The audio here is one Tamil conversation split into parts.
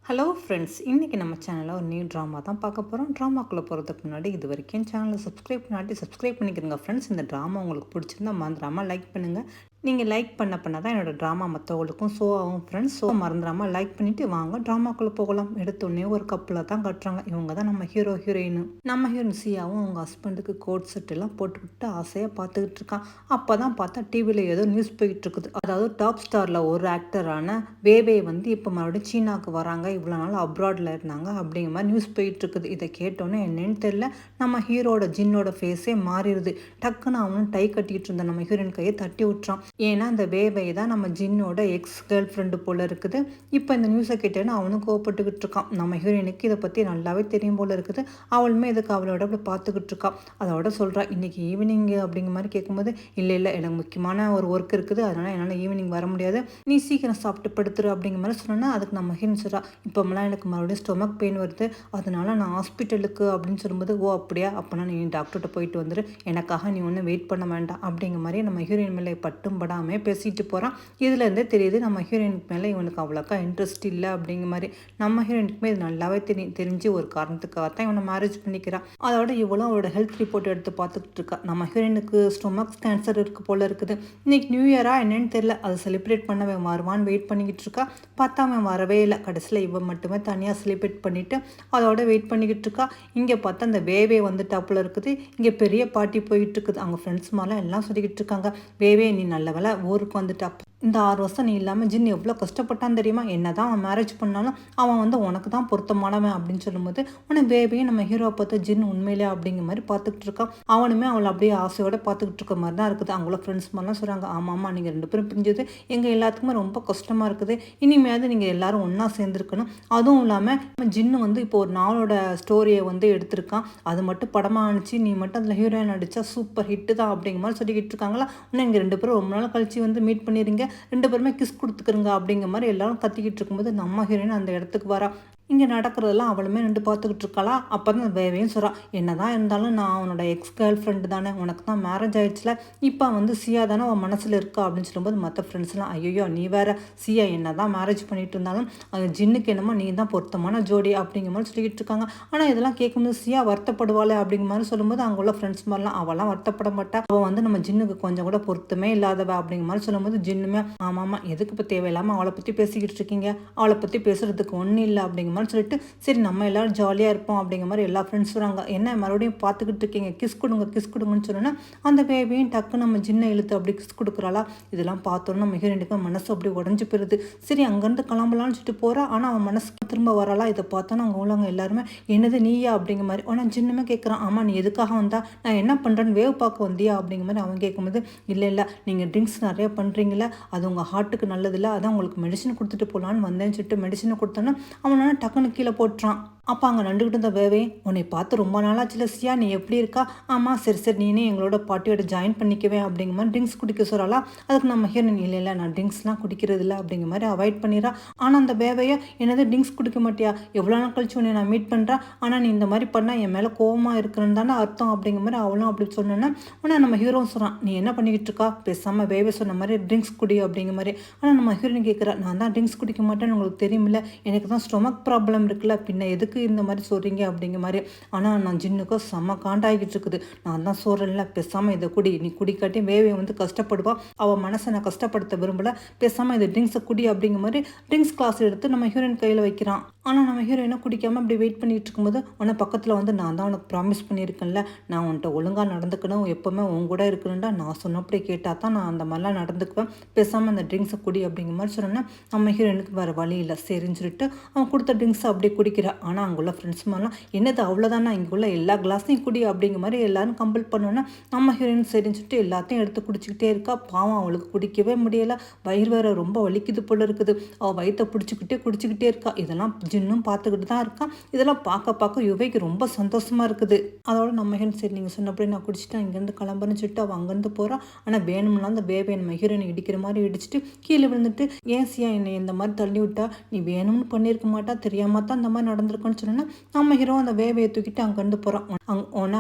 ஹலோ ஃப்ரெண்ட்ஸ், இன்றைக்கி நம்ம சேனலில் ஒரு நியூ ட்ராமா தான் பார்க்க போகிறோம். ட்ராமாக்குள்ளே போகிறதுக்கு முன்னாடி இது வரைக்கும் சேனலை சப்ஸ்கிரைப் பண்ணிக்கிறங்க ஃப்ரெண்ட்ஸ். இந்த ட்ராமா உங்களுக்கு பிடிச்சிருந்தா மறந்துடாமல் லைக் பண்ணுங்கள். நீங்கள் லைக் பண்ண தான் என்னோடய ட்ராமா மற்றவங்களுக்கும் ஷோ ஆகும் ஃப்ரெண்ட்ஸ். ஸோ மறந்துடாமல் லைக் பண்ணிவிட்டு வாங்க ட்ராமாக்குள்ளே போகலாம். எடுத்தோடனே ஒரு கப்பில் தான் கட்டுறாங்க. இவங்க தான் நம்ம ஹீரோயின். நம்ம ஹீரோயின் சியாவும் அவங்க ஹஸ்பண்டுக்கு கோட் செட் எல்லாம் போட்டுக்கிட்டு ஆசையாக பார்த்துக்கிட்டு இருக்கான். அப்போ தான் பார்த்தா டிவியில் ஏதோ நியூஸ் போயிட்டு இருக்குது. அதாவது டாப் ஸ்டாரில் ஒரு ஆக்டரான வேவே வந்து இப்போ மறுபடியும் சீனாவுக்கு வராங்க. இவ்வளோ நாள் அப்ராடில் இருந்தாங்க அப்படிங்கிற மாதிரி நியூஸ் போயிட்டுருக்குது. இதை கேட்டோன்னே என்னன்னு தெரியல, நம்ம ஹீரோட ஜின்னோட ஃபேஸே மாறிடுது. டக்குன்னு அவனும் டை கட்டிக்கிட்டு இருந்த நம்ம ஹீரோயின் கையை தட்டி விட்டுறான். ஏன்னா அந்த வேவை தான் நம்ம ஜின்னோட எக்ஸ் கேர்ள் ஃப்ரெண்டு போல் இருக்குது. இப்போ இந்த நியூஸை கேட்டேன்னு அவனும் கோவப்பட்டுக்கிட்டு இருக்கான். நம்ம ஹீரோயினுக்கு இதை பற்றி நல்லாவே தெரியும் போல் இருக்குது. அவளுமே இதுக்கு அவளோட அப்படி பார்த்துக்கிட்டு இருக்கான். அதோட சொல்கிறா, இன்றைக்கி ஈவினிங் அப்படிங்கிற மாதிரி கேட்கும்போது, இல்லை எனக்கு முக்கியமான ஒரு ஒர்க் இருக்குது, அதனால் என்னால் ஈவினிங் வர முடியாது, நீ சீக்கிரம் சாப்பிட்டு படுத்துரு அப்படிங்கிற மாதிரி சொன்னோன்னா அதுக்கு நம்ம ஹீரோயின் சொல்கிறா, இப்போமெல்லாம் எனக்கு மறுபடியும் ஸ்டொமக் பெயின் வருது, அதனால நான் ஹாஸ்பிட்டலுக்கு அப்படின்னு சொல்லும்போது, ஓ அப்படியா, அப்போனா நீ டாக்டர்கிட்ட போயிட்டு வந்துரு, எனக்காக நீ ஒன்றும் வெயிட் பண்ண வேண்டாம் அப்படிங்கிற மாதிரி நம்ம ஹீரோயின் மேலே பட்டும் படாமல் பேசிட்டு போகிறான். இதுலேருந்தே தெரியுது நம்ம ஹீரோயினுக்கு மேலே இவனுக்கு அவ்வளோக்கா இன்ட்ரெஸ்ட் இல்லை அப்படிங்கிற மாதிரி. நம்ம ஹீரோயினுக்குமே இது நல்லாவே தெரிஞ்சு ஒரு காரணத்துக்காக தான் இவனை மேரேஜ் பண்ணிக்கிறான். அதோட இவ்வளோ அவளோட ஹெல்த் ரிப்போர்ட் எடுத்து பார்த்துக்கிட்டு இருக்கா. நம்ம ஹீரோயினுக்கு ஸ்டொமக் கேன்சர் இருக்கு போல இருக்குது. இன்னைக்கு நியூ இயரா என்னன்னு தெரியல, அதை செலிப்ரேட் பண்ணவே வருவான்னு வெயிட் பண்ணிக்கிட்டு இருக்கா. பார்த்தா அவன் வரவே இல்லை. கடைசியில் இவன் மட்டுமே தனியாக செலிப்ரேட் பண்ணிவிட்டு அதோட வெயிட் பண்ணிக்கிட்டு இருக்கா. இங்கே பார்த்தா அந்த வேவே வந்துட்டாப்புல இருக்குது. இங்கே பெரிய பார்ட்டி போயிட்டு இருக்குது. அவங்க ஃப்ரெண்ட்ஸ் மாதிரிலாம் எல்லாம் சொல்லிக்கிட்டு இருக்காங்க, வேவே நீ நல்ல வேலை ஊருக்கு வந்துட்டா, இந்த 6 வருஷம் நீ இல்லாமல் ஜின் எவ்வளோ கஷ்டப்பட்டான்னு தெரியுமா, என்ன தான் அவன் மேரேஜ் பண்ணாலும் அவன் வந்து உனக்கு தான் பொருத்தமானவன் அப்படின்னு சொல்லும்போது, உனக்கு பேபியும் நம்ம ஹீரோ பார்த்து ஜின் உண்மையிலே அப்படிங்கிற மாதிரி பார்த்துக்கிட்டு இருக்கான். அவனுமே அவளை அப்படியே ஆசையோடு பார்த்துக்கிட்டு இருக்க மாதிரி தான் இருக்குது. அவங்கள ஃப்ரெண்ட்ஸ் மாதிரிலாம் சொல்கிறாங்க, ஆமாம்மா நீங்கள் 2 பேரும் பிரிஞ்சது எங்கள் எல்லாத்துக்குமே ரொம்ப கஷ்டமாக இருக்குது, இனிமேல் நீங்கள் எல்லாரும் ஒன்றா சேர்ந்துருக்கணும். அதுவும் இல்லாமல் ஜின்னு வந்து இப்போ ஒரு நாளோட ஸ்டோரியை வந்து எடுத்திருக்கான், அது மட்டும் படமாக அனுப்பிச்சு நீ மட்டும் அதில் ஹீரோயின் நடித்தா சூப்பர் ஹிட்டு தான் அப்படிங்கிற மாதிரி சொல்லிக்கிட்டு இருக்காங்களா. இன்னும் எங்கள் 2 பேரும் ரொம்ப நாள் கழிச்சு வந்து மீட் பண்ணிடுங்க, 2 பேருமே கிஸ் கொடுத்துக்கிறங்க அப்படிங்கிற மாதிரி எல்லாரும் கத்திக்கிட்டு இருக்கும்போது நம்ம ஹீரோயின் அந்த இடத்துக்கு வரா. இங்கே நடக்கிறதெல்லாம் அவளுமே நின்று பார்த்துக்கிட்டு இருக்காளா. அப்போ தான் வேவையும் சொல்கிறான், என்ன தான் இருந்தாலும் நான் அவனோட எக்ஸ் கேர்ள் ஃப்ரெண்டு தானே, உனக்கு தான் மேரேஜ் ஆகிடுச்சுல, இப்போ வந்து சியா தானே அவன் மனசில் இருக்கா அப்படின்னு சொல்லும்போது மற்ற ஃப்ரெண்ட்ஸ்லாம், ஐயோ நீ வேறு, சியா என்ன தான் மேரேஜ் பண்ணிட்டு இருந்தாலும் அது ஜின்னுக்கு என்னமோ நீ தான் பொருத்தமான ஜோடி அப்படிங்கிற மாதிரி சொல்லிக்கிட்டு இருக்காங்க. ஆனால் இதெல்லாம் கேட்கும்போது சியா வருத்தப்படுவாளே அப்படிங்கிற மாதிரி சொல்லும்போது அங்கே உள்ள ஃப்ரெண்ட்ஸ் மாதிரிலாம் அவெல்லாம் வருத்தப்பட மாட்டா, அவள் வந்து நம்ம ஜின்னுக்கு கொஞ்சம் கூட பொருத்தமே இல்லாதவ அப்படிங்கிற மாதிரி சொல்லும்போது ஜின்னுமே ஆமாம் எதுக்கு இப்போ தேவையில்லாமல் அவளை பற்றி பேசிக்கிட்டு இருக்கீங்க, அவளை பற்றி பேசுகிறதுக்கு ஒன்றும் இல்லை அப்படிங்கிற மாதிரி சொல்லிட்டு, சரி நம்ம எல்லாரும் ஜாலியாக இருப்போம் அப்படிங்கிற மாதிரி எல்லா ஃப்ரெண்ட்ஸ் வராங்க. என்ன மறுபடியும் பார்த்துக்கிட்டு இருக்கீங்க, கிஸ் கொடுங்கன்னு சொன்னோன்னா அந்த பேபியும் டக்கு நம்ம ஜின்னை இழுத்து அப்படி கிஸ் கொடுக்குறாளா. இதெல்லாம் பார்த்தோன்னா நம்ம ஹீரோயினுக்கு மனசு அப்படி உடஞ்சி போயிருது. சரி அங்கேருந்து கிளம்பலான்னு சொல்லிட்டு போகிறா. ஆனால் அவன் மனசுக்கு திரும்ப வரலாம். இதை பார்த்தோன்னா அவங்க உள்ளவங்க எல்லாருமே என்னது நீயா அப்படிங்கிற மாதிரி. ஆனால் ஜின்னுமே கேட்குறான், ஆமாம் நீ எதுக்காக வந்தா, நான் என்ன பண்ணுறேன்னு வேவ் பார்க்க வந்தியா அப்படிங்கிற மாதிரி அவன் கேட்கும்போது, இல்லை நீங்கள் ட்ரிங்க்ஸ் நிறையா பண்ணுறீங்களா, அது உங்கள் ஹார்ட்டுக்கு நல்லதில்லை, அதான் உங்களுக்கு மெடிசன் கொடுத்துட்டு போகலான்னு வந்தேன்னு சொல்லிட்டு மெடிசனை கொடுத்தோன்னா அவனால டக்குன்னு கீழே போட்டுறான். அப்போ அங்கே நண்டுக்கிட்டு இருந்த வேவே, உன்னை பார்த்து ரொம்ப நாளாச்சுல சியா, நீ எப்படி இருக்கா, ஆமாம் சரி நீனே எங்களோட பார்ட்டியோட ஜாயின் பண்ணிக்குவேன் அப்படிங்கிற மாதிரி ட்ரிங்க்ஸ் குடிக்க சொல்லலாம். அதுக்கு நம்ம ஹீரோயின் இல்லை நான் ட்ரிங்க்ஸ்லாம் குடிக்கிறது இல்லை அப்படிங்கிற மாதிரி அவாய்ட் பண்ணிடுறா. ஆனால் அந்த வேவையை என்னது ட்ரிங்க்ஸ் குடிக்க மாட்டியா, எவ்வளோ நாள் கழிச்சு உன்னை நான் மீட் பண்ணுறேன், ஆனால் நீ இந்த மாதிரி பண்ணால் என் மேலே கோவமாக இருக்கிறன்னு தானே அர்த்தம் அப்படிங்கிற மாதிரி அவளும் அப்படி சொன்னோன்னா ஆனால் நம்ம ஹீரோ சொல்கிறான், நீ என்ன பண்ணிக்கிட்டு இருக்கா, பேசாமல் வேவே சொன்ன மாதிரி ட்ரிங்க்ஸ் குடி அப்படிங்கிற மாதிரி. ஆனால் நம்ம ஹீரோயின் கேட்குறா, நான் தான் ட்ரிங்க்ஸ் குடிக்க மாட்டேன்னு உங்களுக்கு தெரியுமில்ல, எனக்கு தான் ஸ்டொமக் ப்ராப்ளம் இருக்குல்ல, பின்ன எதுக்கு இந்த மாதிரி சொல்கிறீங்க அப்படிங்கிற மாதிரி. ஆனால் நான் ஜின்னுக்கும் செம்ம காண்டாகிட்டு இருக்குது, நான் தான் சொல்கிறேன்ல பேசாமல் இதை குடி, நீ குடிக்காட்டி வேவே வந்து கஷ்டப்படுவா, அவள் மனசை நான் கஷ்டப்படுத்த விரும்பல, பேசாமல் இதை ட்ரிங்க்ஸை குடி அப்படிங்கிற மாதிரி ட்ரிங்க்ஸ் கிளாஸ் எடுத்து நம்ம ஹீரோயின் கையில் வைக்கிறான். ஆனால் நம்ம ஹீரோயினை குடிக்காமல் அப்படி வெயிட் பண்ணிட்டு இருக்கும்போது உன்னை பக்கத்தில் வந்து, நான் தான் உனக்கு ப்ராமிஸ் பண்ணியிருக்கேன்ல, நான் உன்கிட்ட ஒழுங்காக நடந்துக்கணும், எப்போவுமே உன் கூட இருக்கணும்டா, நான் சொன்னப்படி கேட்டால் தான் நான் அந்த மாதிரிலாம் நடந்துக்குவேன், பேசாமல் அந்த ட்ரிங்க்ஸை குடி அப்படிங்கிற மாதிரி சொன்னோன்னா நம்ம ஹீரோயினுக்கு வேறு வழி இல்லை, சரின்னு சொல்லிட்டு அவன் கொடுத்த ட்ரிங்க்ஸை அப்படியே குடிக்கிறா. ஆனால் அங்குள்ள ஃப்ரெண்ட்ஸ் மாதிரிலாம் என்னது அவ்வளோதானா, இங்கே உள்ள எல்லா கிளாஸையும் குடி அப்படிங்கிற மாதிரி எல்லாரும் கம்பல் பண்ணோன்னா நம்ம ஹீரோயின் சரின்னு சொல்லிட்டு எல்லாத்தையும் எடுத்து குடிச்சிக்கிட்டே இருக்கா. பாவம் அவளுக்கு குடிக்கவே முடியலை, வயிறு வேற ரொம்ப வலிக்குது போல இருக்குது, அவள் வயிற்றை குடிச்சிக்கிட்டே இருக்கா. இதெல்லாம் ஜின்னும் பார்த்துக்கிட்டு தான் இருக்கான். இதெல்லாம் பார்க்க யுவைக்கு ரொம்ப சந்தோஷமாக இருக்குது. அதோட நம்ம ஹீரோயின் சரி நீங்கள் சொன்னபடி நான் குடிச்சிட்டு இங்கேருந்து கிளம்புறேன்னு சொல்லிட்டு அவள் அங்கேருந்து போகிறான். ஆனால் வேணும்னா அந்த பேபை நம்ம ஹீரோயின் இடிக்கிற மாதிரி இடிச்சிட்டு கீழே விழுந்துட்டு, ஏன் சியா என்னை இந்த மாதிரி தள்ளி விட்டா, நீ வேணும்னு பண்ணியிருக்க மாட்டா, தெரியாம தான் இந்த மாதிரி நடந்திருக்குன்னு சொன்னோன்னா நம்ம ஹீரோ அந்த வேவையை தூக்கிட்டு அங்கேருந்து போகிறான்.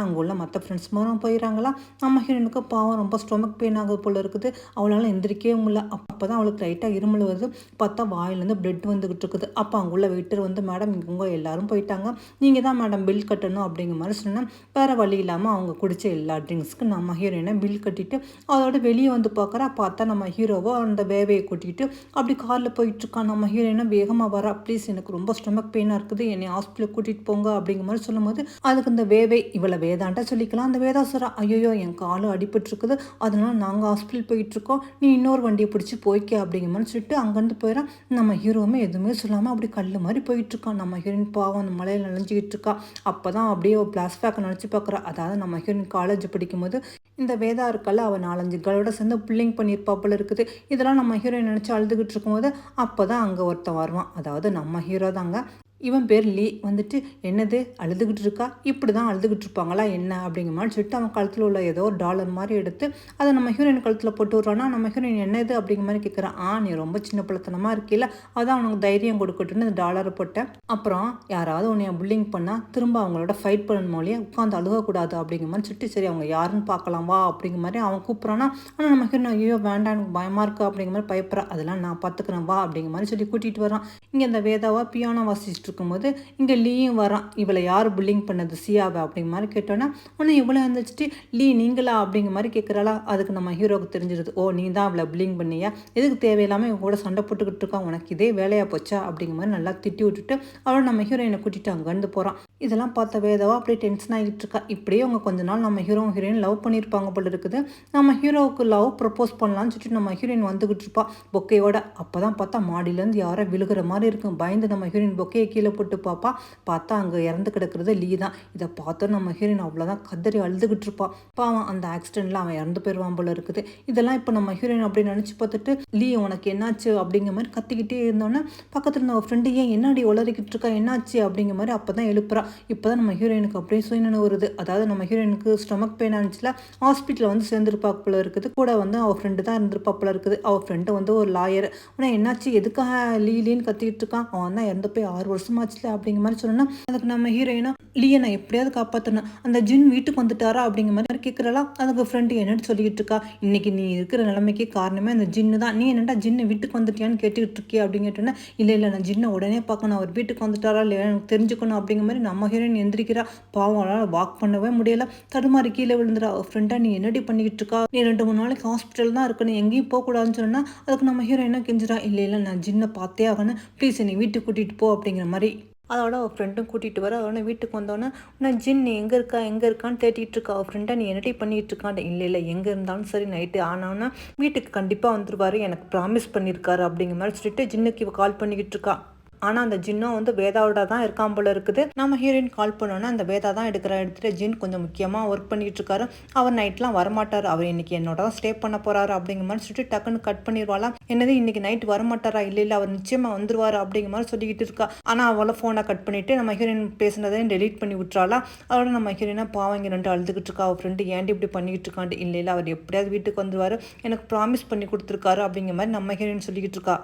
அங்கே உள்ள மற்ற ஃப்ரெண்ட்ஸ் மூலம் போயிடறாங்களா. நம்ம ஹீரோனுக்கு பாவம் ரொம்ப ஸ்டொமக் பெயின் ஆகுது போல இருக்குது, அவளால் எந்திரிக்கவே முடியல. அப்போ தான் அவளுக்கு லைட்டாக இருமல் வருது, பார்த்தா வாயிலேருந்து பிளட் வந்துக்கிட்டு இருக்குது. அப்போ அங்குள்ள வெயிட்டர் வந்து மேடம் இவங்க எல்லாரும் போயிட்டாங்க, நீங்கள் தான் மேடம் பில் கட்டணும் அப்படிங்கிற மாதிரி சொன்னால் வேறு வழி இல்லாமல் அவங்க குடித்த எல்லா ட்ரிங்க்ஸ்க்கு நம்ம ஹீரோயினை பில் கட்டிட்டு அதோட வெளியே வந்து பார்த்தா நம்ம ஹீரோவோ அந்த வேவையை கூட்டிகிட்டு அப்படி காரில் போயிட்டுருக்கான். நம்ம ஹீரோயினை வேகமாக வரா, ப்ளீஸ் எனக்கு ரொம்ப ஸ்டொமக் பெயினாக இருக்குது, என்னை ஹாஸ்பிட்டலுக்கு கூட்டிகிட்டு போங்க அப்படிங்கிற மாதிரி சொல்லும்போது அதுக்கு இந்த வேவை இவளை வேதான்ட்டா சொல்லிக்கலாம். அந்த வேதா சொல்கிறா, ஐயோ என் காலும் அடிபட்டுருக்குது, அதனால நாங்கள் ஹாஸ்பிட்டல் போயிட்டுருக்கோம், நீ இன்னொரு வண்டியை பிடிச்சி போய்க்க அப்படிங்கிற மாதிரி சொல்லிட்டு அங்கேருந்து போயிடான். நம்ம ஹீரோவுமே எதுவுமே சொல்லாமல் அப்படி கல் மாதிரி போயிட்டுருக்கான். நம்ம ஹீரோயின் பாவம் அந்த மலையில் நினைஞ்சிக்கிட்டு இருக்கா. அப்போ தான் அப்படியே ஒரு ஃப்ளாஷ்பேக்கை நினச்சி பார்க்குறா. அதாவது நம்ம ஹீரோயின் காலேஜ் படிக்கும்போது இந்த வேதா இருக்கல்ல, அவள் 4-5 கேர்ளோட சேர்ந்து புல்லிங் பண்ணியிருப்பாப்புல இருக்குது. இதெல்லாம் நம்ம ஹீரோயின் நினச்சி அழுதுகிட்டு இருக்கும்போது அப்போ தான் அங்கே ஒருத்தன் வருவான். அதாவது நம்ம ஹீரோ தாங்க. இவன் பேர் லீ. வந்துட்டு என்னது அழுதுகிட்டு இருக்கா, இப்படி தான் அழுதுகிட்டு இருப்பாங்களா என்ன அப்படிங்கிற மாதிரி சொல்லிட்டு அவன் கழுத்தில் உள்ள ஏதோ ஒரு டாலர் மாதிரி எடுத்து அதை நம்ம ஹீரோயின் கழுத்தில் போட்டு விட்றான்னா நம்ம ஹீரோயின் என்னது அப்படிங்கிற மாதிரி கேட்குறான். நீ ரொம்ப சின்ன பிள்ளைத்தனமாக இருக்கில்ல, அதான் அவனுக்கு தைரியம் கொடுக்கட்டுன்னு இந்த டாலரை போட்டேன். அப்புறம் யாராவது உன்னை புல்லிங் பண்ணால் திரும்ப அவங்களோட ஃபைட் பண்ணணும் மொழியே உட்காந்து அழுகக்கூடாது அப்படிங்கிற மாதிரி சொல்லிட்டு சரி அவங்க யாருன்னு பார்க்கலாம் வா அப்படிங்கிற மாதிரி அவன் கூப்பிட்றான்னா. ஆனால் நம்ம ஹீரோயின் ஐயோ வேண்டாம் எனக்கு பயமாக இருக்குது அப்படிங்கிற மாதிரி பயப்படுறா. அதெல்லாம் நான் பார்த்துக்கிறேன் வா அப்படிங்கிற மாதிரி சொல்லி கூட்டிகிட்டு வரான். இங்கே இந்த வேதாவா பியானோ வாசிச்சுட்டு இருக்கும்போது இங்கே லீயும் வரான். இவளை யார் புல்லிங் பண்ணது, சியாவை அப்படிங்கிற மாதிரி கேட்டோன்னா உடனே இவளை வந்துச்சுட்டு லீ நீங்களா அப்படிங்கிற மாதிரி கேட்குறாளா. அதுக்கு நம்ம ஹீரோவுக்கு தெரிஞ்சிருது, ஓ நீ தான் அவளை புல்லிங் பண்ணியா, எதுக்கு தேவையில்லாமல் இவங்க கூட சண்டை போட்டுக்கிட்டு இருக்கான், உனக்கு இதே வேலையாக போச்சா அப்படிங்கிற மாதிரி நல்லா திட்டி விட்டுட்டு அவளை நம்ம ஹீரோயினை கூட்டிகிட்டு அங்கேருந்து போகிறான். இதெல்லாம் பார்த்த வேதாவா அப்படியே டென்ஷன் ஆகிட்டு இருக்கா. இப்படியே அவங்க கொஞ்ச நாள் நம்ம ஹீரோயின் லவ் பண்ணியிருப்பாங்க போல இருக்குது. நம்ம ஹீரோவுக்கு லவ் ப்ரப்போஸ் பண்ணலான்னு சொல்லிட்டு நம்ம ஹீரோயின் வந்துக்கிட்டு இருப்பா பொக்கையோட. அப்போ தான் பார்த்தா மாடியிலேருந்து யாரோ விழுகிற மாதிரி இருக்கும். பயந்து நம்ம ஹீரோயின் பொக்கையை கீழே போட்டு பார்ப்பா. பார்த்தா அங்கே இறந்து கிடக்கிறது லீ தான். இதை பார்த்தோம் நம்ம ஹீரோயின் அவ்வளோதான் கதறி அழுதுகிட்டு இருப்பா. பாவம் அந்த ஆக்சிடென்ட்ல அவன் இறந்து போயிடுவான் போல இருக்குது. இதெல்லாம் இப்போ நம்ம ஹீரோயின் அப்படின்னு நினச்சி பார்த்துட்டு லீ உனக்கு என்னாச்சு அப்படிங்கிற மாதிரி கத்திக்கிட்டே இருந்தோன்னே பக்கத்தில் இருந்த ஃப்ரெண்டு ஏன் என்னாடி உளறிக்கிட்டு இருக்கா என்னாச்சு அப்படிங்கிற மாதிரி அப்போ தான் எழுப்புறா. இப்போ தான் நம்ம ஹீரோயினுக்கு அப்படியே சுயநினைவு வருது. அதாவது நம்ம ஹீரோயினுக்கு ஸ்டொமக் பெயின் ஆனிச்சுல ஹாஸ்பிட்டலில் வந்து சேர்ந்துருப்பாக்கு போல இருக்குது. கூட வந்து அவள் ஃப்ரெண்டு தான் இருந்திருப்பா போல இருக்குது. அவள் ஃப்ரெண்டு வந்து ஒரு லாயர். ஆனால் என்னாச்சு எதுக்காக லீன்னு கத்திக்கிட்டு இருக்கான், அவன் தான் இறந்து போய் 6 வருஷமாச்சுல அப்படிங்கிற மாதிரி சொன்னா. அதுக்கு நம்ம ஹீரோயினா லீயை நான் எப்படியாவது காப்பாற்றணும், அந்த ஜின் வீட்டுக்கு வந்துட்டாரா அப்படிங்கிற மாதிரி கேட்குறலா. அதுக்கு ஃப்ரெண்டு என்னன்னு சொல்லிக்கிட்டு இருக்கா, இன்னைக்கு நீ இருக்கிற நிலைமைக்கு காரணமே அந்த ஜின்னு தான், நீ என்னடா ஜின்னு வீட்டுக்கு வந்துட்டியான்னு கேட்டுக்கிட்டு இருக்கியா அப்படின்னு கேட்டோன்னா இல்லை நான் ஜின்னை உடனே பார்க்கணும், அவர் வீட்டுக்கு வந்துட்டாரா இல்லையா எனக்கு தெரிஞ்சுக்கணும் அப்படிங்கிற மாதிரி நம்ம ஹீரோயின் எந்திரிக்கிறா. பாவம் அவளால் வாக் பண்ணவே முடியல, தடுமாறி கீழே விழுந்துடா. ஃப்ரெண்டா நீ என்னடி பண்ணிக்கிட்டு இருக்கா, நீ 2-3 நாளைக்கு ஹாஸ்பிட்டல் தான் இருக்கணும், எங்கேயும் போகக்கூடாதுன்னு சொன்னா. அதுக்கு நம்ம ஹீரோயினா கெஞ்சிரா, இல்லை நான் ஜின்னை பார்த்தே ஆகணும், ப்ளீஸ் என்னை வீட்டுக்கு கூட்டிகிட்டு போ அப்படிங்கிற மாதிரி. அதோட அவள் ஃப்ரெண்டும் கூட்டிகிட்டு வர. அவனை வீட்டுக்கு வந்தோன்னே நான் ஜின் நீ எங்கே இருக்கான்னு தேட்டிகிட்டு இருக்கா. அவள் ஃப்ரெண்டை நீ என்னடி பண்ணிகிட்டு இருக்கான். இல்லை எங்கே இருந்தாலும் சரி நைட்டு ஆனோன்னா வீட்டுக்கு கண்டிப்பாக வந்துருவார், எனக்கு ப்ராமிஸ் பண்ணியிருக்காரு அப்படிங்கிற மாதிரி சொல்லிட்டு ஜின்னுக்கு இவள் கால் பண்ணிக்கிட்டு இருக்கா. ஆனால் அந்த ஜின்னும் வந்து வேதாவோட தான் இருக்கான் போல இருக்குது. நம்ம ஹீரோயின் கால் பண்ணோன்னா அந்த வேதா தான் எடுத்துகிட்டு ஜின் கொஞ்சம் முக்கியமாக ஒர்க் பண்ணிகிட்டு இருக்காரு, அவர் நைட்லாம் வரமாட்டார், அவர் இன்னைக்கு என்னோட தான் ஸ்டே பண்ண போகிறாரு அப்படிங்கிற மாதிரி சொல்லிட்டு டக்குன்னு கட் பண்ணிடுவாளாம். என்னது இன்னைக்கு நைட் வரமாட்டாரா, இல்லை அவர் நிச்சயமாக வந்துருவார் அப்படிங்கிற மாதிரி சொல்லிக்கிட்டு இருக்கா. ஆனால் அவளை ஃபோனை கட் பண்ணிவிட்டு நம்ம ஹீரோயின் பேசுனதையும் டெலீட் பண்ணி விட்டுறாளா. அதோட நம்ம ஹீரோயினா பாவம் இங்கே 2 அழுதுகிட்டு இருக்கா. அவர் ஃப்ரெண்டு ஏன்டி இப்படி பண்ணிக்கிட்டு இருக்காண்டு. இல்லை அவர் எப்படியாவது வீட்டுக்கு வந்துருவார், எனக்கு ப்ராமிஸ் பண்ணி கொடுத்துருக்காரு அப்படிங்கிற மாதிரி நம்ம ஹீரோயின் சொல்லிக்கிட்டு இருக்கா.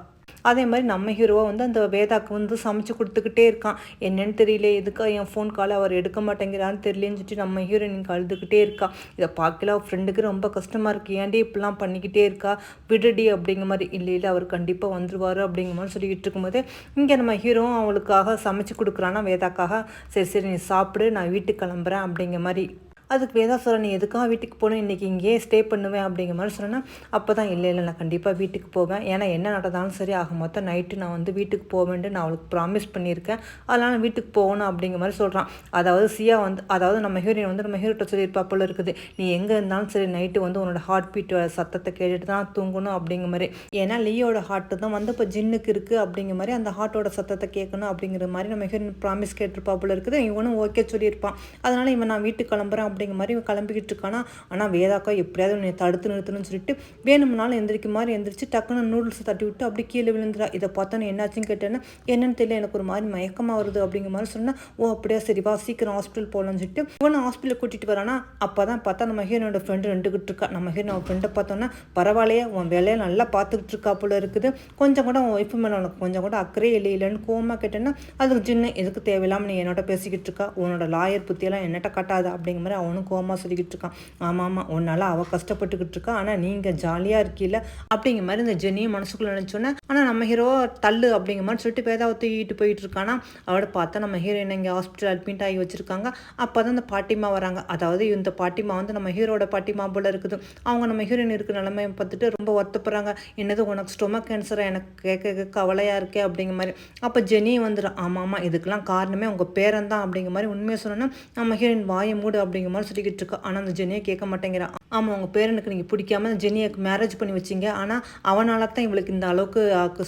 அதே மாதிரி நம்ம ஹீரோவை வந்து அந்த வேதாக்கு வந்து சமைச்சு கொடுத்துக்கிட்டே இருக்கான். என்னன்னு தெரியல, எதுக்கா என் ஃபோன் காலை அவர் எடுக்க மாட்டேங்கிறான்னு தெரியலன்னு சொல்லிட்டு நம்ம ஹீரோயின் அழுதுகிட்டே இருக்கா. இதை பார்க்கல அவள் ஃப்ரெண்டுக்கு ரொம்ப கஷ்டமாக இருக்குது, ஏன்டி இப்படிலாம் பண்ணிக்கிட்டே இருக்கா, விடுடி அப்படிங்கிற மாதிரி. இல்லை அவர் கண்டிப்பாக வந்துருவார் அப்படிங்கிற மாதிரி சொல்லிக்கிட்டு இருக்கும்போது இங்கே நம்ம ஹீரோவும் அவளுக்காக சமைச்சு கொடுக்குறான்னா வேதாக்காக. சரி நீ சாப்பிடு, நான் வீட்டுக்கு கிளம்புறேன் அப்படிங்கிற மாதிரி. அதுக்கு வேதா சொல்ல நீ எதுக்காக வீட்டுக்கு போகணும், இன்றைக்கி இங்கேயே ஸ்டே பண்ணுவேன் அப்படிங்கிற மாதிரி சொன்னேன். அப்போ தான் இல்லை நான் கண்டிப்பாக வீட்டுக்கு போவேன், ஏன்னா என்ன நடந்தாலும் சரி ஆக மொத்தம் நைட்டு நான் வந்து வீட்டுக்கு போவேன்ட்டு நான் அவளுக்கு ப்ராமிஸ் பண்ணியிருக்கேன், அதனால் வீட்டுக்கு போகணும் அப்படிங்கிற மாதிரி சொல்கிறான். அதாவது சியா வந்து அதாவது நம்ம ஹீரோயின் வந்து நம்ம ஹீரோட்ட சொல்லியிருப்பா போல இருக்குது, நீ எங்கே இருந்தாலும் சரி நைட்டு வந்து உன்னோட ஹார்ட் பீட் சத்தத்தை கேட்டுட்டு தான் தூங்கணும் அப்படிங்கிற மாதிரி. ஏன்னா லீயோட ஹார்ட்டு தான் வந்து இப்போ ஜின்னுக்கு இருக்குது அப்படிங்கிற மாதிரி அந்த ஹார்ட்டோட சத்தத்தை கேட்கணும் அப்படிங்கிற மாதிரி நம்ம ஹீரோயின் ப்ராமிஸ் கேட்டிருப்பா போல இருக்குது. இவனும் ஓகே சொல்லியிருப்பான். அதனால் இவன் நான் வீட்டுக்கு கிளம்புறேன் அப்படிங்கிற மாதிரி கிளம்பிக்கிட்டு இருக்கானா. ஆனால் வேதாக்கா எப்படியாவது நீ தடுத்து நிறுத்தணும்னு சொல்லிட்டு வேணும்னாலும் எந்திரிக்க மாதிரி எந்திரிச்சு டக்குன்னு நூடுல்ஸ் தட்டி விட்டு அப்படி கீழே விழுந்துடா. இதை பார்த்தோன்னு என்னாச்சுன்னு கேட்டேன்னா என்னன்னு தெரியல, எனக்கு ஒரு மாதிரி மயக்கமாக வருது அப்படிங்கிற மாதிரி சொன்னால், ஓ அப்படியா சரிவா சீக்கிரம் ஹாஸ்பிட்டல் போகலான்னு சொல்லிட்டு இவனை ஹாஸ்பிட்டல் கூட்டிகிட்டு வரானா. அப்போ தான் பார்த்தா நம்ம ஹீரோனோட ஃப்ரெண்டு ரெண்டுக்கிட்டு இருக்கா. நம்ம ஹீரோ அவன் ஃப்ரெண்டை பார்த்தோன்னா பரவாயில்லையே உன் வேலையை நல்லா பார்த்துக்கிட்டு இருக்கா போல இருக்குது, கொஞ்சம் கூட உன் ஒய்ஃபு மேலே உனக்கு கொஞ்சம் கூட அக்கறையே இல்லைன்னு கோவமாக கேட்டேன்னா அதுக்கு ஜின்னு எதுக்கு தேவையில்லாமல் நீ என்னோட பேசிக்கிட்டு இருக்கா, உன்னோட லாயர் புத்தியெல்லாம் என்னட்ட காட்டாது அப்படிங்கிற மாதிரி அவனும் கோமா சொல்லிக்கிட்டு இருக்கான். ஆமாம் உன்னால் அவள் கஷ்டப்பட்டுக்கிட்டு இருக்கா, ஆனால் நீங்கள் ஜாலியாக இருக்கீல்ல அப்படிங்கிற மாதிரி இந்த ஜெனியும் மனசுக்குள்ளே நினச்சோன்னே, ஆனால் நம்ம ஹீரோ தள்ளு அப்படிங்கிற மாதிரி சொல்லிட்டு வேதாவை தூக்கிட்டு போயிட்டு இருக்கானா. அவட பார்த்தா நம்ம ஹீரோயின் இங்கே ஹாஸ்பிட்டல் அட்மிட் ஆகி வச்சுருக்காங்க. அப்போ தான் இந்த பாட்டிமா வராங்க. அதாவது இந்த பாட்டிமா வந்து நம்ம ஹீரோட பாட்டிமா போல் இருக்குது. அவங்க நம்ம ஹீரோயின் இருக்கிற நிலைமையை பார்த்துட்டு ரொம்ப வருத்தப்படுறாங்க. என்னது உனக்கு ஸ்டொமக் கேன்சராக, எனக்கு கேட்க கவலையாக இருக்கே அப்படிங்கிற மாதிரி. அப்போ ஜெனி வந்துடும். ஆமாம் இதுக்கெல்லாம் காரணமே உங்கள் பேரன் தான் அப்படிங்கிற மாதிரி உண்மையை சொன்னோன்னா நம்ம ஹீரோயின் வாயை மூடு அப்படிங்கிற மாதிரி சொல்லிக்கிட்டு இருக்கா. ஆனால் அந்த ஜெனியை கேட்க மாட்டேங்கிறான். ஆமாம் உங்கள் பேரனுக்கு நீங்கள் பிடிக்காம ஜெனியை மேரேஜ் பண்ணி வச்சிங்க, ஆனால் அவனால தான் இவளுக்கு இந்த அளவுக்கு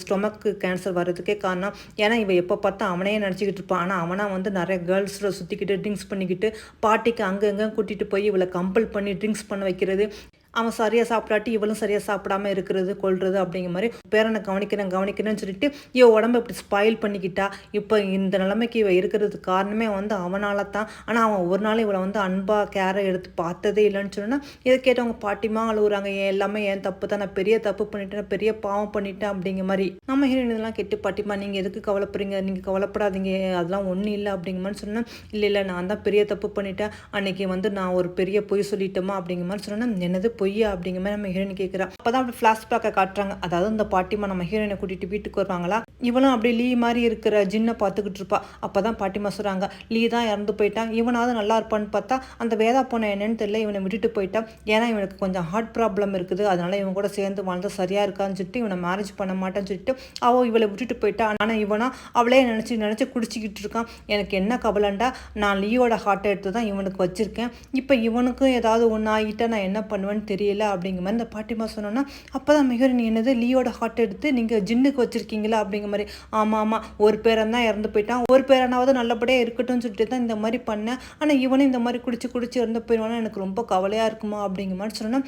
ஸ்டொமக்கு கேன்சர் வர்றதுக்கே காரணம். ஏன்னா இவள் எப்போ பார்த்தா அவனையே நினச்சிக்கிட்டு இருப்பான். ஆனால் அவனா வந்து நிறைய கேர்ள்ஸில் சுற்றிக்கிட்டு ட்ரிங்க்ஸ் பண்ணிக்கிட்டு பாட்டிக்கு அங்கே எங்கே கூட்டிகிட்டு போய் இவளை கம்பல் பண்ணி ட்ரிங்க்ஸ் பண்ண வைக்கிறது, அவன் சரியாக சாப்பிடாட்டி இவளும் சரியாக சாப்பிடாமல் இருக்கிறது கொள்வது அப்படிங்கிற மாதிரி பேரனை கவனிக்கிறேன்னு சொல்லிட்டு இவ உடம்பு இப்படி ஸ்பாயில் பண்ணிக்கிட்டா. இப்போ இந்த நிலைமைக்கு இவ இருக்கிறதுக்கு காரணமே வந்து அவனால தான். ஆனால் அவன் ஒரு நாள் இவளை வந்து அன்பாக கேரை எடுத்து பார்த்ததே இல்லைன்னு சொன்னா இதை கேட்டவங்க பாட்டிமா அழுகுறாங்க. எல்லாமே என் தப்பு தான், நான் பெரிய தப்பு பண்ணிட்டேன், பெரிய பாவம் பண்ணிட்டேன் அப்படிங்கிற மாதிரி. நம்ம ஹீரோயின் இதெல்லாம் கெட்டு பாட்டிமா நீங்கள் எதுக்கு கவலைப்படுறீங்க, நீங்கள் கவலைப்படாதீங்க, அதெல்லாம் ஒன்றும் இல்லை அப்படிங்கிற மாதிரி சொன்னேன். இல்லை நான் தான் பெரிய தப்பு பண்ணிட்டேன், அன்னைக்கு வந்து நான் ஒரு பெரிய பொய் சொல்லிட்டோமா அப்படிங்கிற மாதிரி சொன்னேன். என்னது பொய்யா அப்படிங்கிற மாதிரி நம்ம ஹீரோயின் கேட்குறா. அப்பதான் அப்படி ஃப்ளாஷ்பேக்கை காட்டுறாங்க. அதாவது இந்த பாட்டிமா நம்ம ஹீரோயினை கூட்டிட்டு வீட்டுக்கு வருவாங்களா, இவனும் அப்படி லீ மாதிரி இருக்கிற ஜின்னை பார்த்துக்கிட்டு இருப்பா. அப்பதான் பாட்டிமா சொல்றாங்க, லீ தான் இறந்து போயிட்டான், இவனாவது நல்லா இருப்பான்னு பார்த்தா அந்த வேதா போன என்னன்னு தெரியல இவனை விட்டுட்டு போயிட்டான். ஏன்னா இவனுக்கு கொஞ்சம் ஹார்ட் ப்ராப்ளம் இருக்குது, அதனால இவன் கூட சேர்ந்து வாழ்ந்தா சரியா இருக்கான்னு சொல்லிட்டு இவனை மேரேஜ் பண்ண மாட்டேன்னு சொல்லிட்டு இவளை விட்டுட்டு போயிட்டான். ஆனால் இவனா அவளே நினச்சி குடிச்சிக்கிட்டு இருக்கான். எனக்கு என்ன கவலைண்டா, நான் லீயோட ஹார்ட்டை எடுத்து தான் இவனுக்கு வச்சிருக்கேன். இப்போ இவனுக்கும் ஏதாவது ஒன்று ஆகிட்டா நான் என்ன பண்ணுவேன்னு தெரியல அப்படிங்கிற மாதிரி இந்த பாட்டிமா சொன்னோன்னா, அப்போ தான் மிகரி என்னது லீயோட ஹார்ட் எடுத்து நீங்கள் ஜின்னுக்கு வச்சுருக்கீங்களா அப்படிங்கிற மாதிரி. ஆமாம் ஒரு பேரன் தான் இறந்து போயிட்டான், ஒரு பேரனாவது நல்லபடியாக இருக்கட்டும்னு சொல்லிட்டு தான் இந்த மாதிரி பண்ணேன். ஆனால் இவனும் இந்த மாதிரி குடிச்சு இறந்து போயிடுவானா, எனக்கு ரொம்ப கவலையாக இருக்குமா அப்படிங்கிற மாதிரி சொன்னேன்.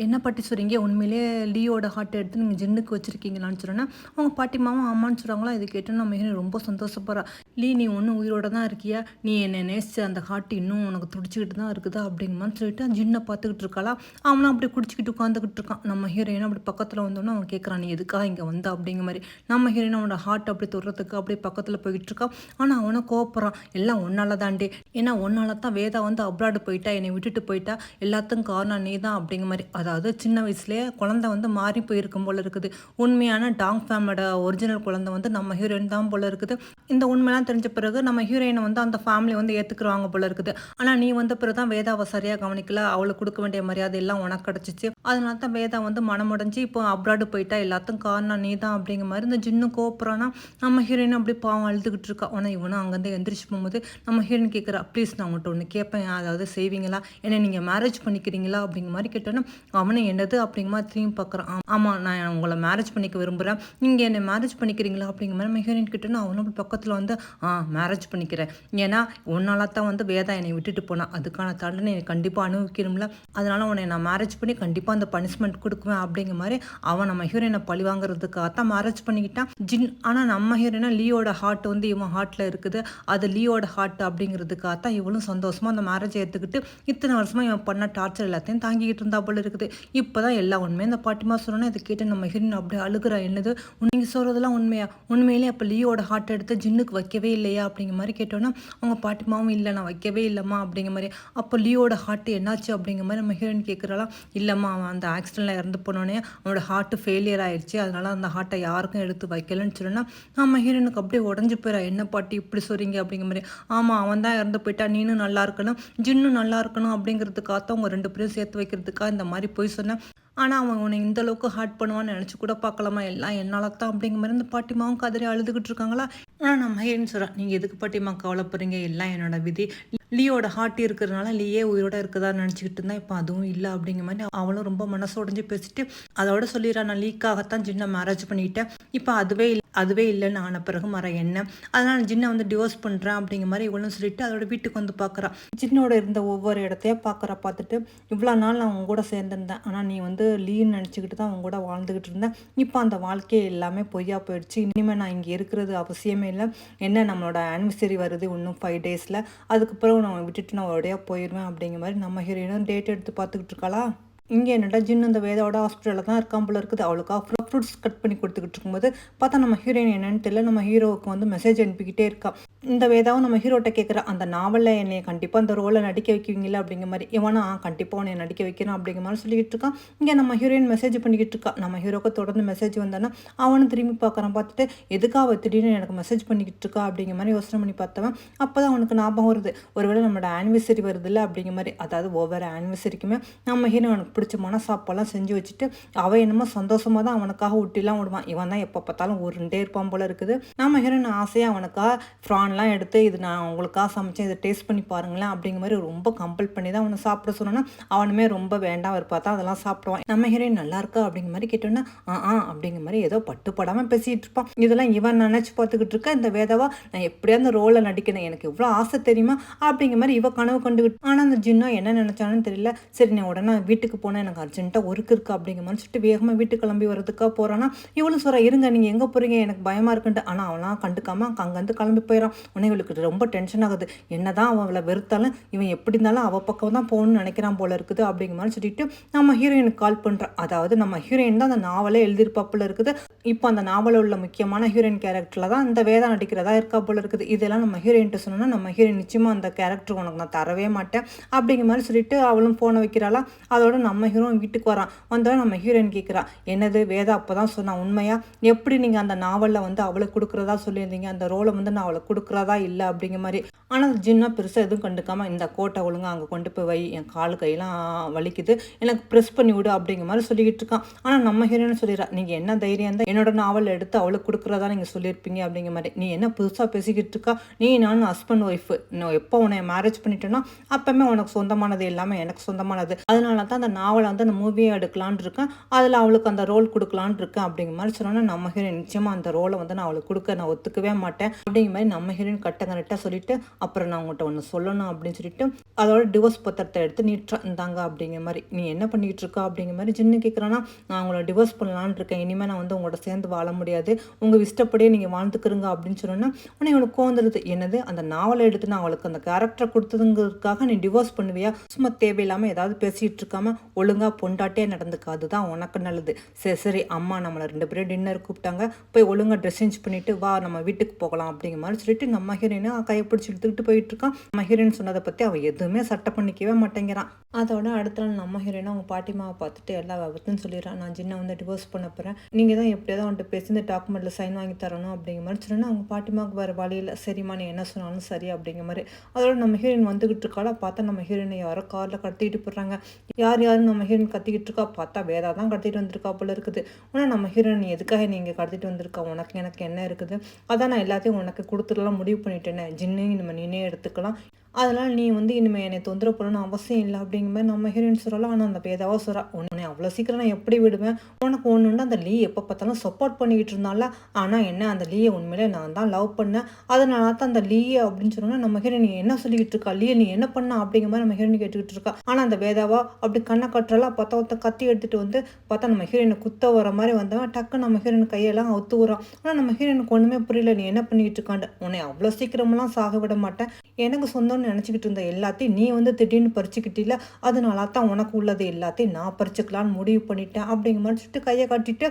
என்ன பாட்டி சொல்கிறீங்க, உண்மையிலே லீயோட ஹார்ட் எடுத்து நீங்கள் ஜின்னுக்கு வச்சுருக்கீங்களான்னு சொன்னேன்னா அவங்க பாட்டிமாவும் ஆமான்னு சொல்கிறாங்களா. இது கேட்டோன்னு நம்ம மிக ரொம்ப சந்தோஷப்படுறா. லீ நீ ஒன்றும் உயிரோட தான் இருக்கியா, நீ என்னை நேசிச்சு அந்த ஹார்ட் இன்னும் உனக்கு துடிச்சிக்கிட்டு தான் இருக்குதா அப்படிங்கமான்னு சொல்லிட்டு ஜின்னை பார்த்துக்கிட்டு இருக்காளா. அவனும் அப்படி குடிச்சிக்கிட்டு உட்காந்துக்கிட்டு இருக்கான். நம்ம ஹீரோயின் அப்படி பக்கத்தில் வந்தோன்னா அவன் கேட்குறான், நீ எதுக்காக இங்கே வந்தா அப்படிங்கிற மாதிரி. நம்ம ஹீரோயின் அவனோட ஹார்ட் அப்படி தொடுறதுக்கு அப்படியே பக்கத்தில் போய்கிட்டு இருக்கான். ஆனால் அவனை கோவப்படுறான், எல்லாம் ஒன்னால தாண்டே, ஏன்னா ஒன்னால தான் வேதா வந்து அப்ராடு போயிட்டா, என்னை விட்டுட்டு போயிட்டா, எல்லாத்துக்கும் காரணம் நீ தான் அப்படிங்கிற மாதிரி. அதாவது சின்ன வயசுலேயே குழந்தை வந்து மாறி போயிருக்கும் போல இருக்குது. உண்மையான டாங் ஃபேமிலியோட ஒரிஜினல் குழந்தை வந்து நம்ம ஹீரோயின் தான் போல இருக்குது. இந்த உண்மையெல்லாம் தெரிஞ்ச பிறகு நம்ம ஹீரோயினை வந்து அந்த ஃபேமிலி வந்து ஏற்றுக்குறாங்க போல இருக்குது. ஆனால் நீ வந்த பிறகு தான் வேதாவை சரியாக கவனிக்கல, அவளுக்கு கொடுக்க வேண்டிய மரியாதை எல்லாம் உனக்கு கிடச்சிச்சு, அதனால தான் வேதா வந்து மனமுடைஞ்சு இப்போ அப்ராடு போயிட்டா, எல்லாத்துக்கும் காரணம் நீ தான் அப்படிங்கிற மாதிரி இந்த ஜின்னு கோப்புறானா. நம்ம ஹீரோயின் அப்படி பாவம் அழுதுகிட்டு இருக்கா. ஆனால் இவனும் அங்கேருந்து எந்திரிச்சு போகும்போது நம்ம ஹீரோயின் கேட்குறா, ப்ளீஸ் நான் உங்கள்கிட்ட ஒன்று கேட்பேன், அதாவது செய்வீங்களா, ஏன்னா நீங்கள் மேரேஜ் பண்ணிக்கிறீங்களா அப்படிங்கிற மாதிரி கேட்டோன்னா அவனை என்னது அப்படிங்கிற மாதிரி திரும்பி பார்க்குறான். ஆமாம் நான் உங்களை மேரேஜ் பண்ணிக்க விரும்புகிறேன், நீங்கள் என்னை மேரேஜ் பண்ணிக்கிறீங்களா அப்படிங்கிற மாதிரி நம்ம ஹீரோயின் கிட்டேன்னா அவனும் பக்கத்தில் வந்து மேரேஜ் பண்ணிக்கிறேன், ஏன்னா உன்னால தான் வந்து வேதா என்னை விட்டுட்டு போனான், அதுக்கான தண்டனை என்னை கண்டிப்பாக அனுபவிக்கணும்ல, அதனால உன்னை நான் மேரேஜ் பண்ணி கண்டிப்பாக அந்த பனிஷ்மெண்ட் கொடுக்குவேன் அப்படிங்கிற மாதிரி அவன் நம்ம ஹீரோயினை பழி வாங்குறதுக்காக தான் மேரேஜ் பண்ணிக்கிட்டான் ஜின். ஆனால் நம்ம ஹீரோயினா லீயோட ஹார்ட் வந்து இவன் ஹார்ட்டில் இருக்குது, அது லீயோட ஹார்ட் அப்படிங்கிறதுக்காக தான் இவளும் சந்தோஷமாக அந்த மேரேஜை எடுத்துக்கிட்டு இத்தனை வருஷமாக இவன் பண்ண டார்ச்சர் எல்லாத்தையும் தாங்கிக்கிட்டு இருந்தா போல இருக்குது. இப்போ தான் எல்லா உண்மையும் இந்த பாட்டிமா சொன்னா இதை கேட்டு நம்ம ஹீரோயின் அப்படியே அழுகிறா. என்னது நீங்கள் சொல்கிறதெல்லாம் உண்மையா, உண்மையிலே அப்போ லீயோட ஹார்ட் எடுத்து ஜின்னுக்கு வைக்கவே இல்லையா அப்படிங்கிற மாதிரி கேட்டோன்னா அவங்க பாட்டிமாவும் இல்லை நான் வைக்கவே இல்லைம்மா அப்படிங்கிற மாதிரி. அப்போ லீயோட ஹார்ட் என்னாச்சு அப்படிங்கிற மாதிரி நம்ம ஹீரோயின் கேட்குறாலாம். இல்லைம்மா அவன் அந்த ஆக்சிடென்ட்டில் இறந்து போனோடனே அவனோட ஹார்ட்டு ஃபெயிலியர் ஆயிடுச்சு, அதனால அந்த ஹார்ட்டை யாருக்கும் எடுத்து வைக்கலன்னு சொன்னா நம்ம ஹீரோயினுக்கு அப்படியே உடஞ்சி போயிடா. என்ன பாட்டி இப்படி சொல்கிறீங்க அப்படிங்கிற மாதிரி. ஆமாம் அவன் தான் இறந்து போயிட்டா, நீனும் நல்லா இருக்கணும் ஜின்னும் நல்லா இருக்கணும் அப்படிங்கிறதுக்காக அவங்க ரெண்டு பேரும் சேர்த்து வைக்கிறதுக்காக இந்த மாதிரி போய் சொன்னேன். ஆனால் அவன் உன்னை இந்த அளவுக்கு ஹார்ட் பண்ணுவான்னு நினச்சி கூட பார்க்கலாமா, எல்லாம் என்னால் தான் அப்படிங்கிற மாதிரி இந்த பாட்டிமாவும் கதறி அழுதுகிட்டு இருக்காங்களா. ஆனால் நம்ம ஹீரோயின் சொல்கிறேன், நீங்கள் எதுக்கு பாட்டிமா கவலைப்படுறீங்க, எல்லாம் என்னோட விதி, லீயோட ஹார்ட் இருக்கிறதுனால லீயே உயிரோட இருக்குதா நினச்சிக்கிட்டு இருந்தா இப்போ அதுவும் இல்லை அப்படிங்கிற மாதிரி அவளும் ரொம்ப மனசு உடஞ்சி பேசிட்டு அதோட சொல்லிடுறா, நான் லீக்காகத்தான் ஜின்னை மேரேஜ் பண்ணிக்கிட்டேன், இப்போ அதுவே இல்லைன்னு ஆன பிறகு என்ன, அதனால் ஜின்னை வந்து டிவோர்ஸ் பண்ணுறேன் அப்படிங்கிற மாதிரி இவளும் சொல்லிட்டு அதோட வீட்டுக்கு வந்து பார்க்குறான். ஜின்னோட இருந்த ஒவ்வொரு இடத்தையும் பார்த்துட்டு இவ்வளோ நாள் நான் அவங்க கூட சேர்ந்துருந்தேன், ஆனால் நீ வந்து லீன்னு நினச்சிக்கிட்டு தான் அவங்க கூட வாழ்ந்துக்கிட்டு இருந்தேன், இப்போ அந்த வாழ்க்கையே எல்லாமே பொய்யா போயிடுச்சு, இனிமேல் நான் இங்கே இருக்கிறது அவசியமே இல்லை, என்ன நம்மளோட ஆனிவர்சரி வருது இன்னும் 5 days, அதுக்கப்புறம் நான் விட்டுட்டு நான் உடையா போயிடுவேன் அப்படிங்கிற மாதிரி நம்ம ஹீரோயினும் டேட் எடுத்து பார்த்துக்கிட்டு இருக்காளா. இங்கே என்னடா ஜின்னு அந்த வேதாவோட ஹாஸ்பிட்டலில் தான் இருக்கான் போல இருக்குது. அவளுக்காக ஃப்ரூட்ஸ் கட் பண்ணி கொடுத்துக்கிட்டு இருக்கும்போது பார்த்தா நம்ம ஹீரோயின் என்னன்னு தெரியல, நம்ம ஹீரோவுக்கு வந்து மெசேஜ் அனுப்பிக்கிட்டே இருக்கா. இந்த வேதாவும் நம்ம ஹீரோட்ட கேட்குறா, அந்த நாவலில் என்னை கண்டிப்பாக அந்த ரோலை நடிக்க வைக்குவீங்களா அப்படிங்கிற மாதிரி. இவனா கண்டிப்பாக உன்னை நடிக்க வைக்கிறோம் அப்படிங்கிற மாதிரி சொல்லிக்கிட்டு இருக்கான். இங்கே நம்ம ஹீரோயின் மெசேஜ் பண்ணிக்கிட்டு இருக்கா. நம்ம ஹீரோக்கு தொடர்ந்து மெசேஜ் வந்தானா அவனும் திரும்பி பார்க்குறான். பார்த்துட்டு எதுக்காக அவள் திடீர்னு எனக்கு மெசேஜ் பண்ணிக்கிட்டு இருக்கா அப்படிங்கிற மாதிரி யோசனை பண்ணி பார்த்தவன் அப்போ தான் அவனுக்கு ஞாபகம் வருது, ஒருவேளை நம்மளோட ஆனிவர்சரி வருதுல்ல அப்படிங்கிற மாதிரி. அதாவது ஒவ்வொரு ஆனிவர்சரிக்குமே நம்ம ஹீரோ அவனுக்கு பிடிச்சமான சாப்பாடெல்லாம் செஞ்சு வச்சுட்டு அவன் என்னமோ சந்தோஷமாக தான் அவனுக்காக ஊட்டிலாம் விடுவான். இவன் தான் எப்போ பார்த்தாலும் உருண்டே இருப்பான் போல இருக்குது. நம்ம ஹீரோயின் ஆசையாக அவனுக்காக ஃப்ரான்லாம் எடுத்து இது நான் உங்களுக்காக சமைச்சேன், இதை டேஸ்ட் பண்ணி பாருங்களேன் அப்படிங்கிற மாதிரி ரொம்ப கம்பல் பண்ணி தான் அவனை சாப்பிட சொன்னோன்னா அவனுமே ரொம்ப வேண்டாம் அவர் பார்த்தா அதெல்லாம் சாப்பிடுவான். நம்ம ஹீரோயின் நல்லா இருக்கா அப்படிங்கிற மாதிரி கேட்டோன்னா அப்படிங்கிற மாதிரி ஏதோ பட்டுப்படாமல் பேசிகிட்டு இருப்பான். இதெல்லாம் இவன் நினச்சி பார்த்துக்கிட்டு இருக்கா. இந்த வேதாவா நான் எப்படியா அந்த ரோலை நடிக்கணும், எனக்கு எவ்வளோ ஆசை தெரியுமா அப்படிங்கிற மாதிரி இவ கனவு கண்டுக்கிட்டு. ஆனால் அந்த ஜின்னா என்ன நினச்சானு தெரியல. சரி நான் உடனே வீட்டுக்கு போனேன், எனக்கு அர்ஜென்ட்டாக ஒர்க் இருக்கா அப்படிங்கிற மாதிரி சொல்லிட்டு வேகமாக வீட்டுக்கு கிளம்பி வரதுக்காக போகிறான்னா இவளும் சொல்கிறா, இருங்க நீங்கள் எங்கே போகிறீங்க, எனக்கு பயமாக இருக்குன்ட்டு. ஆனால் அவனாம் கண்டுக்காமல் அங்கேருந்து கிளம்பி போயிடான். உடனே இவளுக்கு ரொம்ப டென்ஷன் ஆகுது. என்னதான் அவளை வெறுத்தாலும் இவன் எப்படி இருந்தாலும் அவள் பக்கம் தான் போகணும்னு நினைக்கிறான் போல இருக்குது அப்படிங்கிற மாதிரி சொல்லிட்டு நம்ம ஹீரோயினுக்கு கால் பண்ணுறான். அதாவது நம்ம ஹீரோயின் தான் அந்த நாவலே எழுதியிருப்பாப்புல இருக்குது. இப்போ அந்த நாவலில் உள்ள முக்கியமான ஹீரோயின் கேரக்டரில் தான் இந்த வேதா நடிக்கிறதா இருக்கா போல இருக்குது. இதெல்லாம் நம்ம ஹீரோயின்ட்டு சொன்னோன்னா நம்ம ஹீரோயின் நிச்சயமாக அந்த கேரக்டர் உனக்கு நான் தரவே மாட்டேன் அப்படிங்கிற மாதிரி சொல்லிட்டு அவளும் ஃபோனை வைக்கிறாளா. அதோட நம்ம ஹீரோ வீட்டுக்கு வரான். வந்தோடனே நம்ம ஹீரோயின் கேட்குறா, என்னது வேதா அப்போ தான் சொன்னான் உண்மையா, எப்படி நீங்கள் அந்த நாவலில் வந்து அவளுக்கு கொடுக்குறதா சொல்லியிருந்தீங்க, அந்த ரோலை வந்து நான் அவளுக்கு கொடுக்குறதா இல்லை அப்படிங்கிற மாதிரி. ஆனால் ஜின்னா பெருசாக எதுவும் கண்டுக்காமல் இந்த கோட்டை ஒழுங்காக அங்கே கொண்டு போய் வை, என் காலு கையெல்லாம் வலிக்குது, எனக்கு ப்ரெஸ் பண்ணி விடு அப்படிங்கிற மாதிரி சொல்லிக்கிட்டு இருக்கான். ஆனால் நம்ம ஹீரோன்னு சொல்லிடுறா, நீங்கள் என்ன தைரியம் தான் என்னோட நாவல் எடுத்து அவளுக்கு கொடுக்குறதா நீங்கள் சொல்லியிருப்பீங்க அப்படிங்கிற மாதிரி. நீ என்ன புதுசாக பேசிக்கிட்டு இருக்கா, நீ நான் ஹஸ்பண்ட் ஒய்ஃபு, நான் எப்போ உன்னை மேரேஜ் பண்ணிட்டேன்னா அப்போவுமே உனக்கு சொந்தமானது எல்லாமே எனக்கு சொந்தமானது, அதனால தான் அந்த நாவலை வந்து அந்த மூவியை எடுக்கலான் இருக்கேன், அதில் அவளுக்கு அந்த ரோல் கொடுக்கலான் இருக்கேன் அப்படிங்கிற மாதிரி சொன்னோன்னா நம்ம ஹீரோயின் நிச்சயமாக அந்த ரோலை வந்து நான் அவளுக்கு கொடுக்க நான் ஒத்துக்கவே மாட்டேன் அப்படிங்கிற மாதிரி நம்ம ஹீரோயின் கட்டங்கரெக்டாக சொல்லிட்டு, அப்புறம் நான் உங்கள்கிட்ட ஒன்று சொல்லணும் அப்படின்னு சொல்லிட்டு அதோட டிவோர்ஸ் பத்திரத்தை எடுத்து நீட்டா இருந்தாங்க அப்படிங்கிற மாதிரி. நீ என்ன பண்ணிக்கிட்டு இருக்கா அப்படிங்கிற மாதிரி ஜின்னு கேட்குறான்னா, நான் உங்களை டிவோர்ஸ் பண்ணலான்னு இருக்கேன், இனிமேல் நான் வந்து உங்கள்கிட்ட சேர்ந்து வாழ முடியாது, உங்கள் இஷ்டப்படியே நீங்கள் வாழ்ந்துக்கிறங்க அப்படின்னு சொன்னோன்னா உடனே இவனுக்கு கோந்துருது. என்னது அந்த நாவலை எடுத்து நான் அவளுக்கு அந்த கேரக்டரை கொடுத்ததுங்கிறதுக்காக நீ டிவோர்ஸ் பண்ணுவியா, சும்மா தேவையில்லாமல் ஏதாவது பேசிகிட்டு இருக்காம ஒழுங்காக பொண்டாட்டே நடந்துக்க, அதுதான் உனக்கு நல்லது. சரி சரி அம்மா நம்மளை 2 பேரும் டின்னர் கூப்பிட்டாங்க, போய் ஒழுங்காக ட்ரெஸ் சேஞ்ச் பண்ணிவிட்டு வா நம்ம வீட்டுக்கு போகலாம் அப்படிங்கிற மாதிரி சொல்லிட்டு நம்ம ஹீரோயினை கையை பிடிச்சி எடுத்துக்கிட்டு போயிட்டு இருக்கான். நம்ம ஹீரோயின் சொன்னதை பற்றி அவள் எதுவுமே சட்டை பண்ணிக்கவே மாட்டேங்கிறான். அதோட அடுத்த நாள் நம்ம ஹீரோயினை அவங்க பாட்டிமாவை பார்த்துட்டு எல்லா விபத்துன்னு சொல்லிடுறான், நான் ஜின்னை வந்து டிவோர்ஸ் பண்ண போகிறேன், நீங்கள் தான் எப்படியாவது வந்துட்டு பேசி இந்த டாக்குமெண்ட்டில் சைன் வாங்கி தரணும் அப்படிங்கிற மாதிரி சொன்னா அவங்க பாட்டிமாவுக்கு வேறு வழியில் சரிம்மா நீ என்ன சொன்னாலும் சரி அப்படிங்கிற மாதிரி. அதோட நம்ம ஹீரோயின் வந்துகிட்டு இருக்காளா, பார்த்தா நம்ம ஹீரோயினை யாரோ காரில் கடத்திட்டு போடுறாங்க. யாருன்னு நம்ம ஹீரோயின் கத்திக்கிட்டு இருக்கா, பார்த்தா வேதா தான் கடத்திட்டு வந்திருக்கா போல இருக்குது. ஆனால் நம்ம ஹீரோயின் எதுக்காக நீங்கள் கடத்திட்டு வந்திருக்கா, உனக்கு எனக்கு என்ன இருக்குது, அதான் நான் எல்லாத்தையும் உனக்கு கொடுத்துடலாம் முடிவு பண்ணிட்டேனே, ஜின்னையும் நம்ம நீனே எடுத்துக்கலாம், அதனால் நீ வந்து இனிமேல் என்னை தொந்தரவு பண்ணணும்னு அவசியம் இல்லை அப்படிங்கிற மாதிரி நம்ம ஹீரோயின் சொல்லலாம். ஆனால் அந்த பேதாவோ சொல்கிறா, உன்னை அவ்வளோ சீக்கிரம் நான் எப்படி விடுவேன், உனக்கு ஒன்றுண்டு அந்த லீ எப்போ பார்த்தாலும் சப்போர்ட் பண்ணிக்கிட்டு இருந்தால, ஆனால் என்ன அந்த லீயை உண்மையிலே நான் தான் லவ் பண்ணேன், அதனால தான் அந்த லீயை அப்படின்னு சொன்னோன்னா நம்ம ஹீரோயின் நீ என்ன சொல்லிக்கிட்டு இருக்கா, லீயை நீ என்ன பண்ண அப்படிங்கிற மாதிரி நம்ம ஹீரோயின் கேட்டுக்கிட்டு இருக்கா. ஆனால் அந்த வேதாவா அப்படி கண்ணை கட்டுறலாம் பார்த்தா ஒருத்த கத்தி எடுத்துகிட்டு வந்து பார்த்தா நம்ம ஹீரோயினை குத்த வர மாதிரி வந்தவன் டக்கு நம்ம ஹீரோயின் கையெல்லாம் ஒத்து வரான். ஆனால் நம்ம ஹீரோயினுக்கு ஒன்றுமே புரியல, நீ என்ன பண்ணிக்கிட்டு இருக்காண்டு, உன்னை அவ்வளோ சீக்கிரமெல்லாம் சாக விட மாட்டேன், எனக்கு சொந்தம்னு நினச்சிக்கிட்டு இருந்த எல்லாத்தையும் நீ வந்து திடீர்னு பறிச்சுக்கிட்டில, அதனால தான் உனக்கு உள்ளது எல்லாத்தையும் நான் பறிச்சுக்கலான்னு முடிவு பண்ணிட்டேன் அப்படிங்கிற மாதிரி சொல்லிட்டு கையை காட்டிட்டு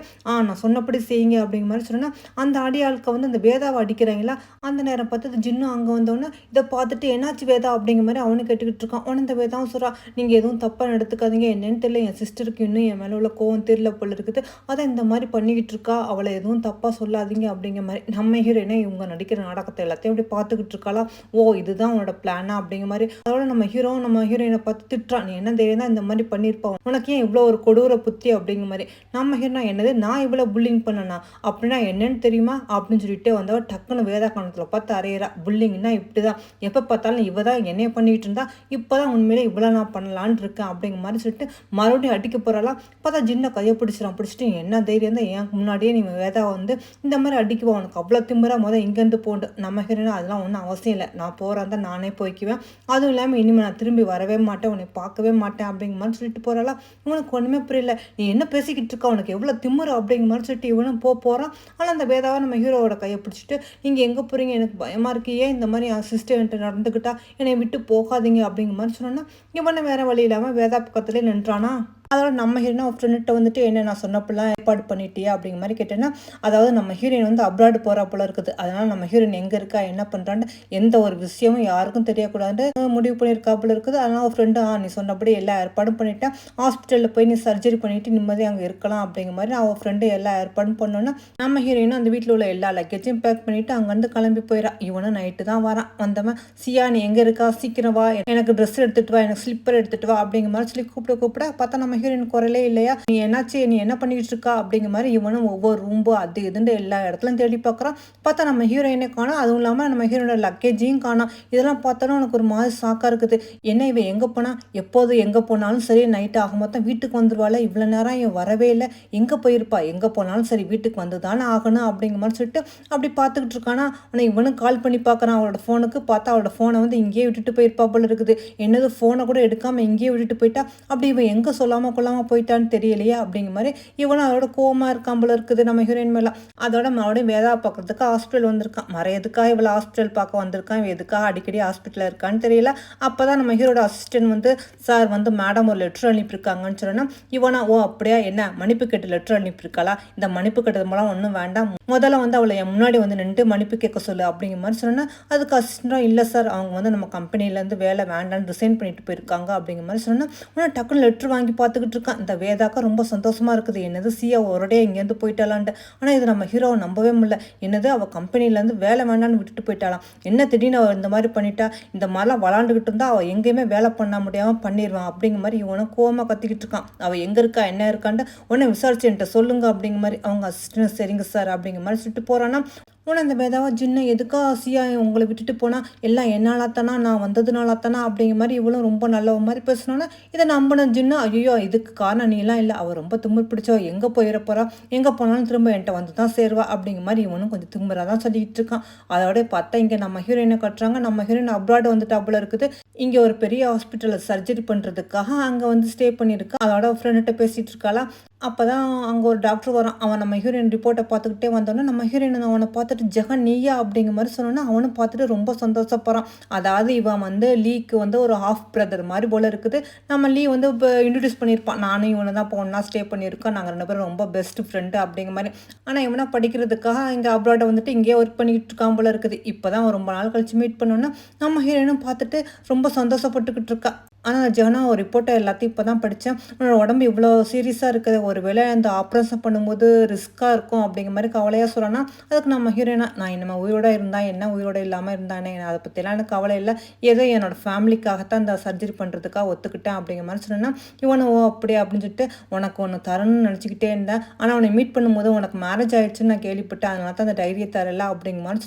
நான் சொன்னபடி செய்யுங்க அப்படிங்கிற மாதிரி சொன்னேன்னா அந்த அடியாளுக்கு வந்து அந்த வேதாவை அடிக்கிறாங்களா. அந்த நேரம் பார்த்து ஜின்னு அங்கே வந்தோன்னே இதை பார்த்துட்டு என்னாச்சு வேதா அப்படிங்கிற மாதிரி அவனு கேட்டுக்கிட்டு இருக்கான். உடனே இந்த வேதாவும் சொல்கிறா, நீங்கள் எதுவும் தப்பாக எடுத்துக்காதீங்க, என்னன்னு தெரியல, என் சிஸ்டருக்கு இன்னும் என் மேலே உள்ள கோவம் தெரியல போல இருக்குது, அதான் இந்த மாதிரி பண்ணிக்கிட்டு இருக்கா, அவளை எதுவும் தப்பாக சொல்லாதீங்க அப்படிங்கிற மாதிரி. நம்ம ஹீரோயினே இவங்க நடிக்கிற நாடகத்தை எல்லாத்தையும் அப்படி பார்த்துக்கிட்டு இருக்காளா. ஓ இதுதான் உன்னோட பிளானா அப்படிங்கிற மாதிரி. அதோட நம்ம ஹீரோயினை பார்த்து திட்டுறான், நீ என்ன தைரியம் தான் இந்த மாதிரி பண்ணியிருப்பான், உனக்கு ஏன் இவ்வளோ ஒரு கொடூர புத்தி அப்படிங்கிற மாதிரி. நம்ம ஹீரோனா என்னது நான் இவ்வளோ புல்லிங் பண்ணனா அப்படின்னா என்னன்னு தெரியுமா அப்படின்னு சொல்லிட்டு வந்தவ டக்குன்னு வேதா கணத்தில் பார்த்து அறையிறா. புல்லிங்னா இப்படி தான், எப்போ பார்த்தாலும் இவ தான் என்னைய பண்ணிக்கிட்டு இருந்தா, இப்போ தான் உண்மையிலே இவ்வளோ நான் பண்ணலான்னு இருக்கேன் அப்படிங்கிற மாதிரி சொல்லிட்டு மறுபடியும் அடிக்க போகிறாலாம். பார்த்தா ஜின்ன கையை பிடிச்சிட்டு என்ன தைரியம் தான் எனக்கு முன்னாடியே நீ வேதா வந்து இந்த மாதிரி அடிக்குவா, உனக்கு அவ்வளோ திம்புறா, இங்கேருந்து போண்டு. நம்ம ஹீரோனா அதெல்லாம் ஒன்றும் அவசியம் இல்லை, நான் போகிறேன் தான் நானே போய்க்குவேன், அதுவும் இல்லாமல் இனிமேல் நான் திரும்பி வரவே மாட்டேன், உன்னை பார்க்கவே மாட்டேன் அப்படிங்கிற மாதிரி சொல்லிட்டு போகிறாளா. இவனுக்கு ஒன்றுமே புரியல, நீ என்ன பேசிக்கிட்டு இருக்கா, உனக்கு எவ்வளோ திமுறை அப்படிங்கிற மாதிரி சொல்லிட்டு இவனும் போகிறான். ஆனால் அந்த வேதாவை நம்ம ஹீரோவோட கையை பிடிச்சிட்டு நீங்கள் எங்கே போகிறீங்க, எனக்கு பயமாக இருக்கு, ஏன் இந்த மாதிரி என் சிஸ்டர் என்கிட்ட நடந்துக்கிட்டா, என்னை விட்டு போகாதீங்க அப்படிங்கிற மாதிரி சொன்னோன்னா இவனை வேறு வழி இல்லாமல் வேதா பக்கத்துலேயே நின்றானா. அதோட நம்ம ஹீரோயின் அவள் ஃப்ரெண்ட்ட வந்துட்டு என்ன நான் சொன்னப்பெல்லாம் ஏற்பாடு பண்ணிட்டியா அப்படிங்கிற மாதிரி கேட்டேன்னா, அதாவது நம்ம ஹீரோயின் வந்து அப்ராடு போகிறா போல இருக்குது. அதனால நம்ம ஹீரோயின் எங்கே இருக்கா என்ன பண்ணுறான்னு எந்த ஒரு விஷயமும் யாருக்கும் தெரியக்கூடாது முடிவு பண்ணியிருக்கா போல இருக்குது. அதனால அவள் ஃப்ரெண்டு நீ சொன்னபடி எல்லா ஏற்பாடும் பண்ணிட்டேன், ஹாஸ்பிட்டலில் போய் நீ சர்ஜரி பண்ணிட்டு நிம்மதியாக அங்கே இருக்கலாம் அப்படிங்கிற மாதிரி அவள் ஃப்ரெண்டு எல்லா ஏற்பாடும் பண்ணோன்னா நம்ம ஹீரோயினும் அந்த வீட்டில் உள்ள எல்லா லக்கேஜையும் பேக் பண்ணிவிட்டு அங்கேருந்து கிளம்பி போயிடா. இவனும் நைட்டு தான் வரான். வந்தவன் சியா நீ எங்கே இருக்கா சீக்கிரம் வா, எனக்கு ட்ரெஸ் எடுத்துகிட்டு வா, எனக்கு ஸ்லிப்பர் எடுத்துகிட்டு வா அப்படிங்கிற மாதிரி சொல்லி கூப்பிட பார்த்தா நம்ம ஹீரோயின் குரலே இல்லையா. நீ என்னாச்சு, நீ என்ன பண்ணிக்கிட்டு இருக்கா அப்படிங்கிற மாதிரி இவனும் ஒவ்வொரு ரூம்பு அது இதுன்னு எல்லா இடத்துலையும் தேடி பார்க்குறான். பார்த்தா நம்ம ஹீரோயினை காணோம். அதுவும் இல்லாமல் நம்ம ஹீரோனோட லக்கேஜையும் காணோம். இதெல்லாம் பார்த்தோன்னா உனக்கு ஒரு மாதிரி ஷாக்காக இருக்குது. என்ன இவன் எங்கே போனா, எப்போது எங்கே போனாலும் சரி நைட்டு ஆக மொத்தம் வீட்டுக்கு வந்துடுவாள், இவ்வளோ நேரம் இவன் வரவே இல்லை, எங்கே போயிருப்பா, எங்கே போனாலும் சரி வீட்டுக்கு வந்து தானே ஆகணும் அப்படிங்கிற மாதிரி சொல்லிட்டு அப்படி பார்த்துக்கிட்டு இருக்கானா. ஆனால் இவனும் கால் பண்ணி பார்க்குறான் அவளோட ஃபோனுக்கு. பார்த்தா அவளோட ஃபோனை வந்து இங்கேயே விட்டுட்டு போயிருப்பா போல இருக்குது. என்னது ஃபோனை கூட எடுக்காமல் இங்கேயே விட்டுட்டு போயிட்டா, அப்படி இவன் எங்கே சொல்லாமல் கொள்ளாமல் போயிட்டான்னு தெரியலையே அப்படிங்கிற மாதிரி இவனும் அதோட கோவமாக இருக்கான் போல இருக்குது நம்ம ஹீரோயின் மேலே. அதோட மறுபடியும் வேதா பார்க்கறதுக்கு ஹாஸ்பிட்டல் வந்திருக்கான். எதுக்காக இவ்வளோ ஹாஸ்பிட்டல் பார்க்க வந்திருக்கான், இவன் எதுக்காக அடிக்கடி ஹாஸ்பிட்டலில் இருக்கான்னு தெரியல. அப்போ தான் நம்ம ஹீரோட அசிஸ்டன்ட் வந்து சார் வந்து மேடம் ஒரு லெட்டர் அனுப்பியிருக்காங்கன்னு சொன்னா இவனா ஓ அப்படியா என்ன மன்னிப்பு கேட்டு லெட்டர் அனுப்பியிருக்காளா, இந்த மன்னிப்பு கேட்டது மூலம் ஒன்றும் வேண்டாம், முதல்ல வந்து அவளை என் முன்னாடி வந்து நின்று மன்னிப்பு கேட்க சொல்லு அப்படிங்கிற மாதிரி சொன்னால் அதுக்கு அசிஸ்டண்டாக இல்லை சார் அவங்க வந்து நம்ம கம்பெனிலேருந்து வேலை வேண்டான்னு ரிசைன் பண்ணிட்டு போயிருக்காங்க அப்படிங்கிற மாதிரி சொன்னால் உடனே டக்குன்னு லெட்ரு வாங்கி பார்த்துக்கிட்டு இருக்கான். இந்த வேதாக்கா ரொம்ப சந்தோஷமாக இருக்குது. என்னது சியா ஒரே இங்கேருந்து போயிட்டாலான்ட்டு. ஆனால் இது நம்ம ஹீரோவை நம்பவே முடியல. என்னது அவள் கம்பெனிலேருந்து வேலை வேண்டான்னு விட்டுட்டு போயிட்டாலாம், என்ன திடீர்னு அவள் இந்த மாதிரி பண்ணிட்டா, இந்த மாதிரிலாம் விளாண்டுக்கிட்டு இருந்தால் அவள் எங்கேயுமே வேலை பண்ண முடியாமல் பண்ணிடுவான் அப்படிங்கிற மாதிரி இவனும் கோவமாக கத்திக்கிட்டு இருக்கான். அவள் எங்கே இருக்கா என்ன இருக்கான்ட்டு உடனே விசாரிச்சு என்கிட்ட சொல்லுங்க அப்படிங்கிற மாதிரி அவங்க அசிஸ்டன்ட் சரிங்க சார் அப்படிங்கிற மாதிரி சொல்லிட்டு போகிறான்னா உடனே அந்த வேதாவா ஜின்ன எதுக்கா சியா உங்களை விட்டுட்டு போனால் எல்லாம் என்னாலாத்தானா நான் வந்ததுனாலாத்தானா அப்படிங்கிற மாதிரி இவளும் ரொம்ப நல்ல மாதிரி பேசினோன்னா இதை நம்பின ஜின்னா ஐயோ இதுக்கு காரணம் நீலாம் இல்லை, அவள் ரொம்ப திமிர் பிடிச்சோ எங்கே போயிட போகிறா, எங்கே போனாலும் திரும்ப என்கிட்ட வந்து தான் சேருவா அப்படிங்கிற மாதிரி இவனும் கொஞ்சம் திமிராக தான் சொல்லிட்டு இருக்கான். அதோட பார்த்தா இங்கே நம்ம ஹீரோயினை கட்டுறாங்க. நம்ம ஹீரோயின் அப்ராடு வந்துட்டு அவ்வளோ இருக்குது. இங்கே ஒரு பெரிய ஹாஸ்பிட்டலில் சர்ஜரி பண்ணுறதுக்காக அங்கே வந்து ஸ்டே பண்ணியிருக்கா. அதோட ஃப்ரெண்ட்கிட்ட பேசிகிட்டு இருக்காளா. அப்போ தான் அங்கே ஒரு டாக்டர் வரான். அவன் நம்ம ஹீரோயின் ரிப்போர்ட்டை பார்த்துக்கிட்டே வந்தோன்னா நம்ம ஹீரோயின் அவனை பார்த்துட்டு ஜெகன் நீயா அப்படிங்கிற மாதிரி சொன்னோன்னா அவனும் பார்த்துட்டு ரொம்ப சந்தோஷப்படுறான். அதாவது இவன் வந்து லீக்கு வந்து ஒரு ஹாஃப் பிரதர் மாதிரி போல் இருக்குது. நம்ம லீ வந்து இப்போ இன்ட்ரடியூஸ் பண்ணியிருப்பான், நானும் இவனை தான் இப்போ ஒன்றா ஸ்டே பண்ணியிருக்கோம், நாங்கள் 2 பேரும் ரொம்ப பெஸ்ட் ஃப்ரெண்டு அப்படிங்கிற மாதிரி. ஆனால் இவனை படிக்கிறதுக்காக இங்கே அப்ராடை வந்துட்டு இங்கேயே ஒர்க் பண்ணிக்கிட்டு இருக்கான் போல இருக்குது. இப்போ தான் ரொம்ப நாள் கழிச்சு மீட் பண்ணோன்னா நம்ம ஹீரோயினும் பார்த்துட்டு ரொம்ப சந்தோஷப்பட்டுக்கிட்டு இருக்கா. ஆனால் ஜெகனா ஒரு ரிப்போர்ட்டை எல்லாத்தையும் இப்போ தான் படித்தேன், உன்னோட உடம்பு இவ்வளோ சீரியஸாக இருக்குது, ஒரு வேளை அந்த ஆப்ரேஷன் பண்ணும்போது ரிஸ்க்காக இருக்கும் அப்படிங்கிற மாதிரி கவலையாக சொல்கிறேன்னா அதுக்கு நம்ம ஹீரோயினா நான் இனிமேல் உயிரோடு இருந்தால் என்ன உயிரோடு இல்லாமல் இருந்தானே அதை பற்றிலாம் எனக்கு கவலை இல்லை, ஏதோ என்னோடய ஃபேமிலிக்காகத்தான் இந்த சர்ஜரி பண்ணுறதுக்காக ஒத்துக்கிட்டேன் அப்படிங்கிற மாதிரி சொன்னேன்னா இவனை ஓ அப்படியே அப்படின்னு சொல்லிட்டு உனக்கு ஒன்று தரணும்னு நினச்சிக்கிட்டே இருந்தேன், ஆனால் அவனை மீட் பண்ணும்போது உனக்கு மேரேஜ் ஆகிடுச்சுன்னு நான் கேள்விப்பட்டேன், அதனால தான் அந்த டைரியை தரல அப்படிங்கிற மாதிரி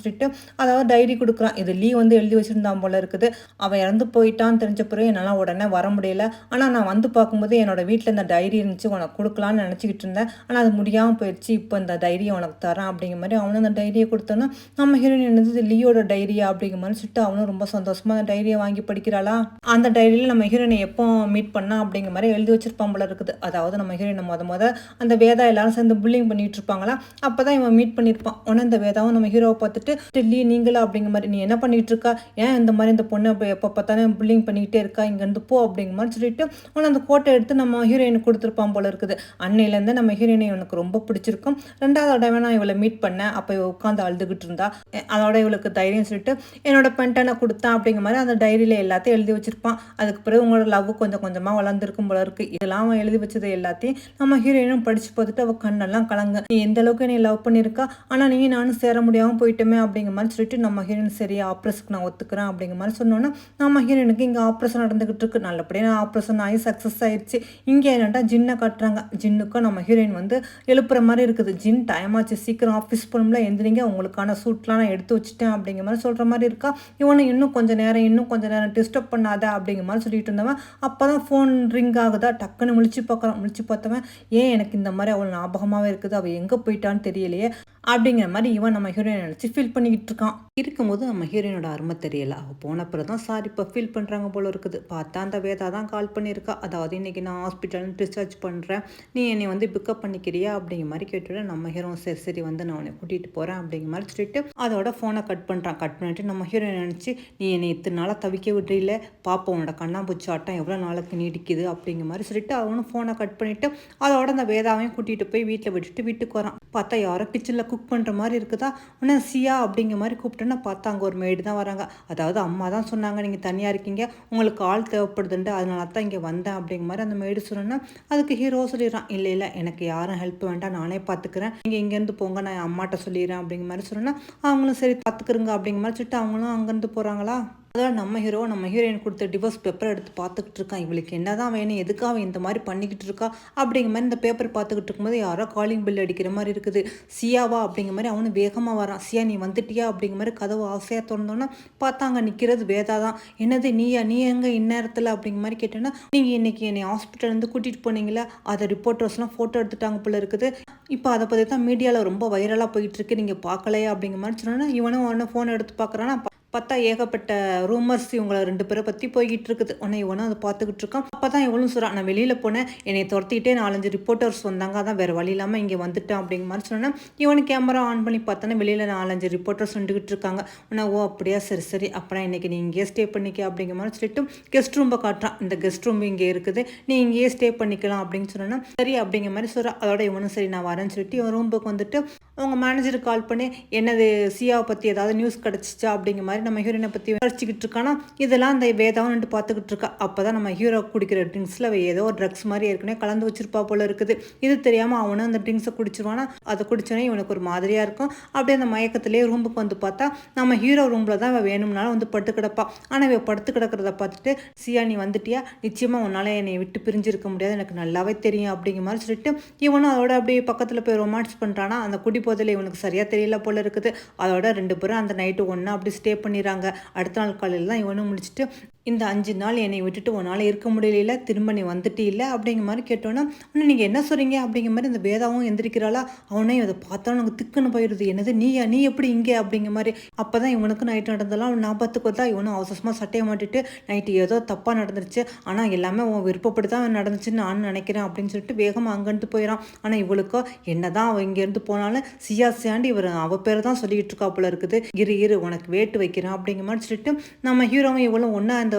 சொல்லிட்டு அதாவது டைரி கொடுக்குறான். இது லீ வந்து எழுதி வச்சுருந்தான் போல இருக்குது. அவன் இறந்து போயிட்டான்னு தெரிஞ்ச பிறகு என்னால் உடனே வர முடியல, ஆனால் நான் வந்து பார்க்கும்போது என்னோடய வீட்டில் இந்த டைரி இருந்துச்சு உனக்கு கொடுக்கலான்னு நினச்சிக்கிட்டு இருந்தேன், ஆனால் அது முடியாமல் போயிடுச்சு, இப்போ இந்த டைரியை உனக்கு தரேன் அப்படிங்கிற மாதிரி அவனும் அந்த டைரியை கொடுத்தோன்னா நம்ம ஹீரோயின் என்னது லீயோட டைரியா அப்படிங்கிற மாதிரி சொல்லிட்டு அவனும் ரொம்ப சந்தோஷமாக அந்த டைரியை வாங்கி படிக்கிறாளா. அந்த டைரியில் நம்ம ஹீரோயினை எப்போ மீட் பண்ணா அப்படிங்கிற மாதிரி எழுதி வச்சிருப்பான் போல இருக்குது. அதாவது நம்ம ஹீரோயினை முத அந்த வேதா எல்லாரும் சேர்ந்து புல்லிங் பண்ணிட்டு இருப்பாங்களா, அப்போ தான் இவன் மீட் பண்ணியிருப்பான். உடனே இந்த வேதாவும் நம்ம ஹீரோவை பார்த்துட்டு லீ நீங்களா அப்படிங்கிற மாதிரி, நீ என்ன பண்ணிட்டு இருக்கா, ஏன் இந்த மாதிரி இந்த பொண்ணை எப்போ பார்த்தாலும் புல்லிங் பண்ணிக்கிட்டே இருக்கா, இங்கேருந்து போ அப்படிங்கிற மாதிரி சொல்லிட்டு உடனே அந்த கோட்டை எடுத்து நம்ம ஹீரோயினுக்கு கொடுத்துருப்பான் போல இருக்குது. அன்னையிலேருந்து நம்ம ஹீரோயினை இவனுக்கு ரொம்ப பிடிச்சிருக்கும். 2வது தடவை நான் இவளை மீட் பண்ணேன், அப்போ இவ உட்காந்து அழுதுகிட்டு இருந்தா. அதோட இவளுக்கு தைரியம் சொல்லிட்டு என்னோட பென்டனை கொடுத்தேன் அப்படிங்கிற மாதிரி அந்த டைரியில் எல்லாத்தையும் எழுதி வச்சிருப்பான். அதுக்கு பிறகு உங்களோட லவ் கொஞ்சம் கொஞ்சமாக வளர்ந்துருக்கும் போல இருக்கு. இதெல்லாம் அவன் எழுதி வச்சது எல்லாத்தையும் நம்ம ஹீரோயினும் படிச்சு பார்த்துட்டு அவள் கண்ணெல்லாம் கலங்க, நீ எந்த அளவுக்கு நீ லவ் பண்ணியிருக்கா, ஆனால் நீ நானும் சேர முடியாமல் போயிட்டோமே அப்படிங்கிற மாதிரி சொல்லிட்டு நம்ம ஹீரோயின் சரியா ஆப்ரேஷனுக்கு நான் ஒத்துக்கிறேன் அப்படிங்கிற மாதிரி சொன்னோன்னா நம்ம ஹீரோயினுக்கு இங்கே ஆப்ரேஷன் நடந்துகிட்டு இருக்கு. நல்லபடியாக ஆப்ரேஷன் ஆகி சக்ஸஸ் ஆயிடுச்சு. இங்கே என்னட்டா ஜின்னை கட்டுறாங்க. ஜின்னுக்கும் நம்ம ஹீரோயின் வந்து எழுப்புற மாதிரி இருக்குது. ஜின் டைம் ஆச்சு, சீக்கிரம் ஆஃபீஸ் போகணும்ல, எந்திரிங்க, உங்களுக்கான சூட்லாம் நான் எடுத்து வச்சுட்டேன் அப்படிங்கிற மாதிரி சொல்கிற மாதிரி இருக்கா. இவனை இன்னும் கொஞ்சம் நேரம் டிஸ்டர்ப் பண்ணாத அப்படிங்கிற மாதிரி சொல்லிட்டு இருந்தவன் அப்போ தான் ஃபோன் ரிங் ஆகுதா. டக்குன்னு முழிச்சு பார்க்குறான். முழிச்சு பார்த்தவன் ஏன் எனக்கு இந்த மாதிரி அவள் ஞாபகமாகவே இருக்குது, அவள் எங்கே போயிட்டான்னு தெரியலையே. அப்படிங்கிற மாதிரி இவன் நம்ம ஹீரோயின் நினச்சி ஃபீல் பண்ணிக்கிட்டு இருக்கான். இருக்கும்போது நம்ம ஹீரோயினோட அருமை தெரியல. அவள் போன பிறகு தான் சார் இப்போ ஃபீல் பண்ணுறாங்க போல இருக்குது. பார்த்தா அந்த வேதா தான் கால் பண்ணியிருக்கா. அதாவது இன்றைக்கி நான் ஹாஸ்பிட்டல் டிஸ்சார்ஜ் பண்ணுறேன், நீ என்னை வந்து பிக்கப் பண்ணிக்கிறியா அப்படிங்கிற மாதிரி கேட்டுவிட நம்ம ஹீரோ சரி சரி வந்து நான் உன்னை கூட்டிகிட்டு போகிறேன் அப்படிங்கிற மாதிரி சொல்லிட்டு அதோட ஃபோனை கட் பண்ணுறான். கட் பண்ணிவிட்டு நம்ம ஹீரோயின் நினச்சி நீ என்னை இத்தனை நாளாக தவிக்க விட்றில, பாப்பா உன்னோட கண்ணாம்பூச்சி ஆட்டம் எவ்வளோ நாளுக்கு நீடிக்குது அப்படிங்கிற மாதிரி சொல்லிட்டு அவனும் ஃபோனை கட் பண்ணிவிட்டு அதோட அந்த வேதாவையும் கூட்டிகிட்டு போய் வீட்டில் விட்டுட்டு வீட்டுக்கு வரான். பார்த்தா யாரோ கிச்சனில் குக் பண்ணுற மாதிரி இருக்குதா. உடனே சியா அப்படிங்கிற மாதிரி கூப்பிட்டோன்னா பார்த்தா அங்கே ஒரு மெய்டு தான் வராங்க. அதாவது அம்மா தான் சொன்னாங்க நீங்கள் தனியாக இருக்கீங்க, உங்களுக்கு ஆள் தேவைப்படுதுண்டு, அதனால தான் இங்கே வந்தேன் அப்படிங்கிற மாதிரி அந்த மெய்டு சொன்னோன்னா அதுக்கு ஹீரோ சொல்லிடுறான், இல்லை இல்லை எனக்கு யாரும் ஹெல்ப் வேண்டாம், நானே பார்த்துக்கிறேன், நீங்கள் இங்கேருந்து போங்க, நான் அம்மாட்ட சொல்லிடுறேன் அப்படிங்கிற மாதிரி சொன்னோன்னா அவங்களும் சரி பார்த்துக்குறங்க அப்படிங்கிற மாதிரி சொல்லிட்டு அவங்களும் அங்கேருந்து போகிறாங்களா. அதான் நம்ம ஹீரோயின் கொடுத்த டிவோர்ஸ் பேப்பர் எடுத்து பார்த்துக்கிட்டு இருக்கான். இவளுக்கு என்ன தான் வேணும், எதுக்காக இந்த மாதிரி பண்ணிக்கிட்டு இருக்கா அப்படிங்கிற மாதிரி இந்த பேப்பர் பார்த்துக்கிட்டு இருக்கும்போது யாரோ காலிங் பில் அடிக்கிற மாதிரி இருக்குது. சியாவா அப்படிங்கிற மாதிரி அவனு வேகமாக வரான். சியா நீ வந்துட்டியா அப்படிங்கிற மாதிரி கதவு ஆசையாக திறந்தோன்னா பார்த்தா அங்கே நிற்கிறது வேதா தான். என்னது நீயா, நீ எங்கே இந்நேரத்தில் அப்படிங்கிற மாதிரி கேட்டோன்னா நீங்கள் இன்றைக்கி என்னை ஹாஸ்பிட்டல்லேருந்து கூட்டிகிட்டு போனீங்களா, அதை ரிப்போர்ட்டர்ஸ்லாம் ஃபோட்டோ எடுத்துட்டாங்க போல இருக்குது, இப்போ அதை பற்றி தான் மீடியாவில் ரொம்ப வைரலாக போயிட்டுருக்கு, நீங்கள் பார்க்கலையா அப்படிங்கிற மாதிரி சொன்னோன்னா இவனும் உடனே ஃபோனை எடுத்து பார்க்குறான்னா பார்த்தா ஏகப்பட்ட ரூமர்ஸ் இவங்களை 2 பேரை பற்றி போய்கிட்டு இருக்குது. உடனே இவனும் அதை பார்த்துக்கிட்டு இருக்கான். அப்போ தான் இவளும் சொல்கிறான், நான் வெளியில் போனேன், என்னை துரத்திக்கிட்டே 4-5 ரிப்போர்ட்டர்ஸ் வந்தாங்க, அதான் வேறு வழி இல்லாமல் இங்கே வந்துட்டேன் அப்படிங்கிற மாதிரி சொன்னேன். இவனு கேமரா ஆன் பண்ணி பார்த்தோன்னா வெளியில் 4-5 ரிப்போர்ட்டர்ஸ் வந்துக்கிட்டு இருக்காங்க. உடனே ஓ அப்படியா சரி சரி அப்புறம் இன்றைக்கி நீ இங்கேயே ஸ்டே பண்ணிக்க அப்படிங்கிற மாதிரி சொல்லிட்டு கெஸ்ட் ரூம்பை காட்டுறான். இந்த கெஸ்ட் ரூம் இங்கே இருக்குது, நீ இங்கேயே ஸ்டே பண்ணிக்கலாம் அப்படின்னு சொன்னோன்னா சரி அப்படிங்கிற மாதிரி சொல்கிறான். அதோட இவனும் சரி நான் வரேன்னு சொல்லிட்டு இவன் ரூமுக்கு வந்துட்டு அவங்க மேனேஜருக்கு கால் பண்ணி என்னது சியாவை பற்றி ஏதாவது நியூஸ் கிடச்சிச்சா அப்படிங்கிற மாதிரி நம்ம ஹீரோயினை பற்றி படிச்சுக்கிட்டு இருக்கானா. இதெல்லாம் அந்த வேதாவும் நின்று பார்த்துக்கிட்டு இருக்கா. அப்போ தான் நம்ம ஹீரோ குடிக்கிற ட்ரிங்க்ஸில் ஏதோ ஒரு ட்ரக்ஸ் மாதிரி ஏற்கனவே கலந்து வச்சிருப்பா போல இருக்குது. இது தெரியாமல் அவனும் அந்த ட்ரிங்க்ஸை குடிச்சிருவானா. அதை குடிச்சோன்னே இவனுக்கு ஒரு மாதிரியாக இருக்கும். அப்படியே அந்த மயக்கத்திலே ரூமுக்கு வந்து பார்த்தா நம்ம ஹீரோ ரூமில் தான் அவள் வேணும்னாலும் வந்து படுத்து கிடப்பா. ஆனால் இவள் படுத்து கிடக்கிறத பார்த்துட்டு சியா நீ வந்துட்டியா, நிச்சயமாக உன்னால் என்னை விட்டு பிரிஞ்சிருக்க முடியாது, எனக்கு நல்லாவே தெரியும் அப்படிங்கிற மாதிரி சொல்லிட்டு இவனும் அதோட அப்படியே பக்கத்தில் போய் ரொமான்ஸ் பண்ணுறானா. அந்த குடி போதில் இவனுக்கு சரியாக தெரியல போல இருக்குது. அதோட 2 பேரும் அந்த நைட்டு ஒன்றா அப்படி ஸ்டே பண்ணிடுறாங்க. அடுத்த நாள் காலையில் தான் இவனும் முடிச்சுட்டு இந்த 5 நாள் என்னை விட்டுட்டு உன்னால் இருக்க முடியல, திரும்ப நீ வந்துட்டு இல்லை அப்படிங்கிற மாதிரி கேட்டோன்னா இன்னும் நீங்கள் என்ன சொல்கிறீங்க அப்படிங்கிற மாதிரி இந்த வேதாவும் எந்திரிக்கிறாளா. அவனே அதை பார்த்தா உனக்கு திக்குன்னு போயிடுது, என்னது நீயா, நீ எப்படி இங்கே அப்படிங்கிற மாதிரி. அப்போ தான் இவனுக்கு நைட்டு நடந்தெல்லாம் அவன் ஞாபகத்துக்கு வந்தா இவனும் அவசரமாக சட்டையை மாட்டிட்டு நைட்டு ஏதோ தப்பாக நடந்துருச்சு, ஆனால் எல்லாமே உன் விருப்பப்படி தான் நடந்துச்சுன்னு நான் நினைக்கிறேன் அப்படின்னு சொல்லிட்டு வேகமாக அங்கேருந்து போயிடான். ஆனால் இவளுக்கோ என்ன தான் அவள் இங்கேருந்து போனாலும் சியா சியாண்டி இவர் அவள் பேர் தான் சொல்லிக்கிட்டு இருக்கா போல இருக்குது. இரு உனக்கு வேட்டு வைக்கிறேன் அப்படிங்கிற மாதிரி சொல்லிட்டு நம்ம ஹீரோவும் இவளும் ஒன்றா அந்த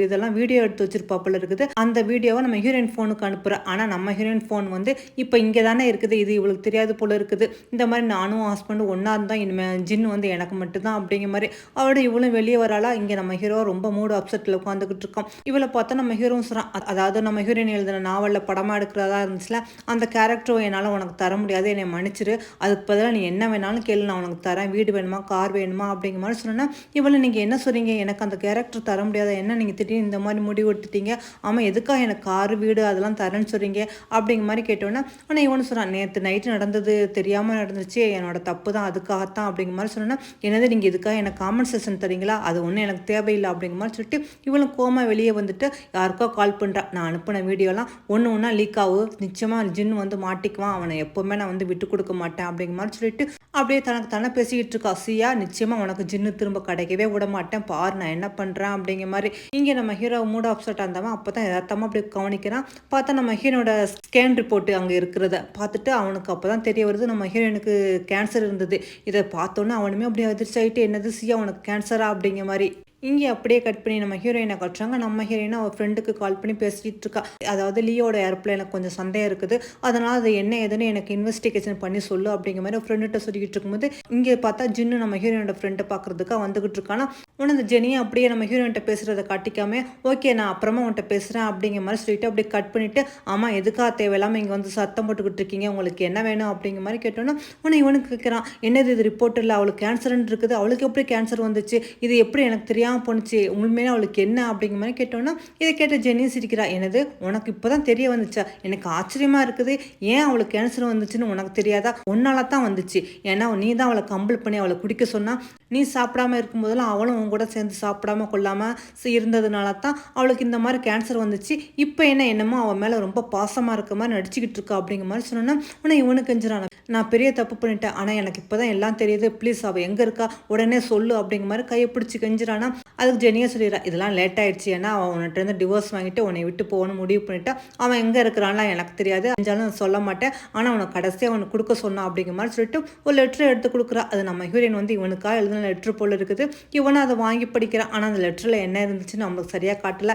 இதெல்லாம் வீடியோ எடுத்து வச்சிருப்பா போல இருக்குது. அந்த வீடியோவை நம்ம ஹீரோயின் ஃபோனுக்கு அனுப்புகிறேன். ஆனால் நம்ம ஹீரோயின் ஃபோன் வந்து இப்போ இங்கே தானே இருக்குது, இது இவளுக்கு தெரியாது போல இருக்குது. இந்த மாதிரி நானும் ஹஸ்பண்டும் ஒன்றா இருந்தால் இனிமேல் ஜின்னு வந்து எனக்கு மட்டும்தான் அப்படிங்கிற மாதிரி அவளோட இவளும் வெளியே வராளா. இங்கே நம்ம ஹீரோ ரொம்ப மூடு அப்செட்டில் உட்காந்துக்கிட்டு இருக்கோம். இவளை பார்த்தா நம்ம ஹீரோவும் சொல்கிறான், அதாவது நம்ம ஹீரோயின் எழுதின நாவலில் படமாக எடுக்கிறதா இருந்துச்சுல, அந்த கேரக்டரும் என்னால் உனக்கு தர முடியாது, என்னை மன்னிச்சிரு, அதுக்கு பதிலாக நீ என்ன வேணாலும் கேளு, நான் உனக்கு தரேன், வீடு வேணுமா கார் வேணுமா அப்படிங்கிற மாதிரி சொன்னேன்னா இவளை நீங்கள் என்ன சொல்கிறீங்க, எனக்கு அந்த கேரக்டர் தர முடியாத, என்ன நீங்கள் திடீர்னு இந்த மாதிரி முடிவு எடுத்துட்டீங்க, ஆமாம் எதுக்காக எனக்கு கார் வீடு அதெல்லாம் தரேன்னு சொல்கிறீங்க அப்படிங்கிற மாதிரி கேட்டோன்னா. ஆனால் இவனு சொல்கிறான், நேற்று நைட்டு நடந்தது தெரியாமல் நடந்துச்சு, என்னோட தப்பு தான், அதுக்காகத்தான் அப்படிங்கிற மாதிரி சொன்னேன்னா என்னது நீங்கள் இதுக்காக எனக்கு காம்பன்சேஷன் தரீங்களா, அது ஒன்றும் எனக்கு தேவையில்லை அப்படிங்கிற மாதிரி சொல்லிட்டு இவளும் கோமா வெளியே வந்துட்டு யாருக்கோ கால் பண்ணுறான். நான் அனுப்பின வீடியோலாம் ஒன்றா லீக் ஆகும், நிச்சயமாக ஜின்னு வந்து மாட்டிக்குவான், அவனை எப்போவுமே நான் வந்து விட்டு கொடுக்க மாட்டேன் அப்படிங்கிற மாதிரி சொல்லிட்டு அப்படியே தனக்கு தானே பேசிக்கிட்டு இருக்கா. சியா நிச்சயமாக உனக்கு ஜின்னு திரும்ப கிடைக்கவே விட மாட்டேன், பாரு நான் என்ன பண்ணுறேன் அப்படிங்கிற மாதிரி. இங்கே நம்ம ஹீரோ மூட் அப்செட் ஆனவன் அப்போ தான் எதார்த்தமாக அப்படி கவனிக்கிறான். பார்த்தா நம்ம ஹீரோனோட ஸ்கேன் ரிப்போர்ட் அங்கே இருக்கிறத பார்த்துட்டு அவனுக்கு அப்போ தான் தெரிய வருது நம்ம ஹீரோனுக்கு கேன்சர் இருந்தது. இதை பார்த்தோன்னே அவனுமே அப்படியே அதிர்ச்சி ஆகிட்டு என்னது சியா உனக்கு கேன்சரா அப்படிங்கிற மாதிரி. இங்கே அப்படியே கட் பண்ணி நம்ம ஹீரோயினை காட்டுறாங்க. நம்ம ஹீரோயினை அவள் ஃப்ரெண்டுக்கு கால் பண்ணி பேசிகிட்டு இருக்கா. அதாவது லியோட ஏர்ப்ளைனுக்கு கொஞ்சம் சந்தேகம் இருக்குது, அதனால் அது என்ன ஏதுன்னு எனக்கு இன்வெஸ்டிகேஷன் பண்ணி சொல்லு அப்படிங்கிற மாதிரி ஃப்ரெண்டுகிட்ட சொல்லிக்கிட்டு இருக்கும்போது இங்கே பார்த்தா ஜின்னு நம்ம ஹீரோயினோட ஃப்ரெண்டை பார்க்குறதுக்காக வந்துக்கிட்டு இருக்கானா. உடனே அந்த ஜெனியை அப்படியே நம்ம ஹீரோயின்ட்ட பேசுகிறத காட்டிக்காம ஓகே நான் அப்புறமா உன்ட்ட பேசுகிறேன் அப்படிங்கிற மாதிரி சொல்லிட்டு அப்படியே கட் பண்ணிவிட்டு ஆமாம் எதுக்காக தேவையில்லாமல் இங்கே வந்து சத்தம் போட்டுக்கிட்டு இருக்கீங்க, உங்களுக்கு என்ன வேணும் அப்படிங்கிற மாதிரி கேட்டோன்னா உடனே இவனுக்கு கேட்குறான், என்னது இது ரிப்போர்ட்டில் அவளுக்கு கேன்சர்ன்னு இருக்குது, அவளுக்கு எப்படி கேன்சர் வந்துச்சு, இது எப்படி எனக்கு தெரியாமல் தெரியாமல் போணுச்சு, உண்மையிலே அவளுக்கு என்ன அப்படிங்கிற மாதிரி கேட்டோன்னா, இதை கேட்ட ஜெனியும் சிரிக்கிறா. எனது உனக்கு இப்போ தான் தெரிய வந்துச்சா? எனக்கு ஆச்சரியமாக இருக்குது. ஏன் அவளுக்கு கேன்சர் வந்துச்சுன்னு உனக்கு தெரியாதா? உன்னால தான் வந்துச்சு. ஏன்னா நீ தான் அவளை கம்பல் பண்ணி அவளை குடிக்க சொன்னா. நீ சாப்பிடாம இருக்கும்போதெல்லாம் அவளும் உன் கூட சேர்ந்து சாப்பிடாம கொள்ளாமல் இருந்ததுனால தான் அவளுக்கு இந்த மாதிரி கேன்சர் வந்துச்சு. இப்போ என்னமோ அவன் மேலே ரொம்ப பாசமாக இருக்க மாதிரி நடிச்சுக்கிட்டு இருக்கா அப்படிங்கிற மாதிரி சொன்னோன்னா, உன்னை இவனுக்கு கெஞ்சுறான். நான் பெரிய தப்பு பண்ணிட்டேன், ஆனால் எனக்கு இப்போ தான் எல்லாம் தெரியுது, ப்ளீஸ் அவள் எங்கே இருக்கா உடனே சொல்லு அப்படிங்கிற மாதிரி கையை பிடிச்சி கெஞ்சுறானா. அதுக்கு ஜெனியாக சொல்லிடுறா, இதெல்லாம் லேட் ஆயிடுச்சு, ஏன்னா அவன் உன்கிட்ட டிவோர்ஸ் வாங்கிட்டு உன்னை விட்டு போகணும்னு முடிவு பண்ணிட்டா. அவன் எங்கே இருக்கிறான்லாம் எனக்கு தெரியாது, செஞ்சாலும் சொல்ல மாட்டேன், ஆனால் அவனை கடைசியாக அவனுக்கு கொடுக்க சொன்னான் அப்படிங்கிற மாதிரி சொல்லிட்டு ஒரு லெட்டரை எடுத்து கொடுக்குறா. அது நம்ம ஹீரோயின் வந்து இவனுக்காக எழுதின லெட்ரு போல் இருக்குது. இவனும் அதை வாங்கி படிக்கிறான். ஆனால் அந்த லெட்டரில் என்ன இருந்துச்சுன்னு நம்மளுக்கு சரியாக காட்டல.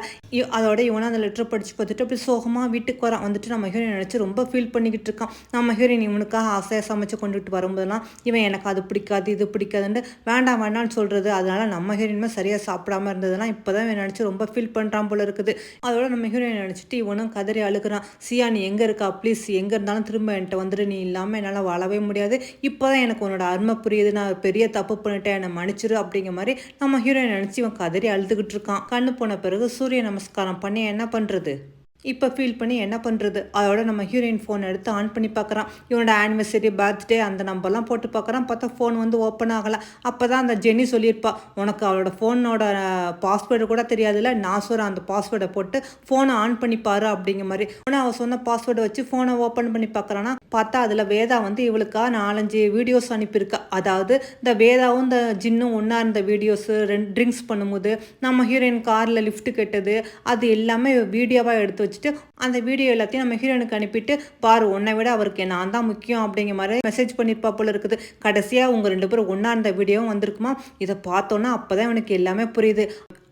அதோட இவனும் அந்த லெட்டரை படித்து பார்த்துட்டு அப்படி சோகமாக வீட்டுக்கு வரான். வந்துட்டு நம்ம ஹீரோயின் நினச்சி ரொம்ப ஃபீல் பண்ணிக்கிட்டு இருக்கான். நம்ம ஹீரோயின் இவனுக்காக ஆசையாக சமைச்சு கொண்டுட்டு வரும்போதெல்லாம் இவன் எனக்கு அது பிடிக்காது இது பிடிக்காதுன்னு வேண்டாம்னு சொல்கிறது. அதனால நம்ம ஹீரோயினுமே சரியாக சாப்பிடாம இருந்ததுலாம் இப்போ தான் இவன் நினச்சி ரொம்ப ஃபீல் பண்ணுறான் போல இருக்குது. அதோட நம்ம ஹீரோயின் நினச்சிட்டு இவனும் கதறி அழுகிறான். சியா நீ எங்கே இருக்கா, ப்ளீஸ் எங்கே இருந்தாலும் திரும்ப என்கிட்ட வந்துட்டு, நீ இல்லாமல் என்னால் வாழவே முடியாது, இப்போ தான் எனக்கு உன்னோட அருமை புரியுது, நான் பெரிய தப்பு பண்ணிட்டேன், என்னை மன்னிச்சிரு அப்படிங்கிற மாதிரி நம்ம ஹீரோயின் நினச்சி இவன் கதறி அழுதுகிட்டு இருக்கான். கண்ணு போன பிறகு சூரிய நமஸ்காரம் பண்ணி என்ன பண்ணுறது, இப்போ ஃபீல் பண்ணி என்ன பண்ணுறது. அதோட நம்ம ஹீரோயின் ஃபோன் எடுத்து ஆன் பண்ணி பார்க்குறான். இவனோட ஆனிவர்சரி பர்த்டே அந்த நம்பர்லாம் போட்டு பார்க்குறான். பார்த்தா ஃபோன் வந்து ஓப்பன் ஆகலை. அப்போ தான் அந்த ஜெனி சொல்லியிருப்பா, உனக்கு அவளோட ஃபோனோட பாஸ்வேர்டு கூட தெரியாதுல்ல, நான் சொல்கிறேன் அந்த பாஸ்வேர்டை போட்டு ஃபோனை ஆன் பண்ணி பாரு அப்படிங்கிற மாதிரி. ஆனால் அவள் சொன்ன பாஸ்வேர்டை வச்சு ஃபோனை ஓப்பன் பண்ணி பார்க்குறான்னா, பார்த்தா அதில் வேதா வந்து இவளுக்கா 4-5 வீடியோஸ் அனுப்பியிருக்கா. அதாவது இந்த வேதாவும் இந்த ஜின்னும் ஒன்றா இருந்த வீடியோஸு, ட்ரிங்க்ஸ் பண்ணும்போது நம்ம ஹீரோயின் காரில் லிஃப்ட் கெட்டது, அது எல்லாமே வீடியோவாக எடுத்து வச்சுட்டு அந்த வீடியோ எல்லாத்தையும் நம்ம ஹீரோனுக்கு அனுப்பிட்டு, பாரு உன்னை விட அவருக்கு நான் தான் முக்கியம் அப்படிங்கிற மாதிரி மெசேஜ் பண்ணியிருப்பா போல இருக்குது. கடைசியாக உங்கள் 2 பேரும் ஒன்றா இருந்த வீடியோவும் வந்திருக்குமா. இதை பார்த்தோன்னா அப்போ தான் எனக்கு எல்லாமே புரியுது.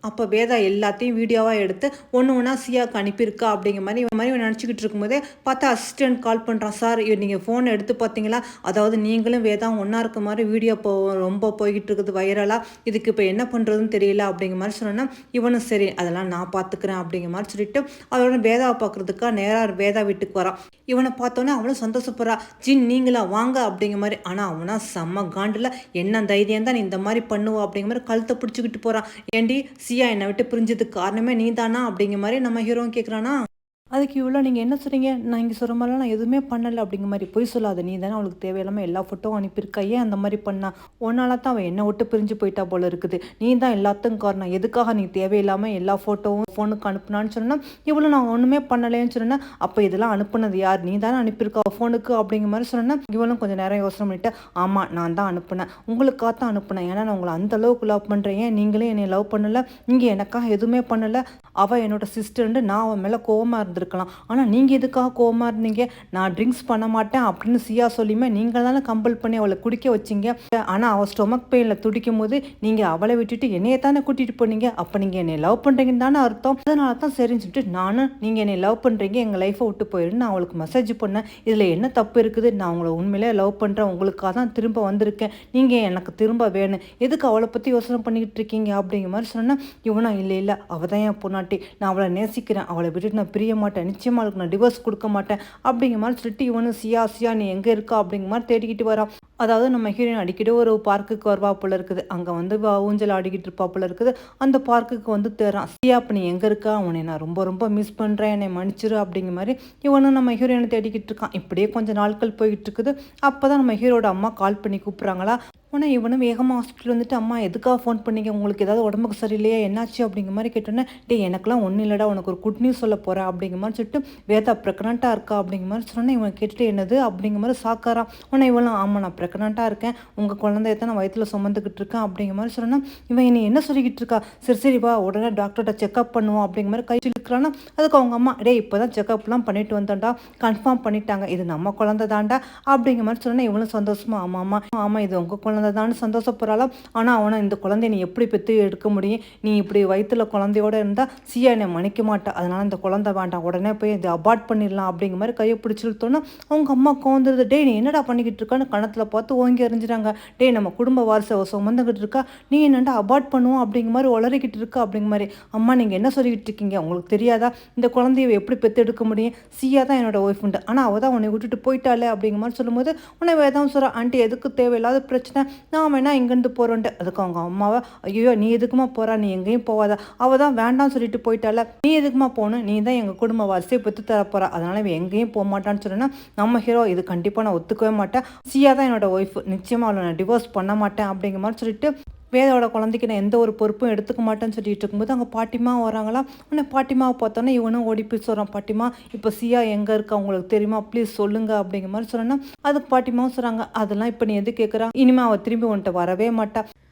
அப்போ வேதா எல்லாத்தையும் வீடியோவாக எடுத்து ஒன்று ஒன்றா சியாவுக்கு அனுப்பியிருக்கா அப்படிங்கிற மாதிரி நினச்சிக்கிட்டு இருக்கும்போதே பார்த்தா அசிஸ்டன்ட் கால் பண்ணுறான். சார் நீங்கள் ஃபோன் எடுத்து பார்த்தீங்களா, அதாவது நீங்களும் வேதாவும் ஒன்றா இருக்க மாதிரி வீடியோ ரொம்ப போய்கிட்டு இருக்குது வைரலாக, இதுக்கு இப்போ என்ன பண்ணுறதுன்னு தெரியல அப்படிங்கிற மாதிரி சொன்னோன்னா, இவனும் சரி அதெல்லாம் நான் பார்த்துக்கிறேன் அப்படிங்கிற மாதிரி சொல்லிட்டு அதோட வேதாவை பார்க்குறதுக்காக நேராக வேதா வீட்டுக்கு வரான். இவனை பார்த்தோன்னே அவனும் சந்தோஷப்படுறா, ஜின் நீங்களா வாங்க அப்படிங்கிற மாதிரி. ஆனால் அவனா செம்ம காண்டில் என்ன தைரியம் தான் நீ இந்த மாதிரி பண்ணுவா அப்படிங்கிற மாதிரி கழுத்தை பிடிச்சிக்கிட்டு போகிறான். ஏண்டி சியா என்னை விட்டு பிரிஞ்சதுக்கு காரணமே நீ தானா அப்படிங்கிற மாதிரி நம்ம ஹீரோவும் கேட்குறானா. அதுக்கு இவ்வளோ நீங்கள் என்ன சொல்கிறீங்க, நான் இங்கே சொல்கிற மாதிரிலாம் நான் எதுவுமே பண்ணலை அப்படிங்கிற மாதிரி. பொய் சொல்லாத, நீ தானே அவளுக்கு தேவையில்லாமல் எல்லா ஃபோட்டோவும் அனுப்பியிருக்கா, ஏன் அந்த மாதிரி பண்ணா, ஒன்னால தான் அவன் என்னை விட்டு பிரிஞ்சு போயிட்டா போல இருக்குது, நீ தான் எல்லாத்துக்கும் காரணம், எதுக்காக நீ தேவையில்லாமல் எல்லா ஃபோட்டோவும் ஃபோனுக்கு அனுப்புனான்னு சொன்னால், இவ்வளோ நான் ஒன்றுமே பண்ணலைன்னு சொன்னேன்னா, அப்போ இதெல்லாம் அனுப்புனது யார், நீ தானே அனுப்பியிருக்கா ஃபோனுக்கு அப்படிங்கிற மாதிரி சொன்னா. இவளும் கொஞ்சம் நேரம் யோசனை பண்ணிட்டு, ஆமாம் நான் தான் அனுப்புனேன், உங்களுக்காக தான் அனுப்புனேன், ஏன்னா நான் உங்களை அந்த அளவுக்கு லவ் பண்ணுறேன், ஏன் நீங்களே என்னை லவ் பண்ணலை, நீங்கள் எனக்காக எதுவுமே பண்ணலை, அவள் என்னோட சிஸ்டர்ன்ட்டு நான் அவன் மேலே கோவமாக இருந்திருக்கலாம், ஆனால் நீங்கள் எதுக்காக கோவமாக இருந்தீங்க, நான் ட்ரிங்க்ஸ் பண்ண மாட்டேன் அப்படின்னு சியா சொல்லியுமே நீங்கள் தானே கம்பல் பண்ணி அவளை குடிக்க வச்சிங்க, ஆனால் அவள் ஸ்டொமக் பெயினில் துடிக்கும் போது நீங்கள் அவளை விட்டுட்டு என்னையை தானே கூட்டிகிட்டு போனீங்க, அப்போ நீங்கள் என்னை லவ் பண்ணுறீங்கன்னு தானே அர்த்தம், அதனால தான் சரின்னு சொல்லிட்டு நானும் நீங்கள் என்னை லவ் பண்ணுறீங்க எங்கள் லைஃப்பை விட்டு போயிடுன்னு நான் அவளுக்கு மெசேஜ் பண்ணேன், இதில் என்ன தப்பு இருக்குது, நான் உங்களை உண்மையிலே லவ் பண்ணுறேன், உங்களுக்காக தான் திரும்ப வந்திருக்கேன், நீங்கள் எனக்கு திரும்ப வேணும், எதுக்கு அவளை பற்றி யோசனை பண்ணிக்கிட்டு இருக்கீங்க அப்படிங்கிற மாதிரி சொன்னேன். இவனா இல்லை அவள் தான் என் பொண்ணாட்டி, நான் அவளை நேசிக்கிறேன், அவளை விட்டுட்டு நான் பிரிய மாட்டேன், நிச்சயமாக அவளுக்கு நான் டிவோர்ஸ் கொடுக்க மாட்டேன் அப்படிங்கிற மாதிரி சொல்லிட்டு இவனு சியா நீ எங்கே இருக்கா அப்படிங்கிற மாதிரி தேடிக்கிட்டு வரான். அதாவது நம்ம ஹீரோயின் அடிக்கடி ஒரு பார்க்குக்கு வருவா போல இருக்குது, அங்கே வந்து ஊஞ்சல் ஆடிக்கிட்டு இருப்பா போல இருக்குது, அந்த பார்க்குக்கு வந்து தேறான். சியா அப்போ நீ எங்கே இருக்கா, உன்னை நான் ரொம்ப ரொம்ப மிஸ் பண்ணுறேன், என்னை மன்னிச்சிரு அப்படிங்கிற மாதிரி இவனும் நம்ம ஹீரோயினை தேடிக்கிட்டு இருக்கான். இப்படியே கொஞ்சம் நாட்கள் போய்கிட்டு இருக்குது. அப்போ தான் நம்ம ஹீரோட அம்மா கால் பண்ணி கூப்பிட்றாங்களா. ஆனால் இவனும் வேகமாக ஹாஸ்பிட்டல் வந்துட்டு, அம்மா எதுக்காக ஃபோன் பண்ணீங்க, உங்களுக்கு ஏதாவது உடம்புக்கு சரியில்லையா, என்னாச்சு அப்படிங்கிற மாதிரி கேட்டோன்னே, எனக்குலாம் ஒன்றும் இல்லைடா, உனக்கு ஒரு குட் நியூஸ் சொல்ல போகிறேன் அப்படிங்கிற மாதிரி சொல்லிட்டு, வேதா ப்ரெக்னெண்ட்டாக இருக்கா அப்படிங்கிற மாதிரி சொன்னேன். இவன் கேட்டுட்டு என்னது அப்படிங்கிற மாதிரி சாக்காரான். ஆனால் இவனும் ஆமாம் நான் ப்ரெக்னெண்ட்டாக இருக்கேன், உங்கள் குழந்தைய தான் நான் வயிற்றில் சுமந்துக்கிட்டு இருக்கேன் அப்படிங்கிற மாதிரி சொன்னேன். இவன் என்னை என்ன சொல்லிக்கிட்டு இருக்கா, சரி வா உடனே டாக்டர்கிட்ட செக்அப் பண்ணுவோம் அப்படிங்கிற மாதிரி கை சொல்லிக்கிறான்னா. அதுக்கு அவங்க அம்மா, இப்போ தான் செக்அப்லாம் பண்ணிட்டு வந்தோம்டா, கன்ஃபார்ம் பண்ணிட்டாங்க இது நம்ம குழந்தை தாண்டா அப்படிங்கிற மாதிரி சொன்னேன். இவனும் சந்தோஷமா ஆமாம் இது உங்கள் குழந்தை தான் சந்தோஷப்படுறாளாம். ஆனால் அவனை இந்த குழந்தைய நீ எப்படி பெற்று எடுக்க முடியும், நீ இப்படி வயிற்றுல குழந்தையோட இருந்தால் சியா என்னை மன்னிக்க மாட்டா, அதனால இந்த குழந்தை வேண்டாம், உடனே போய் இதை அபார்ட் பண்ணிடலாம் அப்படிங்கிற மாதிரி கையை பிடிச்சிருத்தோன்னா அவங்க அம்மா கோந்துருது. நீ என்னடா பண்ணிக்கிட்டு இருக்கான்னு கணத்தில் பார்த்து ஓங்கி எறிஞ்சிட்டாங்க. நம்ம குடும்ப வாரிசை சுமந்துக்கிட்டு இருக்கா, நீ என்னண்டா அபார்ட் பண்ணுவோம் அப்படிங்கிற மாதிரி உளறிக்கிட்டு இருக்கா அப்படிங்கிற மாதிரி. அம்மா நீங்கள் என்ன சொல்லிக்கிட்டு இருக்கீங்க, உங்களுக்கு தெரியாதா இந்த குழந்தைய எப்படி பெற்று எடுக்க முடியும், சியா தான் என்னோட ஒய்ஃப் உண்டு, ஆனால் அவள் தான் உன்னை விட்டுட்டு போயிட்டாலே அப்படிங்கிற மாதிரி சொல்லும்போது உன்னை வேதாம் சொல்கிறா. ஆண்டி எதுக்கு தேவையில்லாத பிரச்சனை, நான் வேணா இங்கேருந்து போகிறோன்ட்டு. அதுக்கு அவங்க அம்மாவை, ஐயோ நீ எதுக்குமா போகிறா, நீ எங்கேயும் போகாத, அவள் தான் வேண்டாம்னு சொல்லிட்டு போயிட்டால, நீ எதுக்குமா போகணும், நீ தான் எங்கள் குடும்ப வரிசையை பெற்று தரப்போறா, அதனால் இவன் எங்கேயும் போக மாட்டான்னு சொன்னேன்னா நம்ம ஹீரோ இது கண்டிப்பாக நான் ஒத்துக்கவே மாட்டேன், சியா தான் என்னோட ஒய்ஃப், நிச்சயமாக அவளை நான் டிவோர்ஸ் பண்ண மாட்டேன் அப்படிங்கிற மாதிரி சொல்லிட்டு வேதாவோட குழந்தைக்கு நான் எந்த ஒரு பொறுப்பும் எடுத்துக்க மாட்டேன்னு சொல்லிட்டு இருக்கும்போது அங்கே பாட்டிமா வராங்களா. உடனே பாட்டிமாவை பார்த்தோன்னே இவனும் ஓடி போய் சொல்கிறான், பாட்டிமா இப்போ சியா எங்கே இருக்கா உங்களுக்கு தெரியுமா, ப்ளீஸ் சொல்லுங்க அப்படிங்கிற மாதிரி சொன்னேன்னா அதுக்கு பாட்டிமாவும் சொல்கிறாங்க, அதெல்லாம் இப்போ நீ எது கேட்குறா, இனிமேல் அவள் திரும்பி உன்கிட்ட வரவே மாட்டா,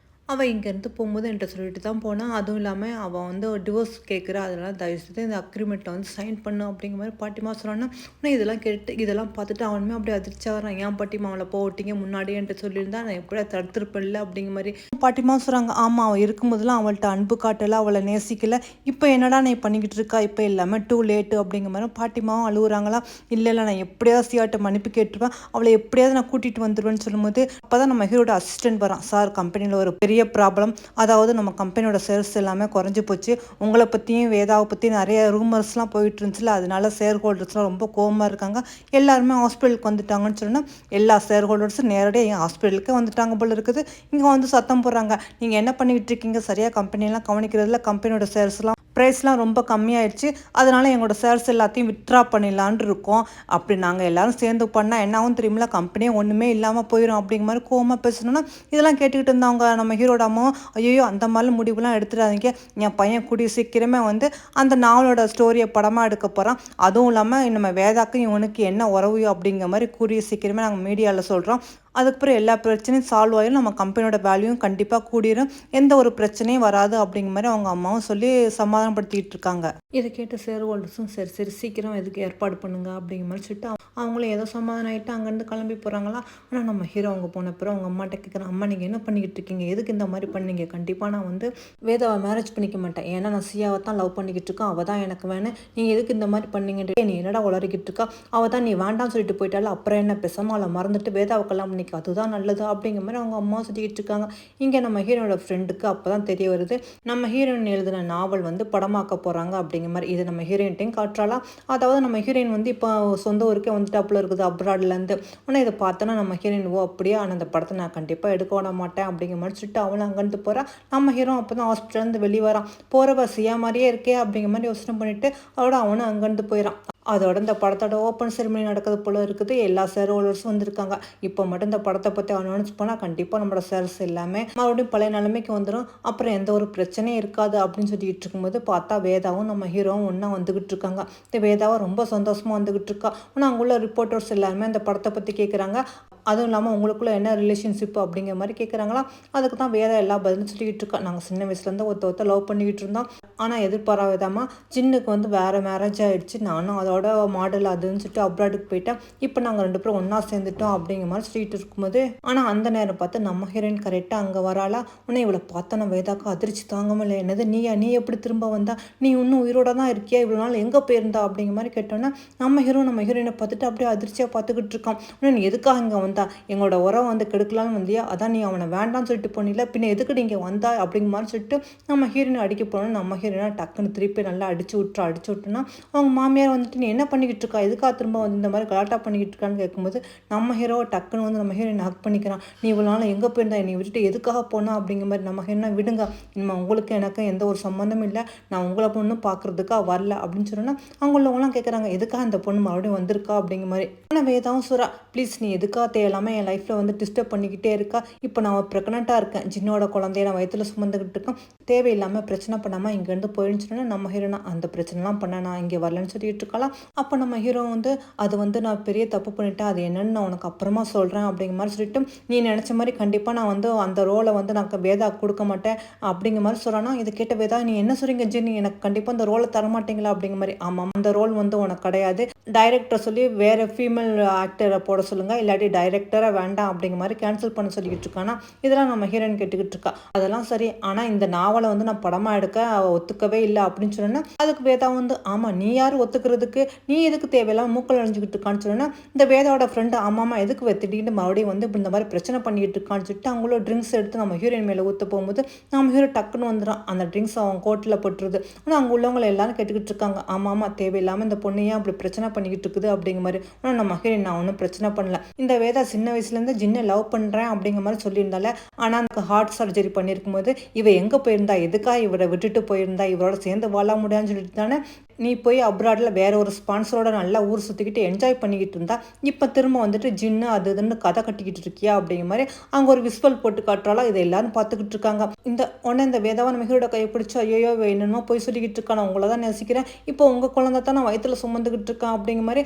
அவள் இங்கேருந்து போகும்போது என்கிட்ட சொல்லிட்டு தான் போனான், அதுவும் இல்லாமல் அவள் வந்து டிவோர்ஸ் கேட்குறா, அதனால் தயவுசெய்து இந்த அக்ரிமெண்ட்டை வந்து சைன் பண்ணு அப்படிங்கிற மாதிரி பாட்டிமா சொன்னான்னா. ஆனால் இதெல்லாம் கேட்டு இதெல்லாம் பார்த்துட்டு அவனுமே அப்படியே அதிர்ச்சியாக வரான், ஏன் பாட்டிமா அவளை போட்டிங்க முன்னாடியே என்கிட்ட சொல்லியிருந்தா நான் எப்படியா தடுத்துருப்பில்ல அப்படிங்கிற மாதிரி பாட்டிமா சொல்கிறாங்க. ஆமாம் அவள் இருக்கும்போதெல்லாம் அவள்கிட்ட அன்பு காட்டலை, அவளை நேசிக்கலை, இப்போ என்னடா நீ பண்ணிக்கிட்டு இருக்கா, இப்போ எல்லாமே டூ லேட்டு அப்படிங்கிற மாதிரி பாட்டிமாவும் அழுகுறாங்களா. இல்லை நான் எப்படியாவது சியாட்ட மன்னிப்பு கேட்டுருவேன், அவளை எப்படியாவது நான் கூட்டிகிட்டு வந்துடுவேன்னு சொல்லும்போது அப்போ தான் நம்ம ஹீரோட அசிஸ்டன்ட் வரான். சார் கம்பெனியில் ஒரு பெரிய ப்ராப்ளம், அதாவது நம்ம கம்பெனியோட சேல்ஸ் எல்லாமே குறைஞ்சி போச்சு, உங்களை பற்றியும் வேதாவை பற்றி நிறைய ரூமர்ஸ்லாம் போயிட்டு இருந்துச்சுல, அதனால ஷேர் ஹோல்டர்ஸ்லாம் ரொம்ப கோவமாக இருக்காங்க, எல்லாருமே ஹாஸ்பிட்டலுக்கு வந்துட்டாங்கன்னு சொன்னால் எல்லா ஷேர் ஹோல்டர்ஸும் நேரடியாக என் ஹாஸ்பிட்டலுக்கு வந்துட்டாங்க போல இருக்குது. இங்கே வந்து சத்தம் போடுறாங்க, நீங்கள் என்ன பண்ணிக்கிட்டு இருக்கீங்க, சரியாக கம்பெனியெல்லாம் கவனிக்கிறதுல, கம்பெனியோட ஷேர்ஸ்லாம் ப்ரைஸ்லாம் ரொம்ப கம்மியாயிடுச்சு, அதனால் எங்களோட ஷேர்ஸ் எல்லாத்தையும் வித்ட்ரா பண்ணிடலான் இருக்கோம், அப்படி நாங்கள் எல்லோரும் சேர்ந்து பண்ணால் என்னாவும் தெரியுமில்ல, கம்பெனியே ஒன்றுமே இல்லாமல் போயிடும் அப்படிங்கிற மாதிரி கோவமாக பேசணுன்னா இதெல்லாம் கேட்டுக்கிட்டு இருந்தவங்க நம்ம ஹீரோட அம்மாவும், ஐயோ அந்த மாதிரி முடிவுலாம் எடுத்துடாதீங்க, என் பையன் கூடிய சீக்கிரமே வந்து அந்த நாவலோட ஸ்டோரியை படமாக எடுக்க போகிறான், அதுவும் இல்லாமல் நம்ம வேதாக்கும் இவனுக்கு என்ன உறவு அப்படிங்கிற மாதிரி கூடிய சீக்கிரமே நாங்கள் மீடியாவில் சொல்கிறோம், அதுக்கப்புறம் எல்லா பிரச்சனையும் சால்வ் ஆகிடும், நம்ம கம்பெனியோட வேல்யூவும் கண்டிப்பாக கூடிரும், எந்த ஒரு பிரச்சனையும் வராது அப்படிங்கிற மாதிரி அவங்க அம்மாவும் சொல்லி சமாதானப்படுத்திக்கிட்டு இருக்காங்க. இதை கேட்டு ஷேர் ஹோல்டர்ஸும் சரி சரி சீக்கிரம் எதுக்கு ஏற்பாடு பண்ணுங்க அப்படிங்கிற மாதிரி சொல்லிட்டு அவங்களும் ஏதோ சமாதானம் ஆகிட்டு அங்கேருந்து கிளம்பி போகிறாங்களா. ஆனால் நம்ம ஹீரோ அவங்க போன பிறகு அவங்க அம்மாட்ட கேட்குறேன், அம்மா நீங்கள் என்ன பண்ணிக்கிட்டு இருக்கீங்க, எதுக்கு இந்த மாதிரி பண்ணீங்க, கண்டிப்பாக நான் வந்து வேதாவை மேரேஜ் பண்ணிக்க மாட்டேன், ஏன்னா நான் சியாவை தான் லவ் பண்ணிக்கிட்டு இருக்கேன், அவள் தான் எனக்கு வேணும், நீங்கள் எதுக்கு இந்த மாதிரி பண்ணீங்கன்ட்டு, நீ என்னடா உளறிக்கிட்டு இருக்கா, அவள் தான் நீ வேண்டாம்னு சொல்லிட்டு போயிட்டாலும் அப்புறம் என்ன, பேசாமல் அவளை மறந்துட்டு வேதாவை கல்யாணம் பண்ணிக்க, அதுதான் நல்லது அப்படிங்கிற மாதிரி அவங்க அம்மா சொல்லிக்கிட்டு இருக்காங்க. இங்கே நம்ம ஹீரோனோட ஃப்ரெண்டுக்கு அப்போ தான் தெரிய வருது, நம்ம ஹீரோயின் எழுதின நாவல் வந்து படமாக்க போகிறாங்க அப்படிங்கிற மாதிரி. இது நம்ம ஹீரோயின்ட்டையும் காட்டுறாளா, அதாவது நம்ம ஹீரோயின் வந்து இப்போ சொந்த ஊருக்கே வந்துட்டாப்புல இருக்குது அப்ராட்லேருந்து. ஆனால் இதை பார்த்தோன்னா நம்ம ஹீரோயின் ஓ அப்படியே, ஆனால் அந்த படத்தை நான் கண்டிப்பாக எடுக்க விட மாட்டேன் அப்படிங்கிற மாதிரி சொல்லிட்டு அவளும் அங்கேருந்து போகிறா. நம்ம ஹீரோ அப்போ தான் ஹாஸ்பிட்டல்லேருந்து வெளியே வரான், போகிறவ சியா மாதிரியே இருக்கே அப்படிங்கிற மாதிரி யோசனை பண்ணிவிட்டு அதோட அவனும் அங்கேருந்து போயிடான். அதோட இந்த படத்தோட ஓப்பன் செரிமனி நடக்கிறது போல் இருக்குது, எல்லா ஷேர் ஹோல்டர்ஸும் வந்திருக்காங்க. இப்போ மட்டும் இந்த படத்தை பற்றி அனௌன்ஸ் பண்ணால் கண்டிப்பாக நம்மளோட ஷேர்ஸ் எல்லாமே மறுபடியும் பழைய நிலைமைக்கு வந்துடும், அப்புறம் எந்த ஒரு பிரச்சனையும் இருக்காது அப்படின்னு சொல்லிட்டு இருக்கும்போது பார்த்தா வேதாவும் நம்ம ஹீரோவும் ஒன்றா வந்துக்கிட்டு இருக்காங்க. இந்த வேதாவும் ரொம்ப சந்தோஷமாக வந்துக்கிட்டு இருக்கா. ஆனால் அங்குள்ள ரிப்போர்ட்டர்ஸ் எல்லாருமே அந்த படத்தை பற்றி கேட்குறாங்க, அதுவும் இல்லாமல் உங்களுக்குள்ள என்ன ரிலேஷன்ஷிப் அப்படிங்கிற மாதிரி கேட்குறாங்களா. அதுக்கு தான் வேதா எல்லா பதிலும் சொல்லிக்கிட்டு இருக்கா, நாங்கள் சின்ன வயசுலேருந்து ஒருத்த லவ் பண்ணிக்கிட்டு இருந்தோம், ஆனால் எதிர்பாராத விதமாக ஜின்னுக்கு வந்து வேறு மேரேஜ் ஆகிடுச்சு, நானும் அதோட மாடல் அதுன்னு சொல்லிட்டு அப்ராடுக்கு போயிட்டேன், இப்போ நாங்கள் 2 பேரும் ஒன்றா சேர்ந்துட்டோம் அப்படிங்கிற மாதிரி சொல்லிட்டு இருக்கும்போது, ஆனால் அந்த நேரம் பார்த்து நம்ம ஹீரோயின் கரெக்டாக அங்கே வராளா. உன்னை இவளை பார்த்தா நான் வேதாக்கு அதிர்ச்சி தாங்காமல், என்னது நீ எப்படி திரும்ப வந்தா, நீ இன்னும் உயிரோட தான் இருக்கியா, இவ்வளோ நாள் எங்கே போயிருந்தா அப்படிங்கிற மாதிரி கேட்டோன்னா நம்ம ஹீரோயினை பார்த்துட்டு அப்படியே அதிர்ச்சியாக பார்த்துக்கிட்டு இருக்கான். உடனே நீ எதுக்காக இங்கே வந்தா, எங்களோட உறவை வந்து கெடுக்கலான்னு வந்தியா, அதான் நீ அவனை வேண்டான்னு சொல்லிட்டு போனில, பின்ன எதுக்கு நீங்கள் வந்தா அப்படிங்கிற மாதிரி சொல்லிட்டு நம்ம ஹீரோயினை அடிக்க போனோம். நம்ம ஹீரோயினை டக்குன்னு திருப்பி நல்லா அடிச்சு விட்டுனா அவங்க மாமியார் வந்துட்டு நீ என்ன பண்ணிக்கிட்டு இருக்கா, எதுக்காக திரும்ப வந்து இந்த மாதிரி கலாட்டா பண்ணிக்கிட்டு இருக்கான்னு கேட்கும்போது நம்ம ஹீரோவை டக்குன்னு வந்து நம்ம ஹீரோயின் ஹக் பண்ணிக்கிறான். நீ இவ்வளோ நாள் எங்கே போயிருந்தா, நீ விட்டுட்டு எதுக்காக போனா அப்படிங்கிற மாதிரி. நம்ம ஹீரோயினை விடுங்க, இனிமே உங்களுக்கு எனக்கு எந்த ஒரு சம்மந்தமும் இல்லை, நான் உங்களை பொண்ணு பார்க்குறதுக்காக வரல அப்படின்னு சொன்னோன்னா அவங்க உள்ளவங்களாம் கேட்குறாங்க, எதுக்காக இந்த பொண்ணு மறுபடியும் வந்திருக்கா அப்படிங்கிற மாதிரி. ஆனால் வேதாவும் சொல்கிறா, ப்ளீஸ் நீ எதுக்காக தேவையில்லாமல் என் லைஃப்பில் வந்து டிஸ்டர்ப் பண்ணிக்கிட்டே இருக்கா, இப்போ நான் ப்ரெக்னெண்ட்டாக இருக்கேன், ஜின்னோட குழந்தைய நான் வயிற்றுல சுமந்துக்கிட்டு இருக்கேன், தேவையில்லாமல் பிரச்சனை பண்ணாமல் இங்கேருந்து போயிடுன்னு சொன்னா நம்ம ஹீரோனா அந்த பிரச்சனைலாம் பண்ண நான் இங்கே வரலன்னு சொல்லிட்டு இருக்கலாம். அப்போ நம்ம ஹீரோ வந்து அது வந்து நான் பெரிய தப்பு பண்ணிட்டேன், அது என்னன்னு நான் உனக்கு அப்புறமா சொல்கிறேன் அப்படிங்கிற மாதிரி சொல்லிட்டு, நீ நினச்ச மாதிரி கண்டிப்பாக நான் வந்து அந்த ரோலை வந்து நான் வேதா கொடுக்க மாட்டேன் அப்படிங்கிற மாதிரி சொல்கிறானா. இதை கேட்ட வேதா, நீ என்ன சொல்கிறீங்க ஜின்னி, எனக்கு கண்டிப்பாக அந்த ரோலை தரமாட்டீங்களா அப்படிங்கிற மாதிரி. ஆமாம், அந்த ரோல் வந்து உனக்கு கிடையாது, டைரக்டரை சொல்லி வேறு ஃபீமேல் ஆக்டரை போட சொல்லுங்கள், இல்லாட்டி டைரக்டரை வேண்டாம் அப்படிங்கிற மாதிரி கேன்சல் பண்ண சொல்லிக்கிட்டு இருக்கானா. இதெல்லாம் நம்ம ஹீரோயின் கேட்டுக்கிட்டு இருக்கா. அதெல்லாம் சரி, ஆனால் இந்த நாவலை வந்து நான் படமாக எடுக்க ஒத்துக்கவே இல்லை அப்படின்னு சொன்னேன்னா அதுக்கு வேதா வந்து, ஆமாம் நீ யார் ஒத்துக்கிறதுக்கு, நீ எதுக்கு தேவையில்லாம மூக்கல் அழிஞ்சிக்கிட்டு இருக்கான்னு சொன்னா இந்த வேதாவோட ஃப்ரெண்டு ஆமாம்மா எதுக்கு திடீர்னு மறுபடியும் வந்து இந்த மாதிரி பிரச்சனை பண்ணிக்கிட்டு இருக்கான்னு சொல்லிட்டு அவங்களோட ட்ரிங்க்ஸ் எடுத்து நம்ம ஹீரோயின் மேலே ஊற்ற போகும்போது நம்ம ஹீரோ டக்குன்னு வந்துடும், அந்த ட்ரிங்க்ஸ் அவங்க கோட்டில் போட்டுருது. ஆனால் அங்கே உள்ளவங்களை எல்லாரும் கேட்டுக்கிட்டு இருக்காங்க, ஆமாம் தேவையில்லாமல் இந்த பொண்ணையே அப்படி பிரச்சனை பண்ணிக்கிட்டு இருக்குது அப்படிங்கிற மாதிரி. ஆனால் நம்ம ஹீரோயின் நான் ஒன்றும் பிரச்சனை பண்ணல, இந்த வேதா வேதா சின்ன வயசுலேருந்து ஜின்னை லவ் பண்ணுறேன் அப்படிங்கிற மாதிரி சொல்லியிருந்தால. ஆனால் எனக்கு ஹார்ட் சர்ஜரி பண்ணியிருக்கும் போது இவ எங்கே போயிருந்தா, எதுக்காக இவரை விட்டுட்டு போயிருந்தா, இவரோட சேர்ந்து வாழ முடியாதுன்னு சொல்லிட்டு தானே நீ போய் அப்ராடில் வேற ஒரு ஸ்பான்சரோட நல்லா ஊர் சுற்றிக்கிட்டு என்ஜாய் பண்ணிக்கிட்டு இருந்தா. இப்போ திரும்ப வந்துட்டு ஜின்னு அது இதுன்னு கதை கட்டிக்கிட்டு இருக்கியா அப்படிங்கிற மாதிரி அங்கே ஒரு விஸ்வல் போட்டு காட்டுறாளா. இதை எல்லாரும் பார்த்துக்கிட்டு இருக்காங்க. இந்த வேதாவை நம்ம ஹீரோட கையை பிடிச்சி ஐயோ என்னமோ போய் சொல்லிக்கிட்டு இருக்கான், நான் உங்களை தான் நேசிக்கிறேன், இப்போ உங்கள் குழந்தை தான் நான் வயிற்றுல சுமந்துக்கிட்டு இருக்கேன் அப்படிங்கிற மாதிரி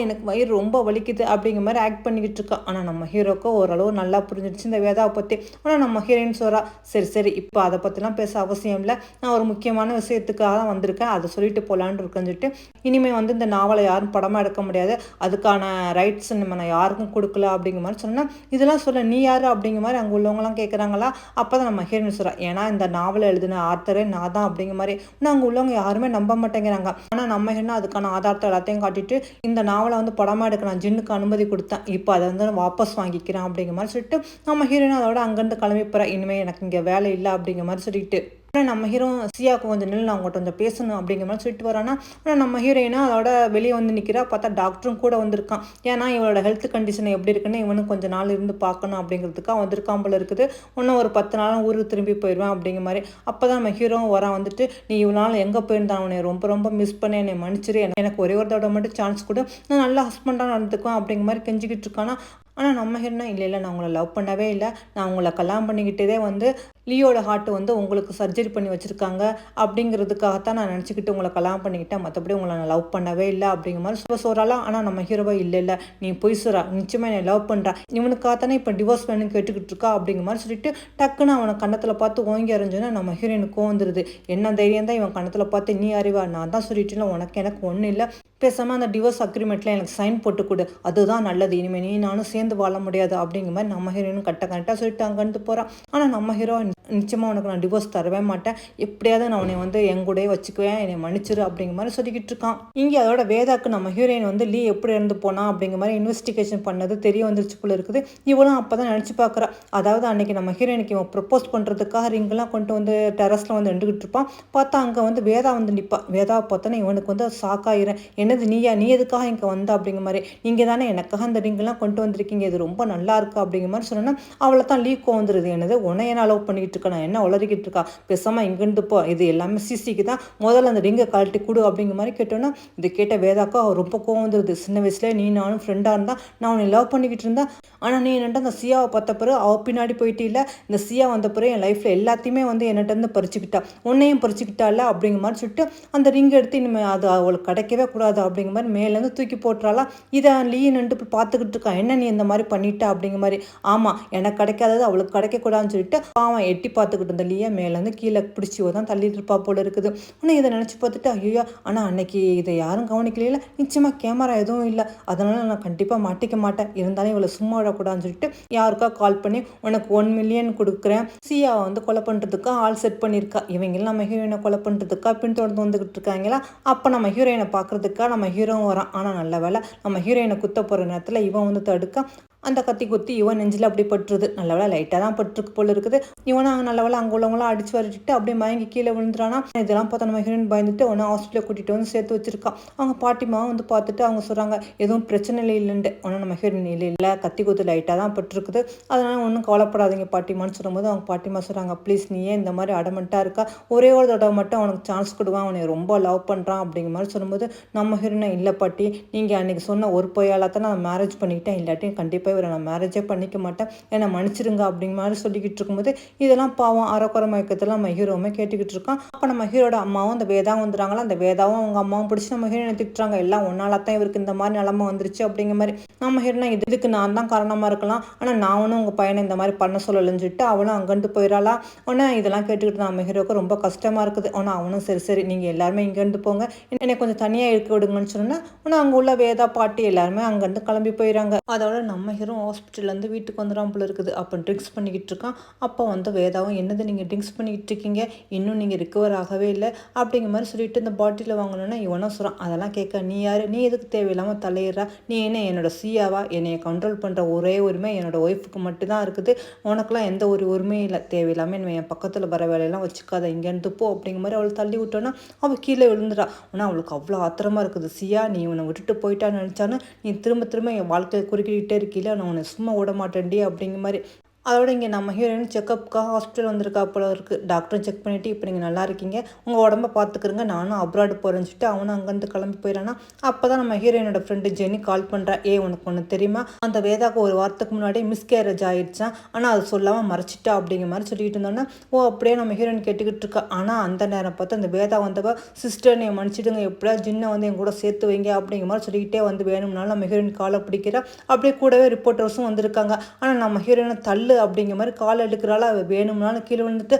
எனக்கு வயிறு ரொம்ப வலிக்குது அப்படிங்கிற மாதிரி ஆக்ட் பண்ணிக்கிட்டு இருக்கான். ஆனால் நம்ம ஹீரோக்கு ஓரளவு நல்லா புரிஞ்சிடுச்சு இந்த வேதாவை பற்றி. ஆனால் நம்ம ஹீரோயின் சொல்கிறா, சரி இப்போ அதை பற்றிலாம் பேச அவசியம் இல்லை, நான் ஒரு முக்கியமான விஷயத்துக்காக தான் வந்திருக்கேன், அதை சொல்லிட்டு போகலான்னு இருக்குன்னு சொல்லிட்டு இனிமேல் வந்து இந்த நாவலை யாரும் படமாக எடுக்க முடியாது, அதுக்கான ரைட்ஸ் நம்ம நான் யாருக்கும் கொடுக்கல அப்படிங்கிற மாதிரி சொன்னால். இதெல்லாம் சொல்ல நீ யார் அப்படிங்கிற மாதிரி அங்கே உள்ளவங்களாம் கேட்குறாங்களா. அப்போ தான் நம்ம ஹீரோயின் சொல்கிறா, ஏன்னா இந்த நாவலை எழுதின ஆர்த்தரே நான் தான் அப்படிங்கிற மாதிரி. ஆனால் அங்கே உள்ளவங்க யாருமே நம்ப மாட்டேங்கிறாங்க. ஆனால் நம்ம ஹீரோயின் அதுக்கான ஆதாரத்தை எல்லாத்தையும் காட்டிட்டு இந்த நாவலை வந்து படமாக எடுக்க நான் ஜின்னுக்கு அனுமதி கொடுத்தேன், இப்போ அதை வந்து வாபஸ் வாங்கிக்கிறேன் அப்படிங்கிற மாதிரி சொல்லிட்டு நம்ம ஹீரோயின் அதோட அங்கேருந்து கிளம்பி போகிறேன். இனிமேல் எனக்கு இங்கே வேலை இல்லை அப்படிங்கிற மாதிரி சொல்லிட்டு. ஆனால் நம்ம ஹீரோ சியாவுக்கு கொஞ்சம் நின்று நான் உங்கள்கிட்ட கொஞ்சம் பேசணும் அப்படிங்கிற மாதிரி சொல்லிட்டு வரானா. ஆனால் நம்ம ஹீரோயினா அதோட வெளியே வந்து நிற்கிறா. பார்த்தா டாக்டரும் கூட வந்திருக்கான். ஏன்னா இவளோட ஹெல்த் கண்டிஷன் எப்படி இருக்குன்னு இவனும் கொஞ்சம் நாள் இருந்து பார்க்கணும் அப்படிங்கிறதுக்காக வந்திருக்கான் போல இருக்குது. இன்னும் ஒரு 10 நாளும் ஊருக்கு திரும்பி போயிடுவேன் அப்படிங்கிற மாதிரி. அப்போ தான் நம்ம ஹீரோவும் வரான். வந்துட்டு நீ இவ்வளோ நாள் எங்கே போயிருந்தான், அவனை ரொம்ப மிஸ் பண்ணேன், என்னை மன்னிச்சிரு, எனக்கு ஒரே ஒரு தடவை மட்டும் சான்ஸ் கொடு, நான் நல்ல ஹஸ்பண்டாக நடந்துக்குவேன் அப்படிங்கிற மாதிரி கெஞ்சிக்கிட்டு இருக்கானா. ஆனால் நம்ம ஹீரோனா இல்லை நான் உங்களை லவ் பண்ணவே இல்லை, நான் உங்களை கல்யாணம் பண்ணிக்கிட்டதே வந்து லியோட ஹார்ட் வந்து உங்களுக்கு சர்ஜரி பண்ணி வச்சுருக்காங்க அப்படிங்கிறதுக்காகத்தான் நான் நினச்சிக்கிட்டு உங்களை கல்யாணம் பண்ணிக்கிட்டேன், மற்றபடி உங்களை நான் லவ் பண்ணவே இல்லை அப்படிங்கிற மாதிரி சொல்கிறாலாம். ஆனால் நம்ம ஹீரோவா இல்லை நீ பொய் சொல்கிறா, நிச்சயமாக என்னை லவ் பண்ணுறா, இவனுக்காகத்தானே இப்போ டிவோர்ஸ் வேணும்னு கேட்டுக்கிட்டு இருக்கா அப்படிங்கிற மாதிரி சொல்லிட்டு டக்குன்னு அவனை கன்னத்தில் பார்த்து ஓங்கி அறிஞ்சோன்னா நம்ம ஹீரோயினுக்கு வந்துடுது. என்ன தைரியம் தான் இவன் கன்னத்தில் பார்த்து நீ அறிவா, நான் தான் சொல்லிட்டேன் எனக்கு ஒன்றும் இல்லை, பேசாமல் அந்த டிவோர்ஸ் அக்ரிமெண்ட்டில் எனக்கு சைன் போட்டு கொடு, அதுதான் நல்லது, இனிமேல் நீ நானும் சேர்ந்து வாழ முடியாது அப்படிங்கிற மாதிரி நம்ம ஹீரோயினும் கரெக்டாக சொல்லிட்டு அங்கேருந்து போகிறான். ஆனால் நம்ம ஹீரோ நிச்சயமாக உனக்கு நான் டிவோர்ஸ் தரவே மாட்டேன், எப்படியாவது நான் உன்னை வந்து எங்கூடயே வச்சுக்குவேன், என்னை மன்னிச்சிரு அப்படிங்கிற மாதிரி சொல்லிக்கிட்டு இருக்கான். இங்கே அதோட வேதாக்கு நம்ம ஹீரோயின் வந்து லீ எப்படி இருந்து போனா அப்படிங்கிற மாதிரி இன்வெஸ்டிகேஷன் பண்ணது தெரிய வந்துருச்சு போல இருக்குது. இவளும் அப்போ தான் நினச்சி பார்க்குறா. அதாவது அன்னைக்கு நம்ம ஹீரோயினுக்கு இவன் ப்ரப்போஸ் பண்ணுறதுக்காக ரிங்கெல்லாம் கொண்டு வந்து டெரஸில் வந்து நின்றுக்கிட்டு இருப்பான். பார்த்தா அங்கே வந்து வேதா வந்து நிற்பான். வேதாவை பார்த்தோன்னா இவனுக்கு வந்து சாக்காயிரேன், என்னது நீ எதுக்காக இங்கே வந்த அப்படிங்கிற மாதிரி, நீங்கள் தானே எனக்காக அந்த ரிங்கெல்லாம் கொண்டு வந்திருக்கீங்க, இது ரொம்ப நல்லா இருக்கு அப்படிங்கிற மாதிரி சொன்னா. அவளை தான் லீக்கோ வந்துடுது, என்னது உன்னை என்ன அலோவ் பண்ணிக்கிட்டு இருக்கா, நான் என்ன உளறிக்கிட்டு இருக்கா, பேசாமல் இங்கேருந்து போ, இது எல்லாமே சிசிக்கு தான், முதல்ல அந்த ரிங்கை கழட்டி கொடு அப்படிங்கிற மாதிரி கேட்டோன்னா. இது கேட்ட வேதாக்கா ரொம்ப கோவம் வந்துடுது. சின்ன வயசுல நீ நானும் ஃப்ரெண்டாக இருந்தா, நான் உன்னை லவ் பண்ணிக்கிட்டு இருந்தா, ஆனால் நீ என்னட்ட அந்த சியாவை பார்த்த பிறகு அவள் பின்னாடி போயிட்டு இல்லை, இந்த சியா வந்த பிறகு என் லைஃப்பில் எல்லாத்தையுமே வந்து என்னட்டேருந்து பறிச்சுக்கிட்டா, உன்னையும் பறிச்சுக்கிட்டால அப்படிங்கிற மாதிரி சொல்லிட்டு அந்த ரிங் எடுத்து இனிமேல் அது அவளுக்கு கிடைக்கவே கூடாது அப்படிங்கிற மாதிரி மேலேருந்து தூக்கி போட்டுறாளா. இதை லீ நின்று பார்த்துக்கிட்டு இருக்கான். என்ன நீ இந்த மாதிரி பண்ணிட்ட அப்படிங்கிற மாதிரி. ஆமாம், எனக்கு கிடைக்காதது அவளுக்கு கிடைக்கக்கூடாதுன்னு சொல்லிட்டு அவன் எட்டி பார்த்துக்கிட்டு இருந்த லீயை மேலேருந்து கீழே பிடிச்சி தான் தள்ளிட்டு இருப்பா போல இருக்குது. ஆனால் இதை நினச்சி பார்த்துட்டு ஐயோ, ஆனால் அன்னைக்கு இதை யாரும் கவனிக்கல, நிச்சயமாக கேமரா எதுவும் இல்லை, அதனால நான் கண்டிப்பாக மாட்டிக்க மாட்டேன், இருந்தாலும் இவளை சும்மா விடக்கூடாதுன்னு சொல்லிட்டு யாருக்கா கால் பண்ணி உனக்கு 1 மில்லியன் கொடுக்குறேன், சியாவை வந்து கொலை பண்ணுறதுக்கா ஆள் செட் பண்ணியிருக்கா, இவங்கெல்லாம் நம்ம ஹீரோயினை கொலை பண்ணுறதுக்கா பின்தொடர்ந்து வந்துக்கிட்டு இருக்காங்களா. அப்போ நம்ம ஹீரோயினை பார்க்குறதுக்கா நம்ம ஹீரோவும் வரான். ஆனால் நல்ல வேலை நம்ம ஹீரோயினை குத்த போகிற நேரத்தில் இவன் வந்து தடுக்க அந்த கத்தி குத்தி இவன் நெஞ்சில் அப்படி பட்டுருது. நல்ல வேலை லைட்டாக தான் பட்டுருக்கு போல இருக்குது. இவனும் நல்ல வேலை அங்கே உள்ளவங்களாம் அடிச்சு வரட்டிட்டு அப்படியே மயங்கி கீழே விழுந்துறானா. இதெல்லாம் பார்த்தா நம்ம ஹீரோயின் பயந்துட்டு உடனே ஹாஸ்பிட்டலில் கூட்டிகிட்டு வந்து சேர்த்து வச்சிருக்கான். அவங்க பாட்டிமாவும் வந்து பார்த்துட்டு அவங்க சொல்கிறாங்க எதுவும் பிரச்சனை இல்லைன்ட்டு. உடனே நம்ம ஹீரோயின் இல்லை கத்தி குத்து லைட்டாக தான் பட்டுருக்குது, அதனால் ஒன்றும் கவலைப்படாதீங்க பாட்டிமான்னு சொல்லும்போது அவங்க பாட்டிமா சொல்கிறாங்க ப்ளீஸ் நீயே இந்த மாதிரி அடமெண்ட்டாக இருக்கா, ஒரே ஒரு தடவை மட்டும் அவனுக்கு சான்ஸ் கொடுவான், அவனை ரொம்ப லவ் பண்ணுறான் அப்படிங்கிற மாதிரி சொல்லும்போது நம்ம ஹீரோயினை இல்லை பாட்டி, நீங்கள் அன்றைக்கி சொன்ன ஒரு பொய்யால் தான் நான் மேரேஜ் பண்ணிக்கிட்டேன், இல்லாட்டி கண்டிப்பாக இவரை நான் மேரேஜே பண்ணிக்க மாட்டேன், என்னை மன்னிச்சிருங்க அப்படிங்கிற மாதிரி சொல்லிக்கிட்டு இருக்கும்போது இதெல்லாம் பாவம் அறக்குறை மயக்கத்தில் நம்ம ஹீரோவுமே கேட்டுக்கிட்டு இருக்கான். அப்போ நம்ம ஹீரோட அம்மாவும் அந்த வேதாவும் வந்துடுறாங்களா. அந்த வேதாவும் அவங்க அம்மாவும் பிடிச்சி நம்ம ஹீரோனை திட்டுறாங்க, எல்லாம் ஒன்னால தான் இவருக்கு இந்த மாதிரி நிலமை வந்துருச்சு அப்படிங்கிற மாதிரி. நம்ம ஹீரோனா இதுக்கு நான் தான் காரணமாக இருக்கலாம், ஆனால் நான் ஒன்றும் உங்கள் பையனை இந்த மாதிரி பண்ண சொல்லலைன்னு சொல்லிட்டு அவளும் அங்கேருந்து போயிடலா. ஆனால் இதெல்லாம் கேட்டுக்கிட்டு நம்ம ஹீரோவுக்கு ரொம்ப கஷ்டமாக இருக்குது. ஆனால் அவனும் சரி நீங்கள் எல்லாருமே இங்கேருந்து போங்க, என்னை கொஞ்சம் தனியாக இருக்க விடுங்கன்னு சொன்னேன். ஆனால் அங்கே உள்ள வேதா பாட்டி எல்லாருமே அங்கேருந்து கிளம்பி போயிடறாங்க. அதோட நம்ம ஹீரோ ஹாஸ்பிட்டல்லேருந்து வீட்டுக்கு வந்துடாம போல இருக்குது. அப்போ ட்ரிங்க்ஸ் பண்ணிக்கிட்டு இருக்கான். அப்போ வந்து வேதாவும் என்னது நீங்கள் ட்ரிங்க்ஸ் பண்ணிக்கிட்டு இருக்கீங்க, இன்னும் நீங்கள் ரிக்கவர் ஆகவே இல்லை அப்படிங்கிற மாதிரி சொல்லிட்டு இந்த பாட்டிலில் வாங்கணுன்னா இவனும் சொல்கிறான். அதெல்லாம் கேட்க நீ யார், நீ எதுக்கு தேவையில்லாமல் தலையிடுறா, நீ என்ன என்னோட சியாவா, என்னையை கண்ட்ரோல் பண்ணுற ஒரே உரிமை என்னோட ஒய்ஃபுக்கு மட்டும்தான் இருக்குது, உனக்குலாம் எந்த ஒரு உரிமையும் இல்லை, தேவையில்லாமல் என்ன என் பக்கத்தில் வர வேலையெல்லாம் வச்சுக்காத, இங்கேருந்து போ அப்படிங்கிற மாதிரி அவளை தள்ளி விட்டோன்னா அவள் கீழே விழுந்துடா. ஆனால் அவளுக்கு அவ்வளோ ஆத்திரமாக இருக்குது. சியா நீ உன்னை விட்டுட்டு போயிட்டான்னு நினச்சான்னு நீ திரும்ப என் வாழ்க்கையை குறுக்கிட்டே இருக்கில்ல, இல்லை நான் உன்னை சும்மா விட மாட்டேன்டி அப்படிங்கிற மாதிரி. அதோட இங்கே நம்ம ஹீரோயின் செக்கப்புக்காக ஹாஸ்பிட்டல் வந்திருக்கா போல இருக்குது. டாக்டரும் செக் பண்ணிவிட்டு இப்போ நீங்கள் நல்லா இருக்கீங்க, உங்கள் உடம்ப பார்த்துக்கிறங்க, நானும் அப்ராடு போகிறேன்னு சொல்லிட்டு அவனும் அங்கேருந்து கிளம்பி போயிடறானா. அப்போ தான் நம்ம ஹீரோயினோட ஃப்ரெண்டு ஜெனி கால் பண்ணுறா. உனக்கு ஒன்று தெரியுமா, அந்த வேதாக்கு ஒரு வாரத்துக்கு முன்னாடி மிஸ்கேரேஜ் ஆகிடுச்சான், ஆனால் அது சொல்லாமல் மறைச்சிட்டா அப்படிங்கிற மாதிரி சொல்லிட்டு இருந்தோன்னா அப்படியே நம்ம ஹீரோயின் கேட்டுக்கிட்டு இருக்கா. ஆனால் அந்த நேரம் பார்த்து அந்த வேதா வந்தவ சிஸ்டர் நீ மன்னிச்சிடுங்க, எப்படியா ஜின்னை வந்து என் கூட சேர்த்து வைங்க அப்படிங்கிற மாதிரி சொல்லிக்கிட்டே வந்து வேணும்னாலும் நம்ம ஹீரோயின் காலை பிடிக்கிறா. அப்படியே கூடவே ரிப்போர்ட்டர்ஸும் வந்திருக்காங்க. ஆனால் நம்ம ஹீரோயினை தள்ளு அப்படிங்கிற மாதிரி கால் எடுக்கிறாள். அவள் வேணும்னாலும் கீழே வந்துட்டு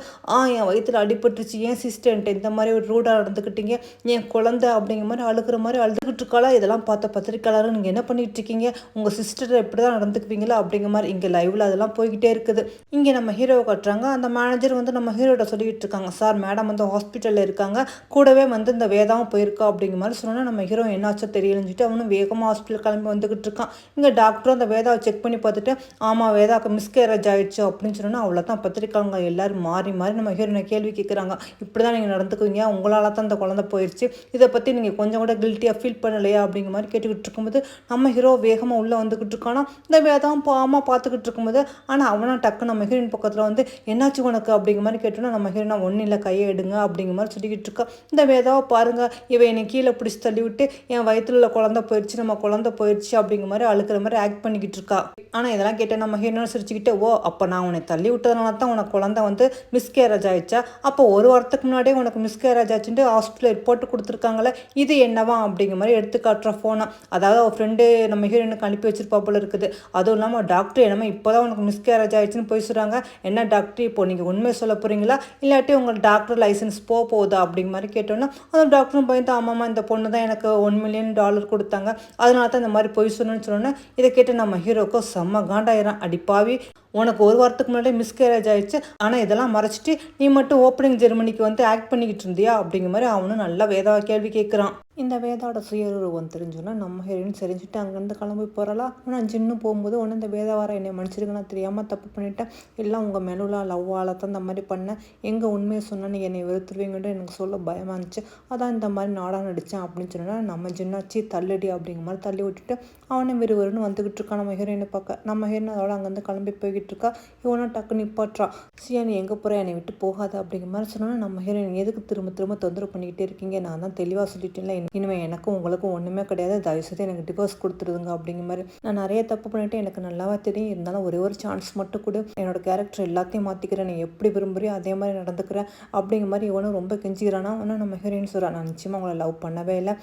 என் வயிற்றில் அடிபட்டுருச்சு, ஏன் சிஸ்டர்ன்ட்டு இந்த மாதிரி ஒரு ரூடாக நடந்துக்கிட்டீங்க, என் குழந்தை அப்படிங்கிற மாதிரி அழுகிற மாதிரி அழுதுகிட்டு இருக்காளா. இதெல்லாம் பார்த்த பத்திரிக்கையாளர் நீங்கள் என்ன பண்ணிட்டு இருக்கீங்க, உங்கள் சிஸ்டரை எப்படி தான் நடந்துக்குவீங்களா அப்படிங்கிற மாதிரி இங்கே லைவில் அதெல்லாம் போய்கிட்டே இருக்குது. இங்கே நம்ம ஹீரோவை கட்டுறாங்க. அந்த மேனேஜர் வந்து நம்ம ஹீரோட சொல்லிக்கிட்டு இருக்காங்க, சார் மேடம் வந்து ஹாஸ்பிட்டலில் இருக்காங்க, கூடவே வந்து இந்த வேதாவும் போயிருக்கா அப்படிங்கிற மாதிரி சொன்னோன்னா நம்ம ஹீரோ என்னாச்சோ தெரியலன்னு சொல்லிட்டு அவனும் வேகமாக ஹாஸ்பிட்டல் கிளம்பி வந்துக்கிட்டு இருக்கான். இங்கே டாக்டரும் அந்த வேதாவை செக் பண்ணி பார்த்துட்டு ஆமாம் வேதாவுக்கு மிஸ்கேரேஜ் ஆகிடுச்சு அப்படின்னு சொன்னோன்னா அவ்வளோதான். பத்திரிக்கைங்க எல்லோரும் மாறி மாறி நம்ம ஹீரோனை கேள்வி கேட்குறாங்க, இப்படி தான் நீங்கள் நடந்துக்குவீங்க, உங்களால் தான் அந்த குழந்தை போயிடுச்சு, இதை பற்றி நீங்கள் கொஞ்சம் கூட கில்ட்டியாக ஃபீல் பண்ணலையா அப்படிங்கிற மாதிரி கேட்டுக்கிட்டு இருக்கும்போது நம்ம ஹீரோ வேகமாக உள்ளே வந்துக்கிட்டு இருக்கானா. இந்த வேதாவும் பாவமாக பார்த்துக்கிட்டு இருக்கும்போது ஆனால் அவனா டக்கு நம்ம ஹீரோயின் பக்கத்தில் வந்து என்னாச்சு உனக்கு அப்படிங்கிற மாதிரி கேட்டோன்னா நம்ம ஹீரோனா ஒன்றும் இல்லை கையை எடுங்க அப்படிங்கிற மாதிரி சொல்லிக்கிட்டு இருக்கா. இந்த வேதாவை பாருங்கள், இவன் என்னை கீழே பிடிச்சி தள்ளி விட்டு என் வயிற்றுல உள்ள குழந்தை போயிடுச்சு, நம்ம குழந்தை போயிடுச்சு அப்படிங்கிற மாதிரி அழுக்கிற மாதிரி ஆக்ட் பண்ணிக்கிட்டு இருக்கா. ஆனால் இதெல்லாம் கேட்டால் நம்ம ஹீரோனை சிரிச்சுக்கிட்டு அப்போ நான் உன்னை தள்ளி விட்டதுனால தான் உனக்கு குழந்தை வந்து மிஸ்கேரேஜ் ஆகிடுச்சா, அப்போ ஒரு வாரத்துக்கு முன்னாடியே உனக்கு மிஸ்கேரேஜ் ஆச்சுட்டு ஹாஸ்பிட்டலில் ரிப்போர்ட் கொடுத்துருக்காங்களே, இது என்னவா அப்படிங்கிற மாதிரி எடுத்து காட்டுற ஃபோனை. அதாவது அவள் ஃப்ரெண்டு நம்ம ஹீரோயினுக்கு அனுப்பி வச்சிருப்பா போல இருக்குது. அதுவும் இல்லாமல் டாக்டர் என்னமோ இப்போ தான் உனக்கு மிஸ்கேரேஜ் ஆகிடுச்சுன்னு போய் சொல்கிறாங்க. என்ன டாக்டர் இப்போ நீங்கள் உண்மையை சொல்ல போகிறீங்களா, இல்லாட்டி உங்கள் டாக்டர் லைசன்ஸ் போகுதா அப்படிங்கிற மாதிரி கேட்டோன்னா அந்த டாக்டரும் போயிட்டு ஆமாம்மா இந்த பொண்ணு தான் எனக்கு $1 மில்லியன் கொடுத்தாங்க, அதனால தான் இந்த மாதிரி போய் சொன்னு சொன்னோன்னே இதை கேட்டு நம்ம ஹீரோக்கும் செம்ம காண்டாயிரம். அடிப்பாவி, உனக்கு ஒரு வாரத்துக்கு முன்னாடி மிஸ்கேரேஜ் ஆகிடுச்சு, ஆனால் இதெல்லாம் மறைச்சிட்டு நீ மட்டும் ஓப்பனிங் ஜெர்மனிக்கு வந்து ஆக்ட் பண்ணிக்கிட்டு இருந்தியா அப்படிங்கிற மாதிரி அவனும் நல்லா வேதாவை கேள்வி கேட்குறான். இந்த வேதாவோட சுயரூபம் தெரிஞ்சோன்னா நம்ம ஹீரோயின் சரிஞ்சுட்டு அங்கேருந்து கிளம்பி போகிறலாம். ஆனால் ஜின்னு போகும்போது ஒன்று இந்த வேதாவார என்னை மன்னிச்சிருங்க, நான் தெரியாமல் தப்பு பண்ணிட்டேன், எல்லாம் உங்கள் மெனுவில் லவ்வால் தான் இந்த மாதிரி பண்ணேன், எங்கள் உண்மையை சொன்னேன்னு என்னை வெறுத்துருவீங்கன்னு எனக்கு சொல்ல பயமாக இருந்துச்சு, அதான் இந்த மாதிரி நாடாக நடித்தேன் அப்படின்னு சொன்னால் நம்ம ஜின்னாச்சி தள்ளுடி அப்படிங்கிற மாதிரி தள்ளி விட்டுட்டு அவனை விறுவிறுன்னு வந்துக்கிட்டு இருக்கான் நம்ம ஹீரோயினை பார்க்க. நம்ம ஹீரோயின் அதோட அங்கேருந்து கிளம்பி போய்கிட்டு இருக்கா. இவனா டக்கு நிப்பாட்றா. சியா நீ எங்கே போகிற, என்னை விட்டு போகாத அப்படிங்கிற மாதிரி சொன்னோன்னா நம்ம ஹீரோயின் எதுக்கு திரும்ப திரும்ப தொந்தரவு பண்ணிக்கிட்டே இருக்கீங்க, நான் தான் தெளிவாக சொல்லிட்டேன்ல, இனிமேல் எனக்கும் உங்களுக்கும் ஒன்றுமே கிடையாது, தயவுசெய்து எனக்கு டிவோர்ஸ் கொடுத்துருதுங்க அப்படிங்கிற மாதிரி. நான் நிறைய தப்பு பண்ணிவிட்டு எனக்கு நல்லாவே தெரியும், இருந்தாலும் ஒரே ஒரு சான்ஸ் மட்டும் கூட, என்னோட கேரக்டர் எல்லாத்தையும் மாற்றிக்கிறேன், நீ எப்படி விரும்புறியோ அதே மாதிரி நடந்துக்கிறேன் அப்படிங்கிற மாதிரி இவனும் ரொம்ப கெஞ்சிக்கிறானா. ஆனால் நம்ம ஹீரோயின் சொல்கிறா, நான் நிச்சயமாக உங்களை லவ் பண்ணவே இல்லை,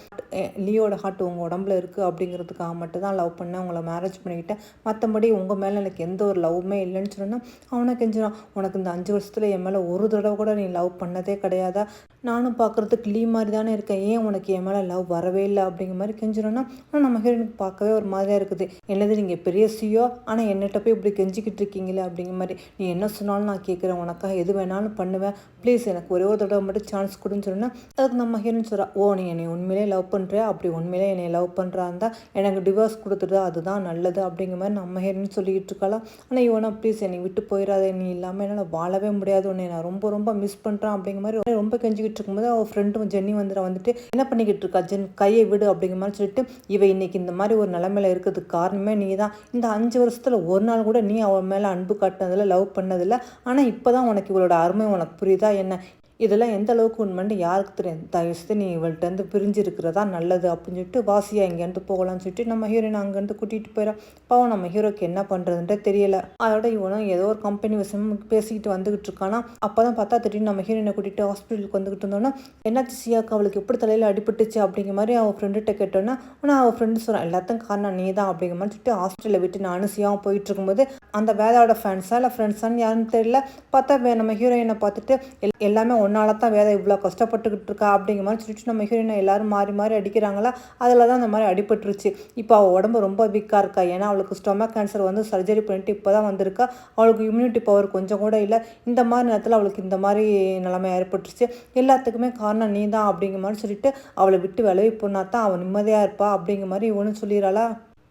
லியோட ஹார்ட் உங்கள் உடம்புல இருக்குது அப்படிங்கிறதுக்காக மட்டும் தான் லவ் பண்ணேன், உங்களை மேரேஜ் பண்ணிக்கிட்டேன், மற்றபடி உங்கள் மேலே எனக்கு எந்த ஒரு லவ்வுமே இல்லைன்னு சொன்னால் அவனை கெஞ்சிடான். உனக்கு இந்த 5 வருஷத்தில் என் மேலே ஒரு தடவை கூட நீ லவ் பண்ணதே கிடையாதா, நானும் பார்க்குறதுக்கு லீ மாதிரி தானே இருக்கேன், ஏன் உனக்கு என் மேலே லவ் வரவே இல்லை அப்படிங்கிற மாதிரி கெஞ்சிடோன்னா. ஆனால் நம்ம ஹீரோனுக்கு பார்க்கவே ஒரு மாதிரியாக இருக்குது. என்னது நீங்கள் பெரிய சியோ, ஆனால் என்னட்ட போய் இப்படி கெஞ்சிக்கிட்டு இருக்கீங்களே அப்படிங்கிற மாதிரி. நீ என்ன சொன்னாலும் நான் கேட்குறேன், உனக்காக எது வேணாலும் பண்ணுவேன், ப்ளீஸ் எனக்கு ஒரே ஒரு தடவை மட்டும் சான்ஸ் கொடுன்னு சொன்னேன். அதுக்கு நம்ம ஹீரோன்னு சொல்கிறா, நீ என்னை உண்மையிலே லவ் பண்ணுறியா, அப்படி உண்மையிலே என்னை லவ் பண்ணுறா இருந்தால் எனக்கு டிவோர்ஸ் கொடுத்துட்டு அதுதான் நல்லது அப்படிங்கிற மாதிரி நம்ம ஹீரோன்னு சொல்லிக்கிட்டு இருக்கலாம். ஆனால் இவனா ப்ளீஸ் என்னை விட்டு போயிடாத, நீ இல்லாமல் என்னால் வாழவே முடியாது, உன்னை நான் ரொம்ப ரொம்ப மிஸ் பண்ணுறேன் அப்படிங்கிற மாதிரி ரொம்ப கெஞ்சிக்கிட்டு இருக்கும்போது அவள் ஃப்ரெண்டும் ஜென்னி வந்துட்டு என்ன பண்ணிக்கிட்டு இருக்கா, கையை விடு அப்படிங்கிற மாதிரி சொல்லிட்டு, இவ இன்னைக்கு இந்த மாதிரி ஒரு நிலைமையில இருக்கிறதுக்கு காரணமே நீ தான், இந்த 5 வருஷத்துல ஒரு நாள் கூட நீ அவன் மேலே அன்பு காட்டினதில்ல, லவ் பண்ணதில்லை, ஆனால் இப்போ தான் உனக்கு இவளோட அருமை உனக்கு புரியுதா என்ன, இதெல்லாம் எந்த அளவுக்கு உண்மைன்னு யாருக்கு தெரியும், தயவுசெய்து நீ இவள்கிட்டருந்து பிரிஞ்சு இருக்கிறதா நல்லது அப்படின்னு சொல்லிட்டு வாசியா இங்கேருந்து போகலான்னு சொல்லிட்டு நம்ம ஹீரோயின் அங்கேருந்து கூட்டிகிட்டு போயிடறான். பாவம் நம்ம ஹீரோக்கு என்ன பண்ணுறதுன்ட்டு தெரியல. அதோட இவனும் ஏதோ ஒரு கம்பெனி விஷயம் பேசிக்கிட்டு வந்துகிட்டு இருக்கானா. அப்போ தான் பார்த்தா திடீர்னு நம்ம ஹீரோயினை கூட்டிகிட்டு ஹாஸ்பிட்டலுக்கு வந்துகிட்டு இருந்தோன்னா, என்னாச்சு சியாக்கு, அவளுக்கு எப்படி தலையில் அடிபட்டுச்சு அப்படிங்கிற மாதிரி அவள் ஃப்ரெண்டுகிட்ட கேட்டோன்னா, ஆனால் அவள் ஃப்ரெண்டு சொல்கிறான் எல்லாத்தையும் காரணம் நீ தான் அப்படிங்கிற மாதிரி சொல்லிட்டு ஹாஸ்பிட்டலில் விட்டு நானும் சியாவும் போயிட்டு இருக்கும்போது அந்த வேதாவோட ஃபேன்ஸா இல்லை ஃப்ரெண்ட்ஸான்னு யாருன்னு தெரியல, பார்த்தா நம்ம ஹீரோயினை பார்த்துட்டு எல்லாமே ஒன்னால தான் வேதா இவ்வளோ கஷ்டப்பட்டுக்கிட்டு இருக்கா அப்படிங்கிற மாதிரி சொல்லிட்டு நம்ம ஹீரோயினை எல்லாரும் மாறி மாறி அடிக்கிறாங்களா. அதில் தான் இந்த மாதிரி அடிபட்டுருச்சு. இப்போ அவள் உடம்பு ரொம்ப வீக்காக இருக்கா, ஏன்னா அவளுக்கு ஸ்டொமக் கேன்சர் வந்து சர்ஜரி பண்ணிட்டு இப்போ தான் வந்திருக்கா, அவளுக்கு இம்யூனிட்டி பவர் கொஞ்சம் கூட இல்லை, இந்த மாதிரி நேரத்தில் அவளுக்கு இந்த மாதிரி நிலைமை ஏற்பட்டுருச்சு, எல்லாத்துக்குமே காரணம் நீ தான் அப்படிங்கிற மாதிரி சொல்லிட்டு அவளை விட்டு விலகி போனா தான் அவள் நிம்மதியாக இருப்பா அப்படிங்கிற மாதிரி இவனு சொல்லிடுறாளா.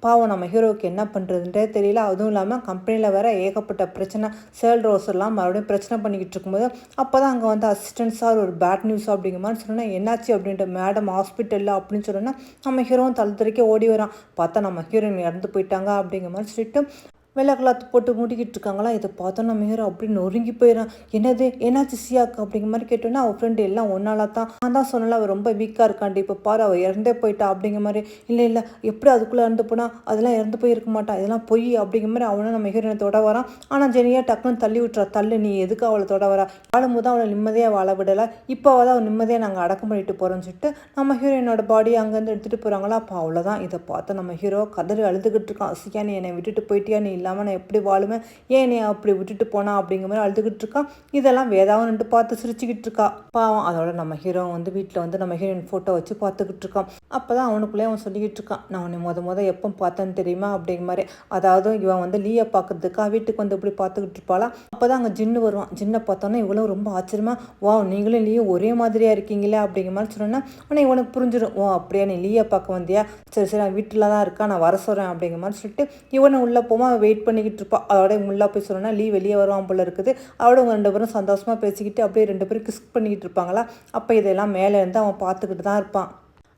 பாவம் நம்ம ஹீரோவுக்கு என்ன பண்ணுறதுன்றே தெரியல. அதுவும் இல்லாமல் கம்பெனியில் வேற ஏகப்பட்ட பிரச்சனை, சேல் ரோஸ் எல்லாம் மறுபடியும் பிரச்சனை பண்ணிக்கிட்டு இருக்கும்போது அப்போ தான் அங்கே வந்து அசிஸ்டன்ட் சார் ஒரு பேட் நியூஸ் அப்படிங்கிற மாதிரி சொன்னோன்னா என்னாச்சு அப்படின்ட்டு மேடம் ஹாஸ்பிட்டலில் அப்படின்னு சொன்னோன்னா நம்ம ஹீரோவும் தலை தெறிக்க ஓடி வரான். பார்த்தா நம்ம ஹீரோயின் இறந்து போயிட்டாங்க அப்படிங்கிற மாதிரி சொல்லிட்டு வெள்ளை கிளாத்து போட்டு மூடிக்கிட்டு இருக்காங்களா. இதை பார்த்தோன்னா நம்ம ஹீரோ அப்படி நொறுங்கி போயிடறான். என்னது என்னாச்சு சியாக்கு அப்படிங்கிற மாதிரி கேட்டோன்னா அவள் ஃப்ரெண்டு எல்லாம் ஒன்னால தான், நான் தான் சொன்னல அவள் ரொம்ப வீக்காக இருக்காண்டி, இப்போ பாரு அவள் இறந்தே போயிட்டா அப்படிங்கிற மாதிரி. இல்லை எப்படி அதுக்குள்ளே இறந்து போனால் அதெல்லாம் இறந்து போயிருக்க மாட்டான், இதெல்லாம் பொய் அப்படிங்கிற மாதிரி அவனும் நம்ம ஹீரோனை தொட வரான். ஆனால் ஜெனியா டக்குன்னு தள்ளி விட்டுறா. தள்ளு, நீ எதுக்கு அவளை தொட வரா, வாழும்போது அவளை நிம்மதியாக வாழ விடலை, இப்போ அவள் அவள் நிம்மதியாக நாங்கள் அடக்கம் பண்ணிட்டு போகிறோம்னு சொல்லிட்டு நம்ம ஹீரோயினோட பாடியை அங்கேருந்து எடுத்துகிட்டு போகிறாங்களா. அப்போ அவ்வளோதான். இதை பார்த்து நம்ம ஹீரோ கதறி அழுதுகிட்டு இருக்கான். சியா நீ என்னை விட்டுட்டு போயிட்டியா, நீ இல்லாமல் நான் எப்படி வாழுவேன், ஏன் நீ அப்படி விட்டுட்டு போனா அப்படிங்கிற மாதிரி அழுதுகிட்டு இருக்கான். இதெல்லாம் வேதாவும் நின்று பார்த்து சிரிச்சுக்கிட்டு இருக்கா. பாவம். அதோட நம்ம ஹீரோ வந்து வீட்டில் வந்து நம்ம ஹீரோயின் ஃபோட்டோ வச்சு பார்த்துக்கிட்டு இருக்கான். அப்போ தான் அவனுக்குள்ளே அவன் சொல்லிக்கிட்டு இருக்கான், நான் உன்னை முத எப்போ பார்த்தேன்னு தெரியுமா அப்படிங்கிற மாதிரி. அதாவது இவன் வந்து லீயை பார்க்கறதுக்காக வீட்டுக்கு வந்து இப்படி பார்த்துக்கிட்டு இருப்பாளா. அப்போ தான் அங்கே ஜின்னு வருவான். ஜின்னை பார்த்தோன்னா இவ்வளோ ரொம்ப ஆச்சரியமா, வா நீங்களும் லீயும் ஒரே மாதிரியாக இருக்கீங்களே அப்படிங்கிற மாதிரி சொன்னேன்னா ஆனால் இவனுக்கு புரிஞ்சிடும். ஓ அப்படியா, நீ லீயை பார்க்க வந்தியா, சரி நான் வீட்டில் தான் இருக்கா, நான் வர சொல்கிறேன் அப்படிங்கிற மாதிரி சொல்லிட்டு இவனை உள்ளே போகாமல் வெயிட் பண்ணிக்கிட்டு இருப்பான். அதோட முள்ளா போய் சொன்னா லீ வெளியே வருவான் போல இருக்குது. அவட அவங்க 2 பேரும் சந்தோஷமாக பேசிக்கிட்டு அப்படியே 2 பேரும் கிஸ் பண்ணிக்கிட்டு இருப்பாங்களா. அப்போ இதெல்லாம் மேலே இருந்து அவன் பார்த்துக்கிட்டு தான் இருப்பான்.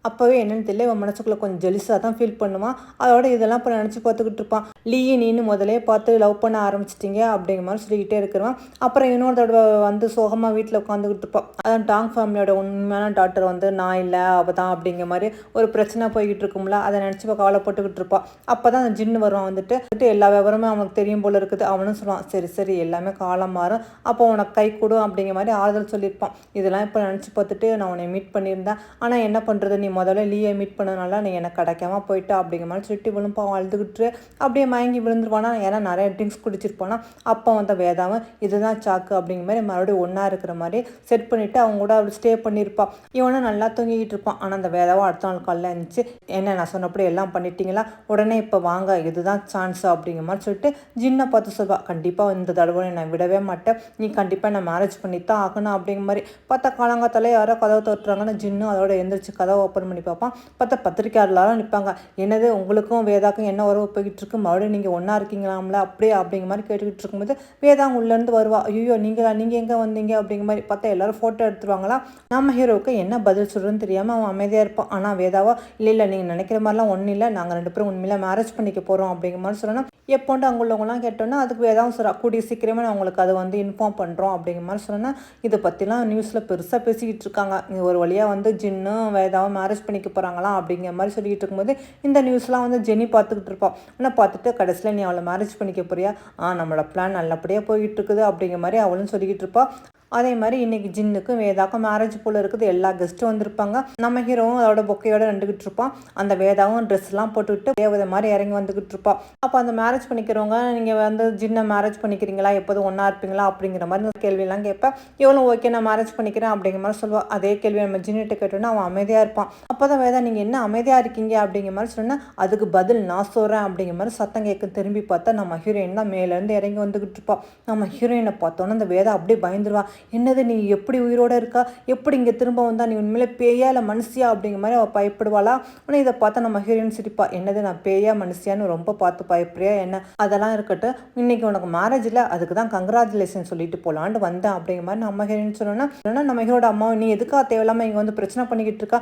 அப்போவே என்னென்னு தெரியல, இவன் மனசுக்குள்ளே கொஞ்சம் ஜெலிஸாக தான் ஃபீல் பண்ணுவான். அதோட இதெல்லாம் இப்போ நினச்சி பார்த்துக்கிட்டு இருப்பான். லீயை நீனு முதலே பார்த்து லவ் பண்ண ஆரம்பிச்சிட்டிங்க அப்படிங்கிற மாதிரி சொல்லிக்கிட்டே இருக்கிறான். அப்புறம் இன்னொரு தடவை வந்து சோகமாக வீட்டில் உட்காந்துக்கிட்டு இருப்பான். அதான் டாங் ஃபேமிலியோட உண்மையான டாக்டர் வந்து நான் இல்லை அவள் தான் அப்படிங்கிற மாதிரி ஒரு பிரச்சனை போய்கிட்டு இருக்கும்ல, அதை நினச்சி கவலைப்பட்டுக்கிட்டு இருப்பான். அப்போ தான் அந்த ஜின்னு வருவான். வந்துட்டு எல்லா விவரமும் அவனுக்கு தெரியும் போல இருக்குது. அவனும் சொல்லுவான், சரி எல்லாமே காலம் மாறும், அப்போ உனக்கு கை கொடு அப்படிங்கிற மாதிரி ஆறுதல் சொல்லியிருப்பான். இதெல்லாம் இப்போ நினச்சி பார்த்துட்டு நான் உன்னை மீட் பண்ணியிருந்தேன், ஆனால் என்ன பண்ணுறது, நீ முதல்ல லீயை மீட் பண்ணனால நீ எனக்கு கிடைக்காம போயிட்டா அப்படிங்கிற மாதிரி சொல்லிட்டு விழுப்பான். அழுதுகிட்டு அப்படியே மயங்கி விழுந்துருவானா. ஏன்னா நிறைய ட்ரிங்க்ஸ் குடிச்சிருப்பானா. அப்போ வந்து வேதாவும் இதுதான் சாக்கு அப்படிங்கிற மாதிரி மறுபடியும் ஒன்றா இருக்கிற மாதிரி செட் பண்ணிவிட்டு அவங்க கூட அப்படி ஸ்டே பண்ணியிருப்பான். இவனும் நல்லா தூங்கிக்கிட்டு இருப்பான். ஆனால் அந்த வேதாவும் அடுத்த நாள் காலையில் இருந்துச்சு, என்ன நான் சொன்னப்படி எல்லாம் பண்ணிட்டீங்களா, உடனே இப்போ வாங்க, இதுதான் சான்ஸ் அப்படிங்கிற மாதிரி சொல்லிட்டு ஜின்னை பார்த்து சொல்வா, கண்டிப்பாக இந்த தடவை நான் விடவே மாட்டேன், நீ கண்டிப்பாக நான் மேரேஜ் பண்ணித்தான் ஆகணும் அப்படிங்கிற மாதிரி. பார்த்தா காலங்காத்தாலே யாரோ கதவை தோற்றுறாங்கன்னு ஜின்னு அதோட எந்திரிச்சு கதவை ஓப்பன் பண்ணி பார்ப்பான். பார்த்தா பத்திரிக்கையாளர்லாம் நிற்பாங்க. என்னது உங்களுக்கும் வேதாக்கும் என்ன உறவு போய்கிட்டு இருக்கு, மறுபடியும் நீங்கள் ஒன்றா இருக்கீங்களாம்ல அப்படியே அப்படிங்கிற மாதிரி கேட்டுக்கிட்டு இருக்கும்போது வேதாங்க உள்ளேருந்து வருவா. ஐயோ நீங்கள் எங்கே வந்தீங்க அப்படிங்கிற மாதிரி. பார்த்தா எல்லாரும் ஃபோட்டோ எடுத்துருவாங்களா. நம்ம ஹீரோவுக்கு என்ன பதில் சொல்கிறதுன்னு தெரியாமல் அவன் அமைதியாக இருப்பான். ஆனால் வேதாவா இல்லை நீங்கள் நினைக்கிற மாதிரிலாம் ஒன்றும் இல்லை, நாங்கள் 2 பேரும் உண்மையில மேரேஜ் பண்ணிக்க போகிறோம் அப்படிங்கிற மாதிரி சொன்னோன்னா எப்போண்டு அங்கே உள்ளவங்களாம் கேட்டோன்னா அதுக்கு வேதாவும் சொல்கிறா, கூடிய சீக்கிரமே நான் உங்களுக்கு அதை வந்து இன்ஃபார்ம் பண்ணுறோம் அப்படிங்கிற மாதிரி சொன்னோன்னா இதை பற்றிலாம் நியூஸில் பெருசாக பேசிக்கிட்டு இருக்காங்க. ஒரு வழியாக வந்து ஜின்னும் வேதாவும் மேரேஜ் பண்ணிக்க போகிறாங்களாம் அப்படிங்கிற மாதிரி சொல்லிக்கிட்டு இருக்கும்போது இந்த நியூஸ்லாம் வந்து ஜெனி பார்த்துக்கிட்டு இருப்பான். ஆனால் பார்த்துட்டு கடைசியில் நீ அவளை மேரேஜ் பண்ணிக்க போறியா, நம்மளோட பிளான் நல்லபடியாக போய்கிட்டு இருக்குது அப்படிங்கிற மாதிரி அவளும் சொல்லிக்கிட்டு இருப்பாள். அதே மாதிரி இன்னைக்கு ஜின்னுக்கும் வேதாக்கும் மேரேஜ் போல் இருக்குது. எல்லா கெஸ்ட்டும் வந்திருப்பாங்க. நம்ம ஹீரோவும் அதோட பொக்கையோட நின்றுக்கிட்டு இருப்பான். அந்த வேதாவும் ட்ரெஸ்லாம் போட்டுக்கிட்டு தேவதை மாதிரி இறங்கி வந்துக்கிட்டு இருப்பான். அப்போ அந்த மேரேஜ் பண்ணிக்கிறவங்க நீங்கள் வந்து ஜின்னை மேரேஜ் பண்ணிக்கிறீங்களா, எப்போதும் ஒன்றா இருப்பீங்களா அப்படிங்கிற மாதிரி கேள்வியெல்லாம் கேட்பேன். எவ்வளோ ஓகே நான் மேரேஜ் பண்ணிக்கிறேன் அப்படிங்கிற மாதிரி சொல்லுவாள். அதே கேள்வி நம்ம ஜின்னிட்ட கேட்டோன்னா அவன் அமைதியாக இருப்பான். அப்போ தான் வேதா நீங்கள் என்ன அமைதியாக இருக்கீங்க அப்படிங்கிற மாதிரி சொன்னால் அதுக்கு பதில் நான் சொல்கிறேன் அப்படிங்கிற மாதிரி சத்தம் கேட்க திரும்பி பார்த்தா நம்ம ஹீரோயின் தான் மேலேருந்து இறங்கி வந்துக்கிட்டு இருப்பான். நம்ம ஹீரோயினை பார்த்தோன்னா அந்த வேதா அப்படியே பயந்துருவா. என்னது நீ எப்படி உயிரோடு இருக்கா, எப்படி இங்கே திரும்ப வந்தா, நீ உண்மையிலே பேயா இல்லை மனுஷியா அப்படிங்கிற மாதிரி அவள் பயப்படுவாளா. ஆனால் இதை பார்த்தா நம்ம ஹீரோயின் சிரிப்பா, என்னது நான் பேயா மனுஷியான்னு ரொம்ப பார்த்து பயப்படுறியா என்ன, அதெல்லாம் இருக்கட்டும், இன்னைக்கு உனக்கு மேரேஜ் இல்லை, அதுக்கு தான் கங்க்ராச்சுலேஷன் சொல்லிட்டு போகலான்னு வந்தேன் அப்படிங்கிற மாதிரி நம்ம ஹீரோயின் சொன்னோன்னா நம்ம ஹீரோட அம்மா நீ எதுக்காக தேவையில்லாமல் இங்கே வந்து பிரச்சனை பண்ணிக்கிட்டு இருக்கா,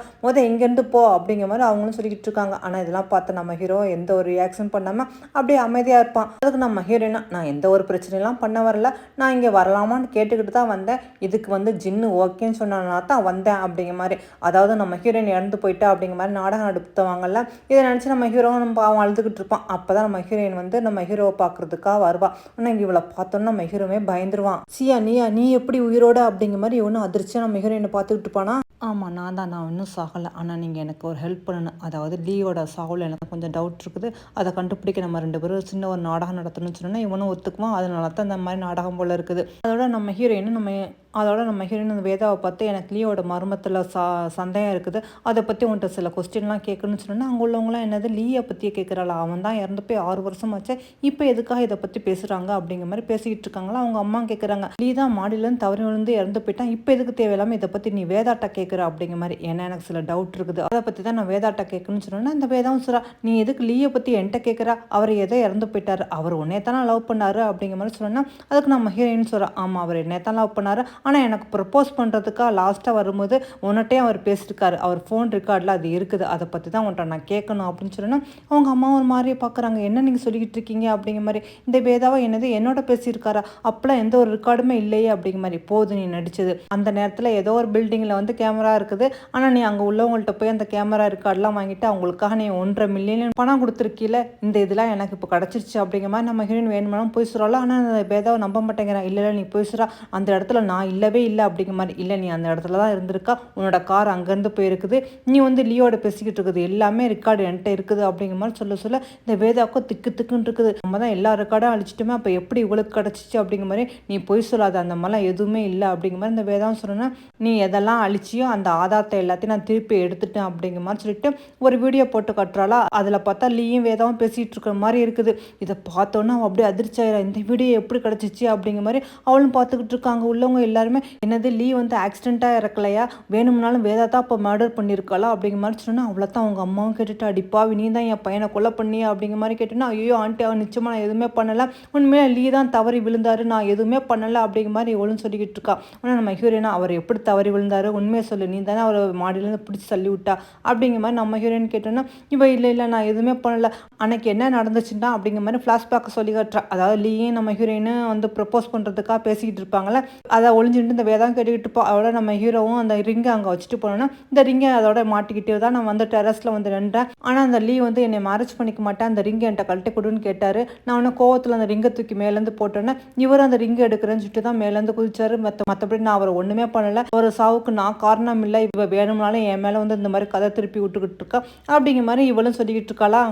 இங்கேருந்து போ அப்படிங்கிற மாதிரி அவங்களும் சொல்லிக்கிட்டு இருக்காங்க. ஆனால் இதெல்லாம் பார்த்து நம்ம ஹீரோ எந்த ஒரு ரியாக்ஷன் பண்ணாமல் அப்படியே அமைதியாக இருப்பான். அதுக்கு நம்ம ஹீரோயினா நான் எந்த ஒரு பிரச்சனைலாம் பண்ண வரல, நான் இங்கே வரலாமான்னு கேட்டுக்கிட்டு தான் வந்தேன், இதுக்கு வந்து ஜின்னு ஓகேன்னு சொன்னா தான் வந்தேன் அப்படிங்கிற மாதிரி. அதாவது நம்ம ஹீரோயின் இறந்து போயிட்டா அப்படிங்கிற மாதிரி நாடகம் நடத்துவாங்கல்ல, இதை நினச்சி நம்ம ஹீரோவும் நம்ம அவன் அழுதுகிட்டு இருப்பான். அப்போ தான் நம்ம ஹீரோயின் வந்து நம்ம ஹீரோவை பார்க்குறதுக்காக வருவா. ஆனால் இங்கே இவளை பார்த்தோன்னா நம்ம ஹீரோவே பயந்துருவான். சியா நீ எப்படி உயிரோட அப்படிங்கிற மாதிரி இவனும் அதிர்ச்சியாக நம்ம ஹீரோயினை பார்த்துக்கிட்டு இருப்பானா. ஆமாம் நான் இன்னும் சாகலை, ஆனால் நீங்கள் எனக்கு ஒரு ஹெல்ப் பண்ணணும், அதாவது லீயோட சாவில் எனக்கு கொஞ்சம் டவுட் இருக்குது, அதை கண்டுபிடிக்க நம்ம 2 பேரும் சின்ன ஒரு நாடகம் நடத்தணும்னு சொன்னால் இவனும் ஒத்துக்குவான். அதனால தான் இந்த மாதிரி நாடகம் போல் இருக்குது. அதோட நம்ம ஹீரோயினும் நம்ம அதோட நம்ம ஹீரோயின் அந்த வேதாவை பார்த்து எனக்கு லீயோட மர்மத்தில் சந்தேகம் இருக்குது, அதை பற்றி உன்கிட்ட சில கொஸ்டின்லாம் கேட்கணும்னு சொன்னோன்னா அங்கே உள்ளவங்களாம் என்னது லீயை பற்றியே கேட்குறாளா, அவன் தான் இறந்து போய் 6 வருஷமாச்சு, இப்போ எதுக்காக இதை பற்றி பேசுகிறாங்க அப்படிங்கிற மாதிரி பேசிக்கிட்டு இருக்காங்களா. அவங்க அம்மா கேட்குறாங்க, லீ தான் மாடியிலேருந்து தவறி விழுந்து இறந்து போயிட்டான், இப்போ எதுக்கு தேவையில்லாமல் இதை பற்றி நீ வேதாட்டா கேட்குற அப்படிங்கிற மாதிரி. ஏன்னா எனக்கு சில டவுட் இருக்குது, அதை பற்றி தான் நான் வேதாட்டா கேட்கணும்னு சொன்னோன்னா அந்த வேதாவும் சொல்கிறா, நீ எதுக்கு லீயை பற்றி என்கிட்ட கேட்குறா, அவர் எதோ இறந்து போயிட்டார், அவர் உன்னே தானே லவ் பண்ணாரு அப்படிங்கிற மாதிரி சொன்னோன்னா அதுக்கு நம்ம ஹீரோயின் சொல்கிறேன், ஆமாம் அவர் என்னை தான் லவ் பண்ணார், ஆனால் எனக்கு ப்ரப்போஸ் பண்ணுறதுக்காக லாஸ்ட்டாக வரும்போது உன்னிட்டே அவர் பேசியிருக்காரு, அவர் ஃபோன் ரெக்கார்டில் அது இருக்குது, அதை பற்றி தான் உன்ட்ட நான் கேட்கணும் அப்படின்னு சொன்னேன்னா அவங்க அம்மா ஒரு மாதிரியே பார்க்குறாங்க, என்ன நீங்கள் சொல்லிக்கிட்டு இருக்கீங்க அப்படிங்கிற மாதிரி. இந்த வேதாவை என்னது என்னோட பேசியிருக்காரா, அப்போலாம் எந்த ஒரு ரெக்கார்டுமே இல்லையே அப்படிங்கிற மாதிரி. போது நீ நடிச்சது, அந்த நேரத்தில் ஏதோ ஒரு பில்டிங்கில் வந்து கேமரா இருக்குது, ஆனால் நீ அங்கே உள்ளவங்கள்ட்ட போய் அந்த கேமரா ரெக்கார்ட்லாம் வாங்கிட்டு அவங்களுக்காக நீ 1.5 மில்லியன் பணம் கொடுத்துருக்கீல, இந்த இதெல்லாம் எனக்கு இப்போ கிடச்சிருச்சு அப்படிங்கிற மாதிரி நம்ம ஹீரோயின் வேணுமானும் போய் சொல்லலாம். ஆனால் அந்த வேதாவை நம்ப மாட்டேங்கிறான், இல்லை நீ போய் சொல்கிறா, அந்த இடத்துல நான் இல்லவே இல்லை அப்படிங்கிற மாதிரி. இல்லை நீ அந்த இடத்துல தான் இருந்திருக்கா, உன்னோட கார் அங்கேருந்து போயிருக்குது, நீ வந்து லீயோட பேசிக்கிட்டு இருக்குது, எல்லாமே ரெக்கார்டு என்கிட்ட இருக்குது அப்படிங்கிற மாதிரி சொல்ல இந்த வேதாவுக்கும் திக்குன்னு இருக்குது. நம்ம தான் எல்லா ரெக்கார்டும் அழிச்சிட்டுமே, அப்போ எப்படி இவளுக்கு கிடச்சிச்சு அப்படிங்கிற மாதிரி. நீ பொய் சொல்லாத, அந்த மாதிரிலாம் எதுவுமே இல்லை அப்படிங்கிற மாதிரி. இந்த வேதாவும் சொன்னேன்னா நீ எதெல்லாம் அழிச்சியோ அந்த ஆதாரத்தை எல்லாத்தையும் நான் திருப்பி எடுத்துட்டேன் அப்படிங்கிற மாதிரி சொல்லிட்டு ஒரு வீடியோ போட்டு கட்டுறாளா. அதில் பார்த்தா லீயும் வேதாவும் பேசிகிட்டு இருக்கிற மாதிரி இருக்குது. இதை பார்த்தோன்னா அவள் அப்படியே அதிர்ச்சி ஆயிரா, இந்த வீடியோ எப்படி கிடச்சிச்சு அப்படிங்கிற மாதிரி. அவளும் பார்த்துக்கிட்டு இருக்காங்க. உள்ளவங்க எல்லாருமே என்னது லீ வந்து ஆக்சிடெண்ட்டாக இறக்கலையா, வேணும்னாலும் வேதா தான் இப்போ மர்டர் பண்ணியிருக்காளா அப்படிங்கிற மாதிரி சொன்னால் அவ்வளோ தான் அவங்க அம்மாவும் கேட்டுட்டு, அடிப்பாவி நீ தான் என் பையனை கொலை பண்ணியா அப்படிங்கிற மாதிரி கேட்டோன்னா, ஐயோ ஆண்டி அவன் நிச்சயமாக நான் எதுவுமே பண்ணலை, உண்மையாக லீ தான் தவறி விழுந்தாரு, நான் எதுவுமே பண்ணலை அப்படிங்கிற மாதிரி இவளும் சொல்லிக்கிட்டு இருக்கா. ஆனால் நம்ம ஹீரோயினா அவர் எப்படி தவறி விழுந்தாரு, உண்மையை சொல்லு, நீ தானே அவர் மாடியிலேருந்து பிடிச்சி தள்ளி விட்டா அப்படிங்கிற மாதிரி நம்ம ஹீரோயின் கேட்டோன்னா இவ இல்லை நான் எதுவுமே பண்ணலை, அன்னைக்கு என்ன நடந்துச்சுன்னா அப்படிங்கிற மாதிரி ஃப்ளாஷ்பேக்கை சொல்லி காட்டுறா. அதாவது லீயும் நம்ம ஹீரோயினு வந்து ப்ரப்போஸ் பண்ணுறதுக்காக பேசிக்கிட்டு இருப்பாங்களே, அதை ஒளிஞ்சுட்டு இந்த வேதம் கேட்டுக்கிட்டு இருப்போம். அதோட நம்ம ஹீரோவும் அந்த ரிங்கை அங்கே வச்சுட்டு போனோன்னா இந்த ரிங்கை அதோட மாட்டிக்கிட்டே தான் நான் வந்து டெரஸில் வந்து நின்றேன். ஆனால் அந்த லீ வந்து என்னை மேரேஜ் பண்ணிக்க மாட்டேன், அந்த ரிங்கை என்கிட்ட கழட்டி கொடுன்னு கேட்டார். நான் ஒன்று கோவத்தில் அந்த ரிங்கை தூக்கி மேலேருந்து போட்டோன்னே இவர் அந்த ரிங்கை எடுக்கிறேன்னு சொல்லிட்டு தான் மேலேருந்து குதிச்சாரு. மற்றபடி நான் அவரை ஒன்றுமே பண்ணலை, ஒரு சாவுக்கு நான் காரணம் இல்லை, இவ வேணும்னாலும் என் மேலே வந்து இந்த மாதிரி கதை திருப்பி விட்டுக்கிட்டு இருக்கா அப்படிங்கிற மாதிரி இவளும் சொல்லிக்கிட்டு இருக்காளா.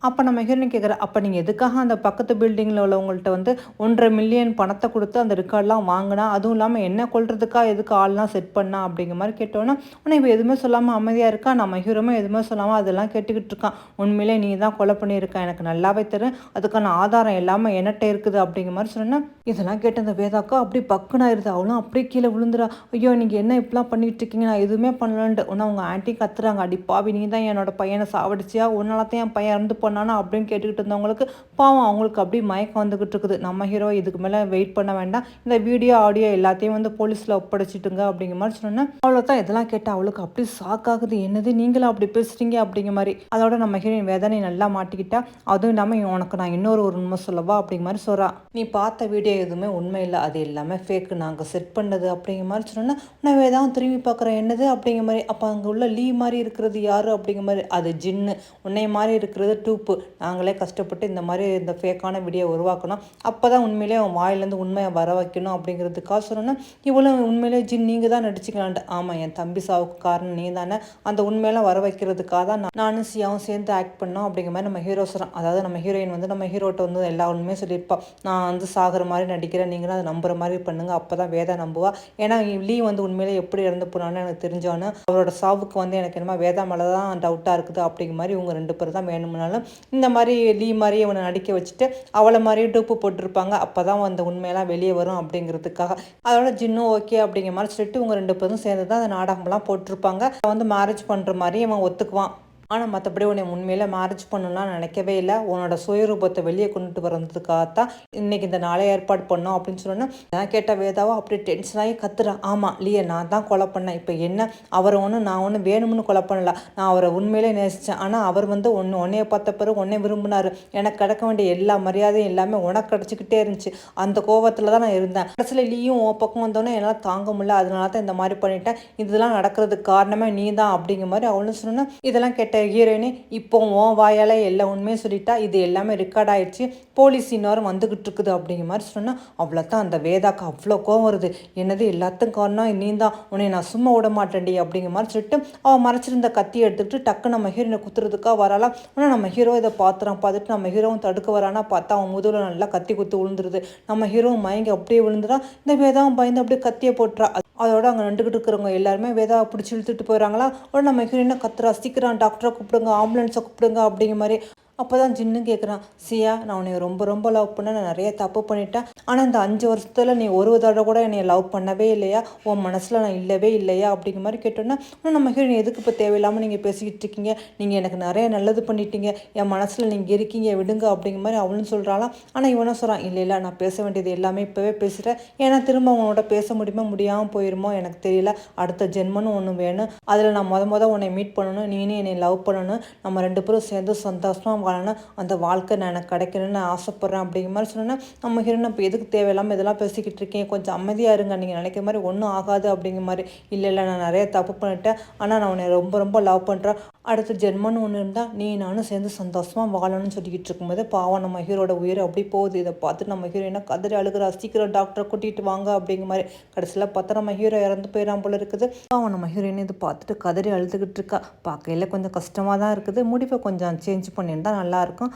அப்போ நம்ம ஹீரோயின் கேட்குற, அப்போ நீங்கள் எதுக்காக அந்த பக்கத்து பில்டிங்கில் உள்ளவங்கள்ட்ட வந்து 1.5 மில்லியன் பணத்தை கொடுத்து அந்த ரெக்கார்ட்லாம் வாங்கினா, அதுவும் இல்லாமல் என்ன கொள்றதுக்காக எதுக்கு ஆள்லாம் செட் பண்ணா அப்படிங்கிற மாதிரி கேட்டோன்னா ஆனால் இப்போ எதுவுமே சொல்லாமல் அமைதியாக இருக்கா. நம்ம ஹீரோமே எதுவுமே சொல்லாமல் அதெல்லாம் கேட்டுக்கிட்டு இருக்கான். உண்மையிலே நீ தான் கொலை பண்ணியிருக்கான், எனக்கு நல்லாவே தெரியும், அதுக்கான ஆதாரம் எல்லாமே என்னட்ட இருக்குது அப்படிங்கிற மாதிரி சொன்னேன். இதெல்லாம் கேட்ட அந்த வேதாக்கா அப்படி பக்குன்னு ஆயிடுது. அவளும் அப்படியே கீழே விழுந்துடா. ஐயோ நீங்கள் என்ன இப்படிலாம் பண்ணிகிட்டு இருக்கீங்க, நான் எதுவுமே பண்ணலன்ட்டு. ஒன்று அவங்க ஆண்டி கத்துறாங்க, அடி பாவி நீ தான் என்னோட பையனை சாவடிச்சியா, உன்னால தான் என் பையன் இறந்து பண்ணானா அப்படின்னு கேட்டுக்கிட்டு இருந்தவங்களுக்கு பாவம் அவங்களுக்கு அப்படியே மயக்கம் வந்துக்கிட்டு இருக்குது. நம்ம ஹீரோ இதுக்கு மேலே வெயிட் பண்ண வேண்டாம், இந்த வீடியோ ஆடியோ எல்லாத்தையும் வந்து போலீஸில் ஒப்படைச்சிட்டுங்க அப்படிங்கிற மாதிரி சொன்னேன். அவ்வளோதான். இதெல்லாம் கேட்டால் அவளுக்கு அப்படி ஷாக்காகுது, என்னது நீங்களும் அப்படி பேசுகிறீங்க அப்படிங்கிற மாதிரி. அதோட நம்ம ஹீரோயின் வேதனை நல்லா மாட்டிக்கிட்டா. அதுவும் இல்லாமல் உனக்கு நான் இன்னொரு உண்மை சொல்லவா அப்படிங்கிற மாதிரி சொல்கிறா. நீ பார்த்த வீடியோ எதுவுமே உண்மை இல்லை, அது எல்லாமே ஃபேக்கு, நாங்கள் செட் பண்ணது அப்படிங்கிற மாதிரி சொன்னோன்னா நான் வேதாவும் திரும்பி பார்க்குறேன், என்னது அப்படிங்கிற மாதிரி. அப்போ அங்கே உள்ள லீ மாதிரி இருக்கிறது யார் அப்படிங்கிற மாதிரி, அது ஜின்னு, உன்னை மாதிரி இருக்கிறது டூப்பு, நாங்களே கஷ்டப்பட்டு இந்த மாதிரி இந்த ஃபேக்கான வீடியோ உருவாக்கணும், அப்போ தான் உண்மையிலே அவன் வாயிலேருந்து உண்மையை வர வைக்கணும் அப்படிங்கிறதுக்காக சொன்னோன்னா இவ்வளோ உண்மையிலே ஜின் நீங்கள் தான் நடிச்சிக்கலான்ட்டு. ஆமாம் என் தம்பி சாவுக்கு காரணம் நீ தானே, அந்த உண்மையெல்லாம் வர வைக்கிறதுக்காக தான் நானும் சியாவும் சேர்ந்து ஆக்ட் பண்ணோம் அப்படிங்கிற மாதிரி நம்ம ஹீரோ சொல்கிறோம். அதாவது நம்ம ஹீரோயின் வந்து நம்ம ஹீரோட்ட வந்து எல்லா உண்மையும் சொல்லியிருப்பாள், நான் வந்து சாகிற மாதிரி நடிக்கிறேன், நீங்களும் அதை நம்புற மாதிரி பண்ணுங்க, அப்போ தான் வேதா நம்புவா. ஏன்னா லீ வந்து உண்மையிலே எப்படி இறந்து போனான்னு எனக்கு தெரிஞ்சோன்னு அவரோட சாவுக்கு வந்து எனக்கு என்னமோ வேதா மேலே தான் டவுட்டாக இருக்குது அப்படிங்கிற மாதிரி இவங்க 2 பேர் தான் வேணும்னாலும் இந்த மாதிரி லீ மாதிரி இவனை நடிக்க வச்சுட்டு அவளை மாதிரியே டூப்பு போட்டிருப்பாங்க, அப்போ தான் அந்த உண்மையெல்லாம் வெளியே வரும் அப்படிங்கிறதுக்காக. அதோட ஜின்னும் ஓகே அப்படிங்கிற மாதிரி சொல்லிட்டு இவங்க 2 பேரும் சேர்ந்து தான் அந்த நாடகம்லாம் போட்டிருப்பாங்க. வந்து மேரேஜ் பண்ணுற மாதிரி இவன் ஒத்துக்குவான். ஆனால் மற்றபடி உன்னை உண்மையில மேரேஜ் பண்ணணும்லாம் நினைக்கவே இல்லை, உன்னோட சுயரூபத்தை வெளியே கொண்டுட்டு வர்றதுக்காகத்தான் இன்றைக்கி இந்த நாளை ஏற்பாடு பண்ணோம் அப்படின்னு சொன்னோன்னா நான் கேட்ட வேதாவோ அப்படியே டென்ஷனாகி கத்துறான். ஆமாம் லீயை நான் தான் கொலை பண்ணேன், இப்போ என்ன அவரை நான் ஒன்று வேணும்னு கொலை பண்ணல, நான் அவரை உண்மையிலே நேசித்தேன், ஆனால் அவர் வந்து உன்னைய பார்த்த பிறகு உன்னை விரும்பினார், எனக்கு கிடைக்க வேண்டிய எல்லா மரியாதையும் எல்லாமே உனக்கு கிடச்சிக்கிட்டே இருந்துச்சு, அந்த கோபத்தில் தான் நான் இருந்தேன், கடைசியில் லீயும் உன் பக்கம் வந்தோன்னே என்னால் தாங்க முடியல, அதனால தான் இந்த மாதிரி பண்ணிட்டேன், இதெல்லாம் நடக்கிறதுக்கு காரணமே நீ தான் அப்படிங்கிற மாதிரி அவளும் சொன்னோன்னா இதெல்லாம் கேட்ட ஹீரோயினு இப்போ உன் வாயால் எல்லா உண்மையும் சொல்லிட்டா, இது எல்லாமே ரெக்கார்ட் ஆயிடுச்சு, போலீஸ் இன்னும் வந்துக்கிட்டு இருக்குது அப்படிங்கிற மாதிரி சொன்னால் அவ்வளோதான் அந்த வேதாக்கு அவ்வளோ கோவம் வருது. என்னது எல்லாத்துக்கும் காரணம் நீ தான், உன்னை நான் சும்மா விட மாட்டேன்டி அப்படிங்கிற மாதிரி சொல்லிட்டு அவள் மறைச்சிருந்த கத்தியை எடுத்துக்கிட்டு டக்கு நம்ம ஹீரோயினை குத்துறதுக்காக வராலாம். ஆனால் நம்ம ஹீரோ இதை பார்த்துட்டு நம்ம ஹீரோவும் தடுக்க வரானா பார்த்தா அவன் முதுகில் நல்லா கத்தி குத்து விழுந்துருது. நம்ம ஹீரோவும் மயங்கி அப்படியே விழுந்துடா. இந்த வேதாவும் பயந்து அப்படியே கத்தியை போட்டுறா. அதோட அங்கே நின்றுக்கிட்டு இருக்கிறவங்க எல்லாருமே வேதாவை பிடிச்சி இழுத்துட்டு போயிடறாங்களா. உடனே நம்ம ஹீரோயினை கத்துறா, சீக்கிரம் டாக்டரை கூப்பிடுங்க, ஆம்புலன்ஸை கூப்பிடுங்க அப்படிங்கிற மாதிரி. அப்போ தான் ஜின்னு கேட்குறான், சியா நான் உன்னை ரொம்ப ரொம்ப லவ் பண்ண, நான் நிறைய தப்பு பண்ணிட்டேன், ஆனால் இந்த 5 வருஷத்தில் நீ ஒரு தடவை கூட என்னை லவ் பண்ணவே இல்லையா, உன் மனசில் நான் இல்லவே இல்லையா அப்படிங்கிற மாதிரி கேட்டோன்னா, ஆனால் நம்ம ஹீரோயின் எதுக்கு இப்போ தேவையில்லாமல் நீங்கள் பேசிக்கிட்டு இருக்கீங்க, நீங்கள் எனக்கு நிறைய நல்லது பண்ணிட்டீங்க, என் மனசில் நீங்கள் இருக்கீங்க விடுங்க அப்படிங்கிற மாதிரி அவளும் சொல்கிறாளாம். ஆனால் இவனும் சொல்கிறான், இல்லை இல்லை நான் பேச வேண்டியது எல்லாமே இப்போவே பேசுகிறேன், ஏன்னா திரும்ப அவனோட பேச முடியாமல் போயிருமோ எனக்கு தெரியல, அடுத்த ஜென்மன்னு ஒன்று வேணும், அதில் நான் உன்னை மீட் பண்ணணும், நீனே என்னை லவ் பண்ணணும், நம்ம 2 பேரும் சேர்ந்து சந்தோஷமாக வாழணும், அந்த வாழ்க்கை நான் எனக்கு கிடைக்கணும்னு ஆசைப்பட்றேன் அப்படிங்கிற மாதிரி சொன்னேன்னா, நம்ம ஹீரோயின் இப்போ எதுக்கு தேவையில்லாமல் இதெல்லாம் பேசிக்கிட்டு இருக்கேன், கொஞ்சம் அமைதியாக இருங்க, நீங்கள் நினைக்கிற மாதிரி ஒன்றும் ஆகாது அப்படிங்கிற மாதிரி. இல்லை நான் நிறைய தப்பு பண்ணிட்டேன், ஆனால் நான் உன்னை ரொம்ப ரொம்ப லவ் பண்ணுறேன், அடுத்த ஜென்மன்னு ஒன்று இருந்தால் நீ நானும் சேர்ந்து சந்தோஷமாக வாழணும்னு சொல்லிக்கிட்டு இருக்கும்போது பாவம் நம்ம ஹீரோட உயிர் அப்படி போகுது. இதை பார்த்து நம்ம ஹீரோயினா கதறி அழுகிறா, சீக்கிரம் டாக்டரை கூட்டிகிட்டு வாங்க அப்படிங்கிற மாதிரி. கடைசியில் பார்த்தா நம்ம ஹீரோ இறந்து போயிடாம போல இருக்குது. பாவம் நம்ம ஹீரோயின் இதை பார்த்துட்டு கதறி அழுதுகிட்டு இருக்கா. பார்க்கையில் கொஞ்சம் கஷ்டமாக தான் இருக்குது, முடிவை கொஞ்சம் சேஞ்ச் பண்ணியிருந்தால் நல்லாயிருக்கும்.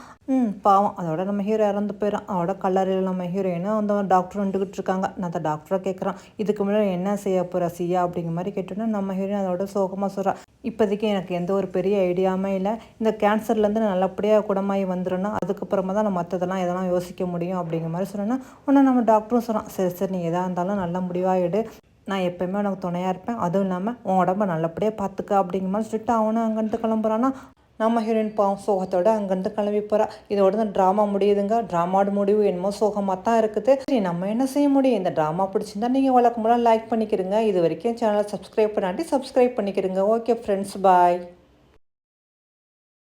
பாவம் அதோட நம்ம ஹீரோ இறந்து போயிடான். அதோட கல்லறையில் நம்ம ஹீரோயினும் அந்த டாக்டர் வந்துக்கிட்டு இருக்காங்க. நான் அந்த டாக்டரை கேட்குறான், இதுக்கு முன்னாடி என்ன செய்ய போகிற சியா அப்படிங்கிற மாதிரி கேட்டோன்னா நம்ம ஹீரோயின் அதோட சோகமாக சொல்கிறான், இப்போதைக்கு எனக்கு எந்த ஒரு பெரிய ஐடியாவுமே இல்லை, இந்த கேன்சர்லேருந்து நான் நல்லபடியாக குணமாகி வந்துடணும், அதுக்கப்புறமா தான் நான் மற்றதெல்லாம் எதெல்லாம் யோசிக்க முடியும் அப்படிங்கிற மாதிரி சொன்னேன்னா ஒன்று நம்ம டாக்டரும் சொல்கிறான், சரி நீ எதாக இருந்தாலும் நல்ல முடிவாக எடு, நான் எப்போயுமே உனக்கு துணையாக இருப்பேன், அதுவும் இல்லாமல் உன் உடம்ப நல்லபடியாக பார்த்துக்க அப்படிங்கிற மாதிரி சொல்லிட்டு அவனும் அங்கேருந்து கிளம்புறான்னா நம்ம ஹீரோயின் பாவம் சோகத்தோடு அங்கேருந்து கிளம்பி போகிறா. இதோட இந்த ட்ராமா முடியுதுங்க. ட்ராமாவோட முடிவு என்னமோ சோகமாக தான் இருக்குது. சரி நம்ம என்ன செய்ய முடியும், இந்த ட்ராமா பிடிச்சிருந்தா நீங்கள் வழக்கம் போல லைக் பண்ணிக்கிறீங்க, இது வரைக்கும் சேனலை சப்ஸ்கிரைப் பண்ணிக்கிடுங்க. ஓகே ஃப்ரெண்ட்ஸ், பாய்.